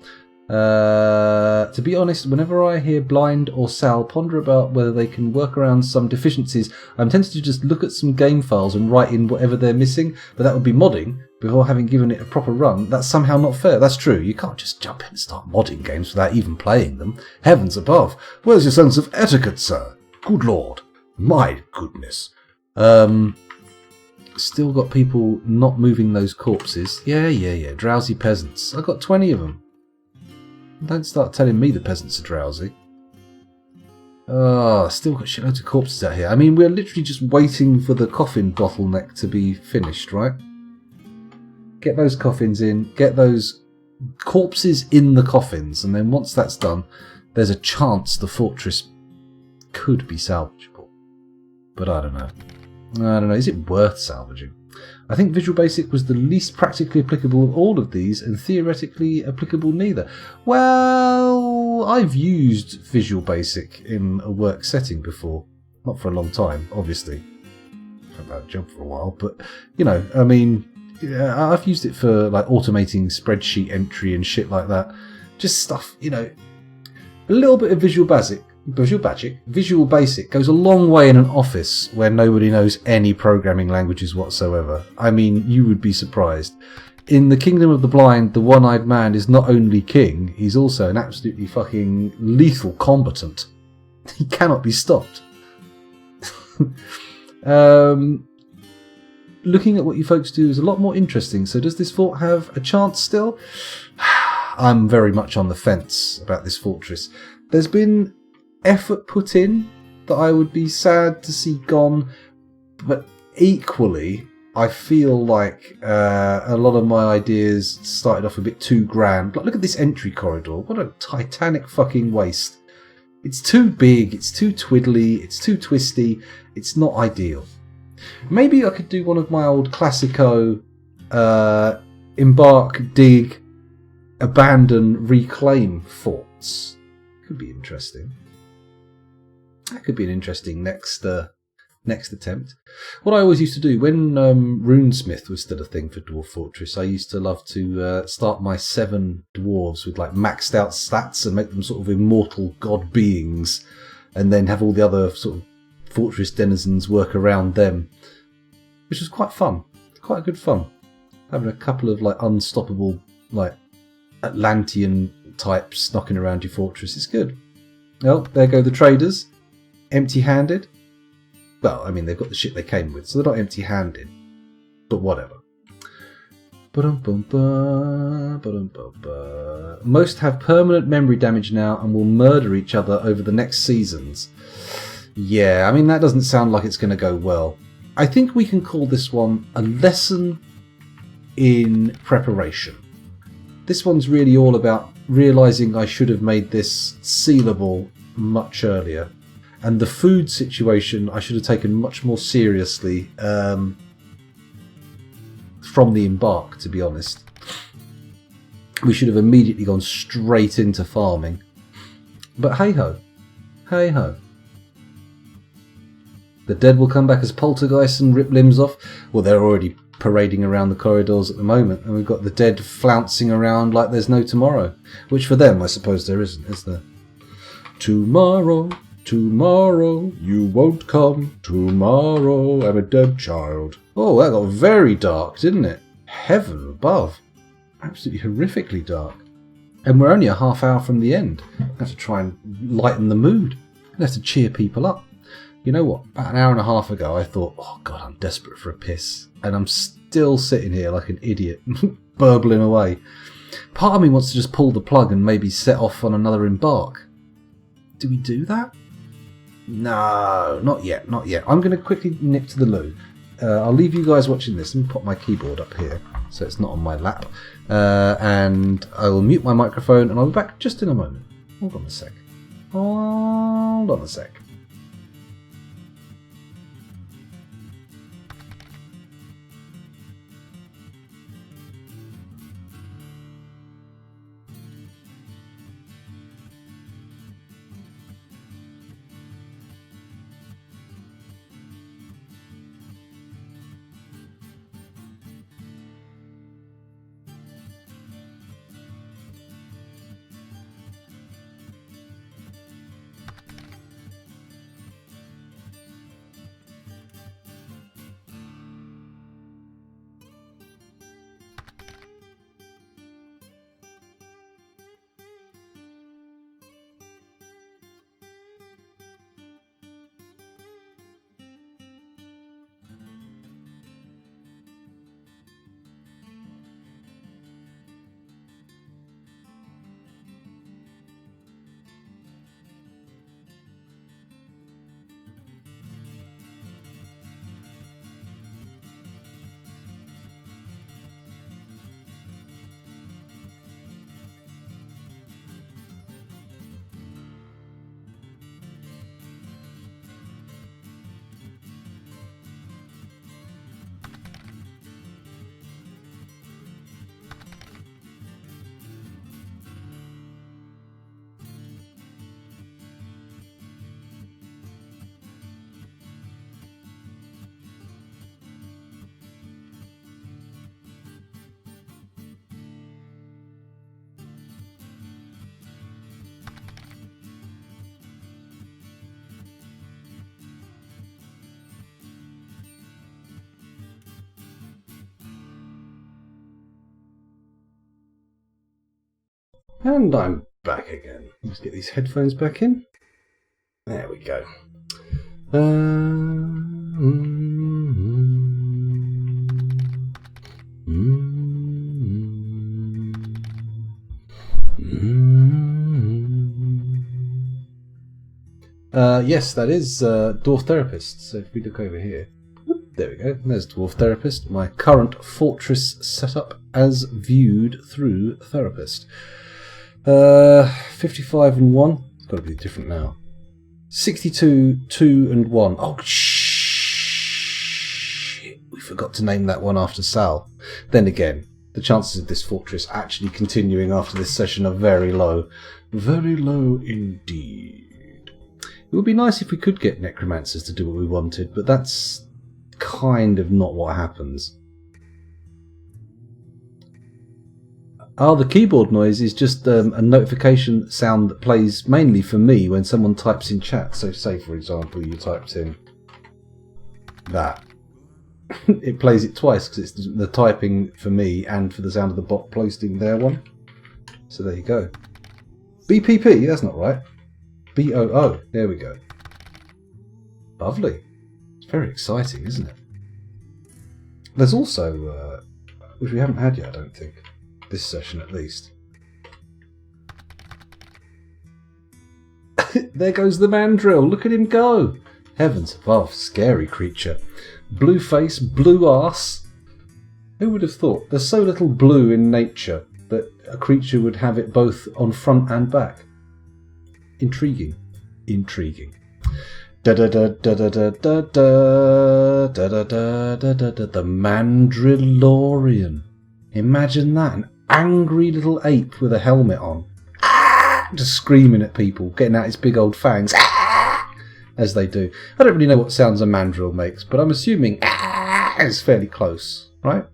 To be honest, whenever I hear Blind or Sal ponder about whether they can work around some deficiencies, I'm tempted to just look at some game files and write in whatever they're missing, but that would be modding before having given it a proper run. That's somehow not fair. That's true. You can't just jump in and start modding games without even playing them. Heavens above. Where's your sense of etiquette, sir? Good lord. My goodness. Still got people not moving those corpses. Yeah. Drowsy peasants. I got 20 of them. Don't start telling me the peasants are drowsy. Still got shitloads of corpses out here. I mean, we're literally just waiting for the coffin bottleneck to be finished, right? Get those coffins in, get those corpses in the coffins, and then once that's done, there's a chance the fortress could be salvageable. But I don't know. Is it worth salvaging? I think Visual Basic was the least practically applicable of all of these, and theoretically applicable neither. Well, I've used Visual Basic in a work setting before. Not for a long time, obviously. I've had that job for a while, but, I mean, I've used it for, like, automating spreadsheet entry and shit like that. Just stuff, a little bit of Visual Basic goes a long way in an office where nobody knows any programming languages whatsoever. I mean, you would be surprised. In the Kingdom of the Blind, the one-eyed man is not only king, he's also an absolutely fucking lethal combatant. He cannot be stopped. Looking at what you folks do is a lot more interesting. So does this fort have a chance still? I'm very much on the fence about this fortress. There's been effort put in that I would be sad to see gone, but equally I feel like a lot of my ideas started off a bit too grand. Like, look at this entry corridor. What a titanic fucking waste. It's too big, it's too twiddly, it's too twisty, it's not ideal. Maybe I could do one of my old classico embark, dig, abandon, reclaim forts. Could be interesting. That could be an interesting next attempt. What I always used to do when Runesmith was still a thing for Dwarf Fortress, I used to love to start my 7 dwarves with like maxed out stats and make them sort of immortal god beings, and then have all the other sort of fortress denizens work around them, which was quite fun. Quite good fun. Having a couple of like unstoppable like Atlantean types knocking around your fortress is good. Well, there go the traders. Empty-handed? Well, I mean, they've got the shit they came with, so they're not empty-handed. But whatever. Most have permanent memory damage now and will murder each other over the next seasons. Yeah, I mean, that doesn't sound like it's going to go well. I think we can call this one a lesson in preparation. This one's really all about realising I should have made this sealable much earlier. And the food situation I should have taken much more seriously from the embark, to be honest. We should have immediately gone straight into farming. But hey-ho. Hey-ho. The dead will come back as poltergeists and rip limbs off. Well, they're already parading around the corridors at the moment, and we've got the dead flouncing around like there's no tomorrow. Which for them, I suppose there isn't, is there? Tomorrow, you won't come. Tomorrow, I'm a dead child. Oh, that got very dark, didn't it? Heaven above. Absolutely horrifically dark. And we're only a half hour from the end. I have to try and lighten the mood. I have to cheer people up. You know what? About an hour and a half ago, I thought, oh God, I'm desperate for a piss. And I'm still sitting here like an idiot, burbling away. Part of me wants to just pull the plug and maybe set off on another embark. Do we do that? No, not yet, not yet. I'm going to quickly nip to the loo. I'll leave you guys watching this and put my keyboard up here so it's not on my lap. And I will mute my microphone and I'll be back just in a moment. Hold on a sec. Hold on a sec. And I'm back again. Let's get these headphones back in. There we go. Yes, that is Dwarf Therapist. So if we look over here, there we go. There's Dwarf Therapist, my current fortress setup as viewed through Therapist. 55 and 1. It's got to be different now. 62, 2 and 1. Oh, shit. We forgot to name that one after Sal. Then again, the chances of this fortress actually continuing after this session are very low. Very low indeed. It would be nice if we could get necromancers to do what we wanted, but that's kind of not what happens. Oh, the keyboard noise is just a notification sound that plays mainly for me when someone types in chat. So say, for example, you typed in that. It plays it twice because it's the typing for me and for the sound of the bot posting their one. So there you go. BPP, that's not right. BOO, there we go. Lovely. It's very exciting, isn't it? There's also, which we haven't had yet, I don't think. This session at least. There goes the mandrill. Look at him go. Heavens above, scary creature. Blue face, blue arse. Who would have thought? There's so little blue in nature that a creature would have it both on front and back. Intriguing. Intriguing. Da da da da da da da da da da da da da. The Mandrillorian. Imagine that, an angry little ape with a helmet on, just screaming at people, getting out his big old fangs, as they do. I don't really know what sounds a mandrill makes, but I'm assuming is fairly close, right?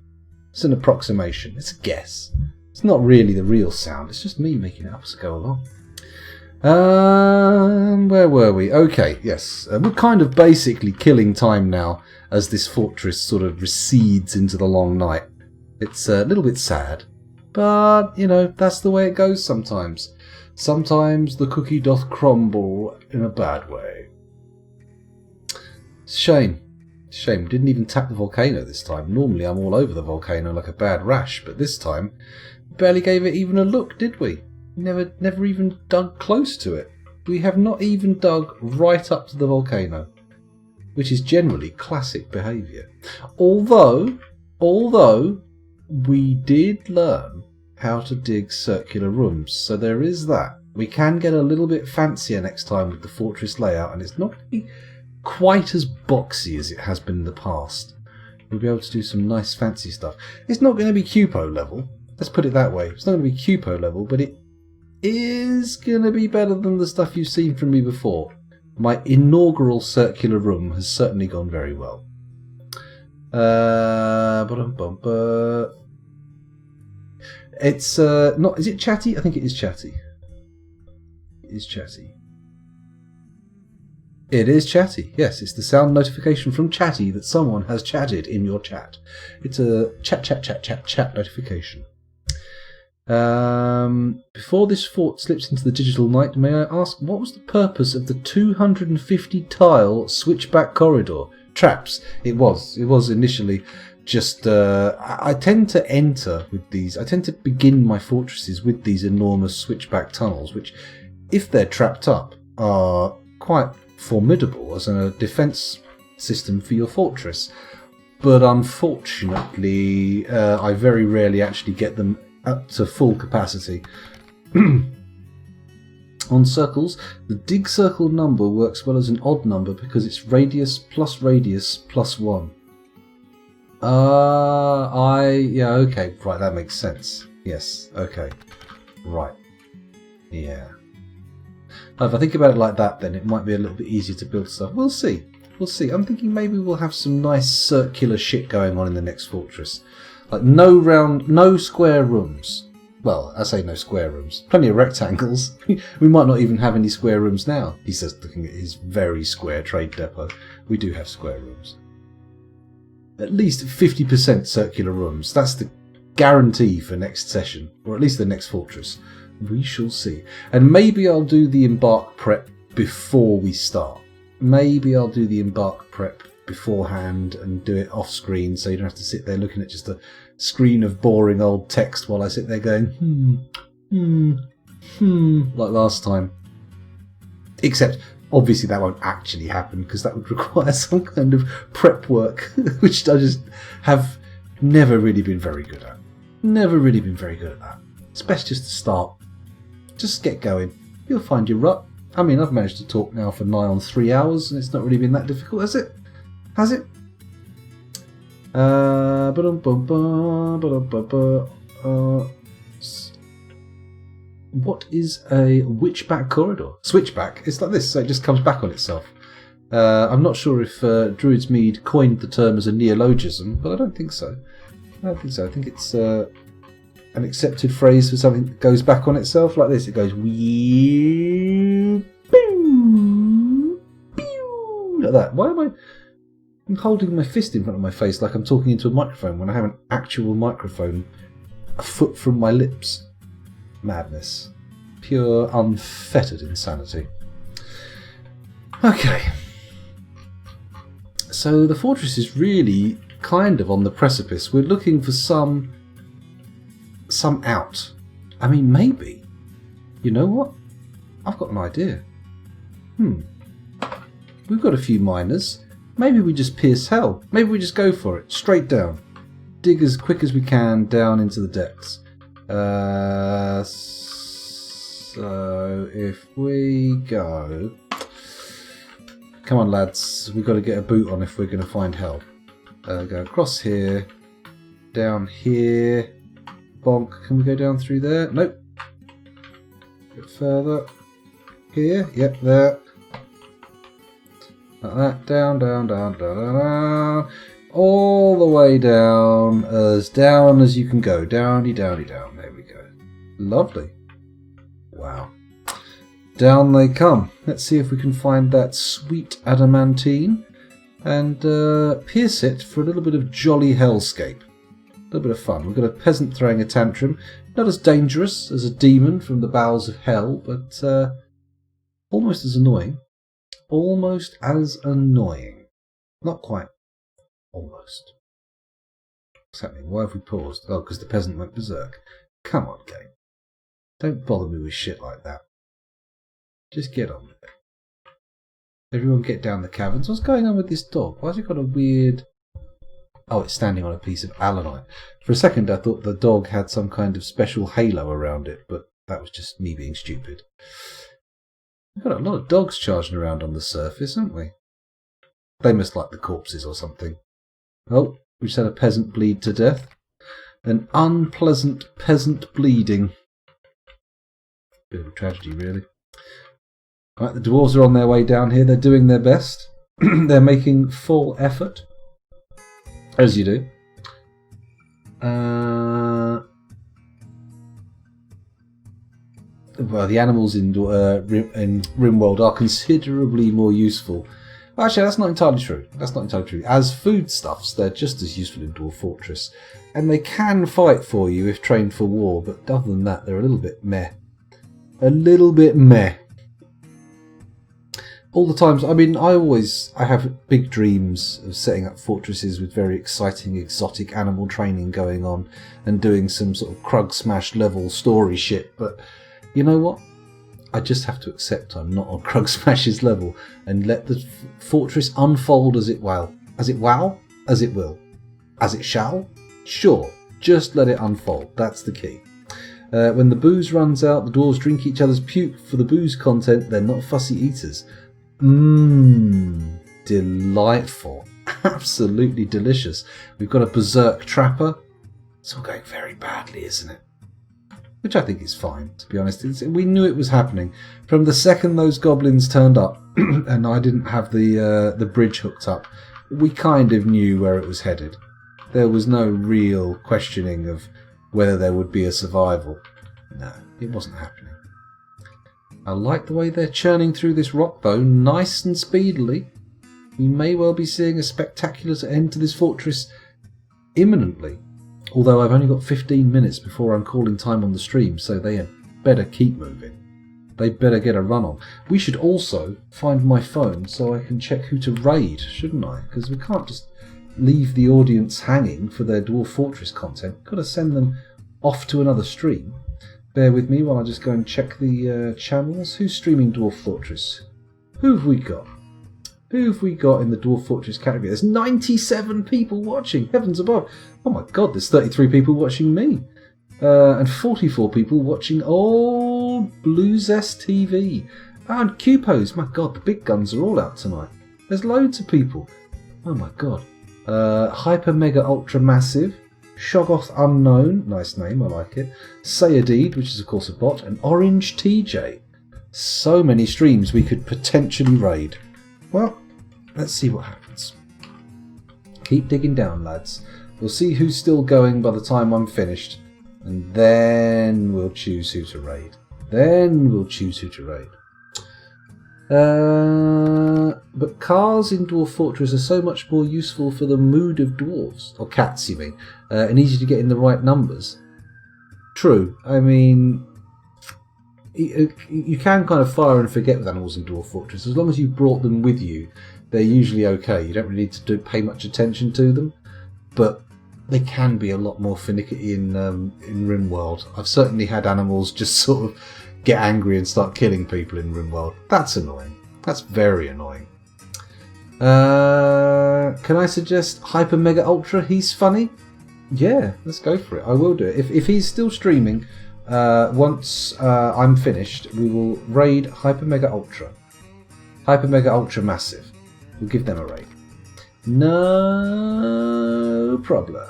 It's an approximation. It's a guess. It's not really the real sound. It's just me making it up as I go along. Where were we? Okay, yes. We're kind of basically killing time now as this fortress sort of recedes into the long night. It's a little bit sad, but, you know, that's the way it goes sometimes. Sometimes the cookie doth crumble in a bad way. Shame. Shame. Didn't even tap the volcano this time. Normally I'm all over the volcano like a bad rash, but this time barely gave it even a look, did we? Never even dug close to it. We have not even dug right up to the volcano, which is generally classic behaviour. Although we did learn how to dig circular rooms, so there is that. We can get a little bit fancier next time with the fortress layout, and it's not going to be quite as boxy as it has been in the past. We'll be able to do some nice fancy stuff. It's not going to be Cupo level, let's put it that way. It's not going to be Cupo level, but it is going to be better than the stuff you've seen from me before. My inaugural circular room has certainly gone very well. It's not. Is it chatty? I think it is chatty. It is chatty. It is chatty. Yes, it's the sound notification from Chatty that someone has chatted in your chat. It's a chat notification. Before this fort slips into the digital night, may I ask what was the purpose of the 250 tile switchback corridor? Traps. It was initially just I tend to enter with these. I tend to begin my fortresses with these enormous switchback tunnels, which, if they're trapped up, are quite formidable as a defense system for your fortress. But unfortunately, I very rarely actually get them up to full capacity. On circles, the dig circle number works well as an odd number because it's radius plus 1. Yeah, okay, right, that makes sense. Yes, okay, right, yeah. If I think about it like that, then it might be a little bit easier to build stuff. We'll see. I'm thinking maybe we'll have some nice circular shit going on in the next fortress. Like no square rooms. Well, I say no square rooms. Plenty of rectangles. We might not even have any square rooms now, he says, looking at his very square trade depot. We do have square rooms. At least 50% circular rooms. That's the guarantee for next session, or at least the next fortress. We shall see. And maybe I'll do the embark prep before we start. Maybe I'll do the embark prep beforehand and do it off screen so you don't have to sit there looking at just a screen of boring old text while I sit there going, like last time. Except, obviously that won't actually happen because that would require some kind of prep work, which I just have never really been very good at. Never really been very good at that. It's best just to start. Just get going. You'll find your rut. I mean, I've managed to talk now for nigh on 3 hours and it's not really been that difficult, has it? Has it? What is a witchback corridor? Switchback. It's like this, so it just comes back on itself. I'm not sure if Druid's Mead coined the term as a neologism, but I don't think so. I think it's an accepted phrase for something that goes back on itself like this. It goes wee, pew, pew, like that. Why am I'm holding my fist in front of my face like I'm talking into a microphone when I have an actual microphone a foot from my lips? Madness. Pure unfettered insanity. Okay. So the fortress is really kind of on the precipice. We're looking for some out. I mean, maybe. You know what? I've got an idea. We've got a few miners. Maybe we just pierce hell. Maybe we just go for it. Straight down. Dig as quick as we can down into the depths. So if we go... Come on, lads. We've got to get a boot on if we're going to find hell. Go across here. Down here. Bonk. Can we go down through there? Nope. A bit further. Here. Yep, there. Like that. Down, down, down, down, down, down. All the way down as you can go. Downy, downy, down. There we go. Lovely. Wow. Down they come. Let's see if we can find that sweet adamantine and pierce it for a little bit of jolly hellscape. A little bit of fun. We've got a peasant throwing a tantrum. Not as dangerous as a demon from the bowels of hell, but almost as annoying. Almost as annoying. Not quite. Almost. What's happening? Why have we paused? Oh, because the peasant went berserk. Come on, game. Don't bother me with shit like that. Just get on with it. Everyone get down the caverns. What's going on with this dog? Why has it got a weird... Oh, it's standing on a piece of allanite. For a second I thought the dog had some kind of special halo around it, but that was just me being stupid. We've got a lot of dogs charging around on the surface, haven't we? They must like the corpses or something. Oh, we just had a peasant bleed to death. An unpleasant peasant bleeding. Bit of a tragedy, really. Right, the dwarves are on their way down here. They're doing their best. They're making full effort. As you do. Well, the animals in Rimworld are considerably more useful. Actually, that's not entirely true. That's not entirely true. As foodstuffs, they're just as useful in Dwarf Fortress. And they can fight for you if trained for war, but other than that, they're a little bit meh. A little bit meh. All the times, I mean, I have big dreams of setting up fortresses with very exciting exotic animal training going on and doing some sort of Krug Smash level story shit, but you know what? I just have to accept I'm not on Krug Smash's level and let the fortress unfold as it will. As it will? As it will. As it shall? Sure, just let it unfold. That's the key. When the booze runs out, the dwarves drink each other's puke for the booze content. They're not fussy eaters. Delightful. Absolutely delicious. We've got a berserk trapper. It's all going very badly, isn't it? Which I think is fine, to be honest. We knew it was happening. From the second those goblins turned up, and I didn't have the bridge hooked up, we kind of knew where it was headed. There was no real questioning of whether there would be a survival. No, it wasn't happening. I like the way they're churning through this rock, though, nice and speedily. We may well be seeing a spectacular end to this fortress imminently. Although I've only got 15 minutes before I'm calling time on the stream, so they better keep moving. They better get a run on. We should also find my phone so I can check who to raid, shouldn't I? Because we can't just leave the audience hanging for their Dwarf Fortress content. Got to send them off to another stream. Bear with me while I just go and check the channels. Who's streaming Dwarf Fortress? Who have we got? Who have we got in the Dwarf Fortress category? There's 97 people watching. Heavens above. Oh my god, there's 33 people watching me. And 44 people watching old Blue Zest TV. And Cupos. My god, the big guns are all out tonight. There's loads of people. Oh my god. Hyper Mega Ultra Massive. Shoggoth Unknown. Nice name, I like it. Sayadid, which is of course a bot. And Orange TJ. So many streams we could potentially raid. Well, let's see what happens. Keep digging down, lads. We'll see who's still going by the time I'm finished. And then we'll choose who to raid. But cars in Dwarf Fortress are so much more useful for the mood of dwarves. Or cats, you mean. And easy to get in the right numbers. True. I mean, you can kind of fire and forget with animals in Dwarf Fortress. As long as you've brought them with you, they're usually okay. You don't really need to pay much attention to them. But they can be a lot more finicky in RimWorld. I've certainly had animals just sort of get angry and start killing people in RimWorld. That's annoying. That's very annoying. Can I suggest Hyper Mega Ultra? He's funny. Yeah, let's go for it. I will do it. If he's still streaming, once I'm finished, we will raid Hyper Mega Ultra. Hyper Mega Ultra Massive. We'll give them a raid. No problem.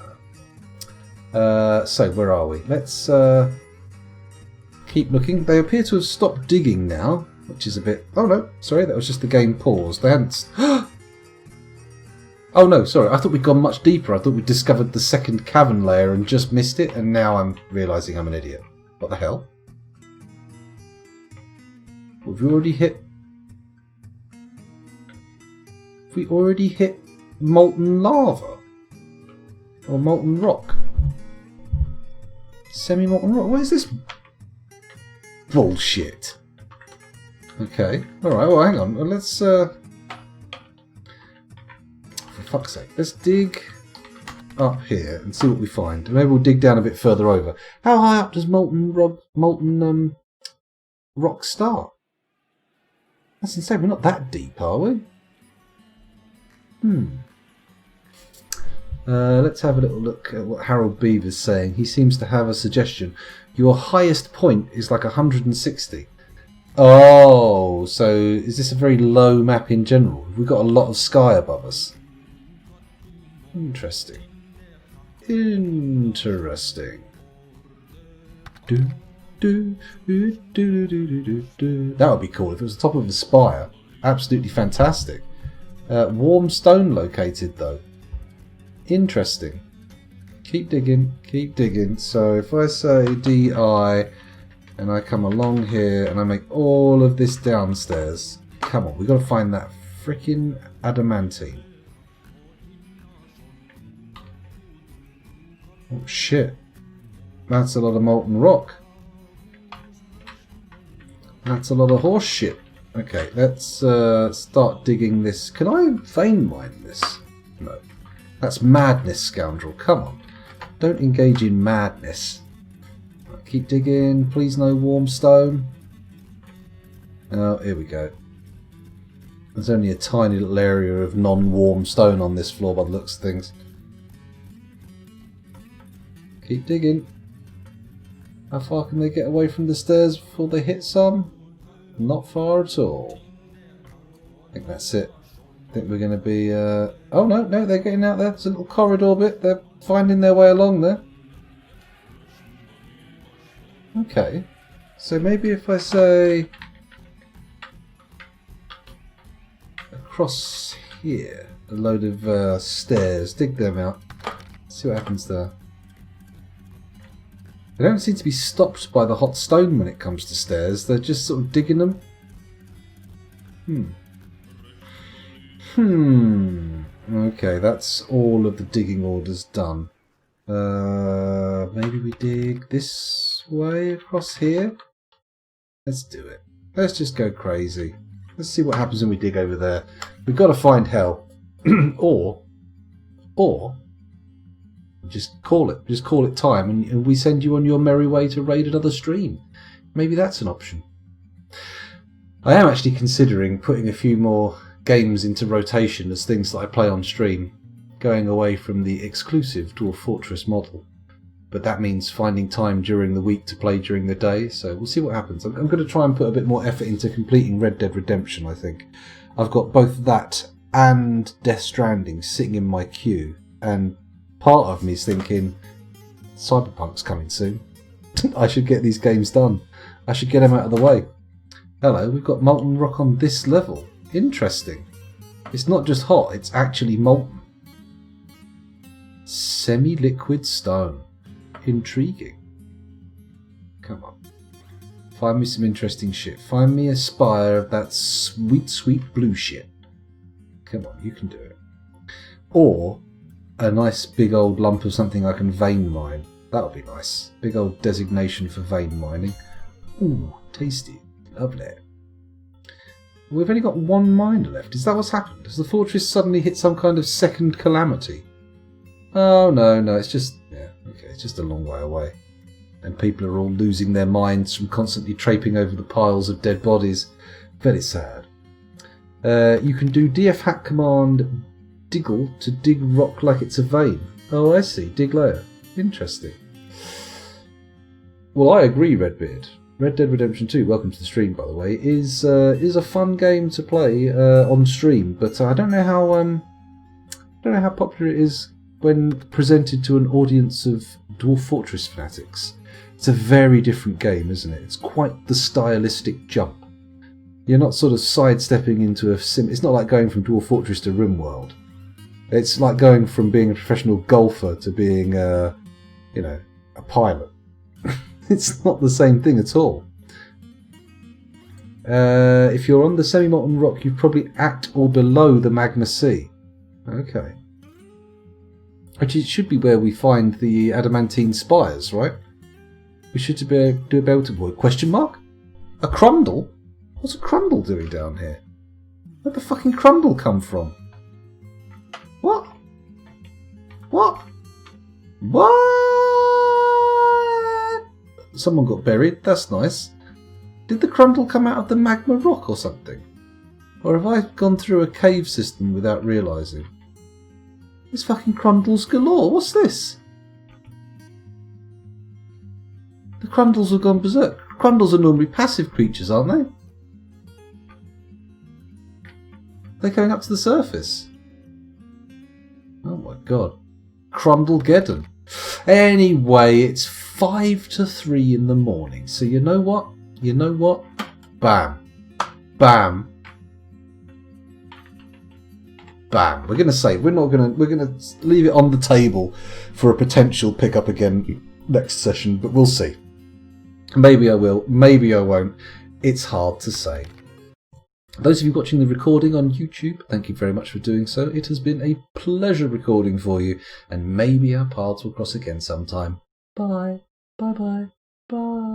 So where are we? Let's keep looking. They appear to have stopped digging now, which is a bit... Oh no, sorry, that was just the game paused. They hadn't... Oh no, sorry, I thought we'd gone much deeper. I thought we'd discovered the second cavern layer and just missed it, and now I'm realising I'm an idiot. What the hell? Have we already hit... Have we already hit molten lava? Or molten rock? Semi-molten rock? What is this bullshit? Okay, alright, well hang on. Well, let's, for fuck's sake, let's dig up here and see what we find. Maybe we'll dig down a bit further over. How high up does molten rock start? That's insane. We're not that deep, are we? Let's have a little look at what Harold Beaver's saying. He seems to have a suggestion. Your highest point is like 160. Oh, so is this a very low map in general? We've got a lot of sky above us. Interesting. Interesting. That would be cool if it was the top of a spire. Absolutely fantastic. Warm stone located though. Interesting. Keep digging, keep digging. So if I say DI and I come along here and I make all of this downstairs. Come on, we've got to find that freaking adamantine. Oh shit. That's a lot of molten rock. That's a lot of horse shit. Okay, let's start digging this. Can I vein mine this? No. That's madness, scoundrel. Come on. Don't engage in madness. Right, keep digging. Please no warm stone. Oh, here we go. There's only a tiny little area of non-warm stone on this floor by the looks of things. Keep digging. How far can they get away from the stairs before they hit some? Not far at all. I think that's it. I think we're going to be... Oh no, they're getting out there. There's a little corridor bit. They're finding their way along there. Okay. So maybe if I say... across here, a load of stairs. Dig them out. See what happens there. They don't seem to be stopped by the hot stone when it comes to stairs. They're just sort of digging them. Okay, that's all of the digging orders done. Maybe we dig this way across here? Let's do it. Let's just go crazy. Let's see what happens when we dig over there. We've got to find hell. or just call it. Just call it time and we send you on your merry way to raid another stream. Maybe that's an option. I am actually considering putting a few more games into rotation as things that I play on stream, going away from the exclusive Dwarf Fortress model. But that means finding time during the week to play during the day, so we'll see what happens. I'm going to try and put a bit more effort into completing Red Dead Redemption, I think. I've got both that and Death Stranding sitting in my queue, and part of me is thinking, Cyberpunk's coming soon. I should get these games done. I should get them out of the way. Hello, we've got molten rock on this level. Interesting. It's not just hot, it's actually molten. Semi-liquid stone. Intriguing. Come on. Find me some interesting shit. Find me a spire of that sweet, sweet blue shit. Come on, you can do it. Or a nice big old lump of something I can vein mine. That'll be nice. Big old designation for vein mining. Ooh, tasty. Lovely. We've only got one miner left. Is that what's happened? Has the fortress suddenly hit some kind of second calamity? Oh, no, it's just... yeah, okay, it's just a long way away. And people are all losing their minds from constantly traipsing over the piles of dead bodies. Very sad. You can do df hack command diggle to dig rock like it's a vein. Oh, I see. Dig layer. Interesting. Well, I agree, Redbeard. Red Dead Redemption 2, welcome to the stream, by the way, is a fun game to play on stream, but I don't know how popular it is when presented to an audience of Dwarf Fortress fanatics. It's a very different game, isn't it? It's quite the stylistic jump. You're not sort of sidestepping into a sim. It's not like going from Dwarf Fortress to RimWorld. It's like going from being a professional golfer to being a pilot. It's not the same thing at all. If you're on the semi-molten rock, you're probably at or below the magma sea. Okay. Actually, it should be where we find the adamantine spires, right? We should be able to avoid. Question mark? A crundle? What's a crundle doing down here? Where'd the fucking crundle come from? What? What? Someone got buried. That's nice. Did the crundle come out of the magma rock or something? Or have I gone through a cave system without realising? There's fucking crundles galore. What's this? The crundles have gone berserk. Crundles are normally passive creatures, aren't they? They're going up to the surface. Oh my god. Crundlegeddon. Anyway, it's 5 to 3 in the morning. So you know what? Bam. Bam. Bam. We're gonna leave it on the table for a potential pickup again next session, but we'll see. Maybe I will, maybe I won't. It's hard to say. Those of you watching the recording on YouTube, thank you very much for doing so. It has been a pleasure recording for you, and maybe our paths will cross again sometime. Bye. Bye-bye. Bye.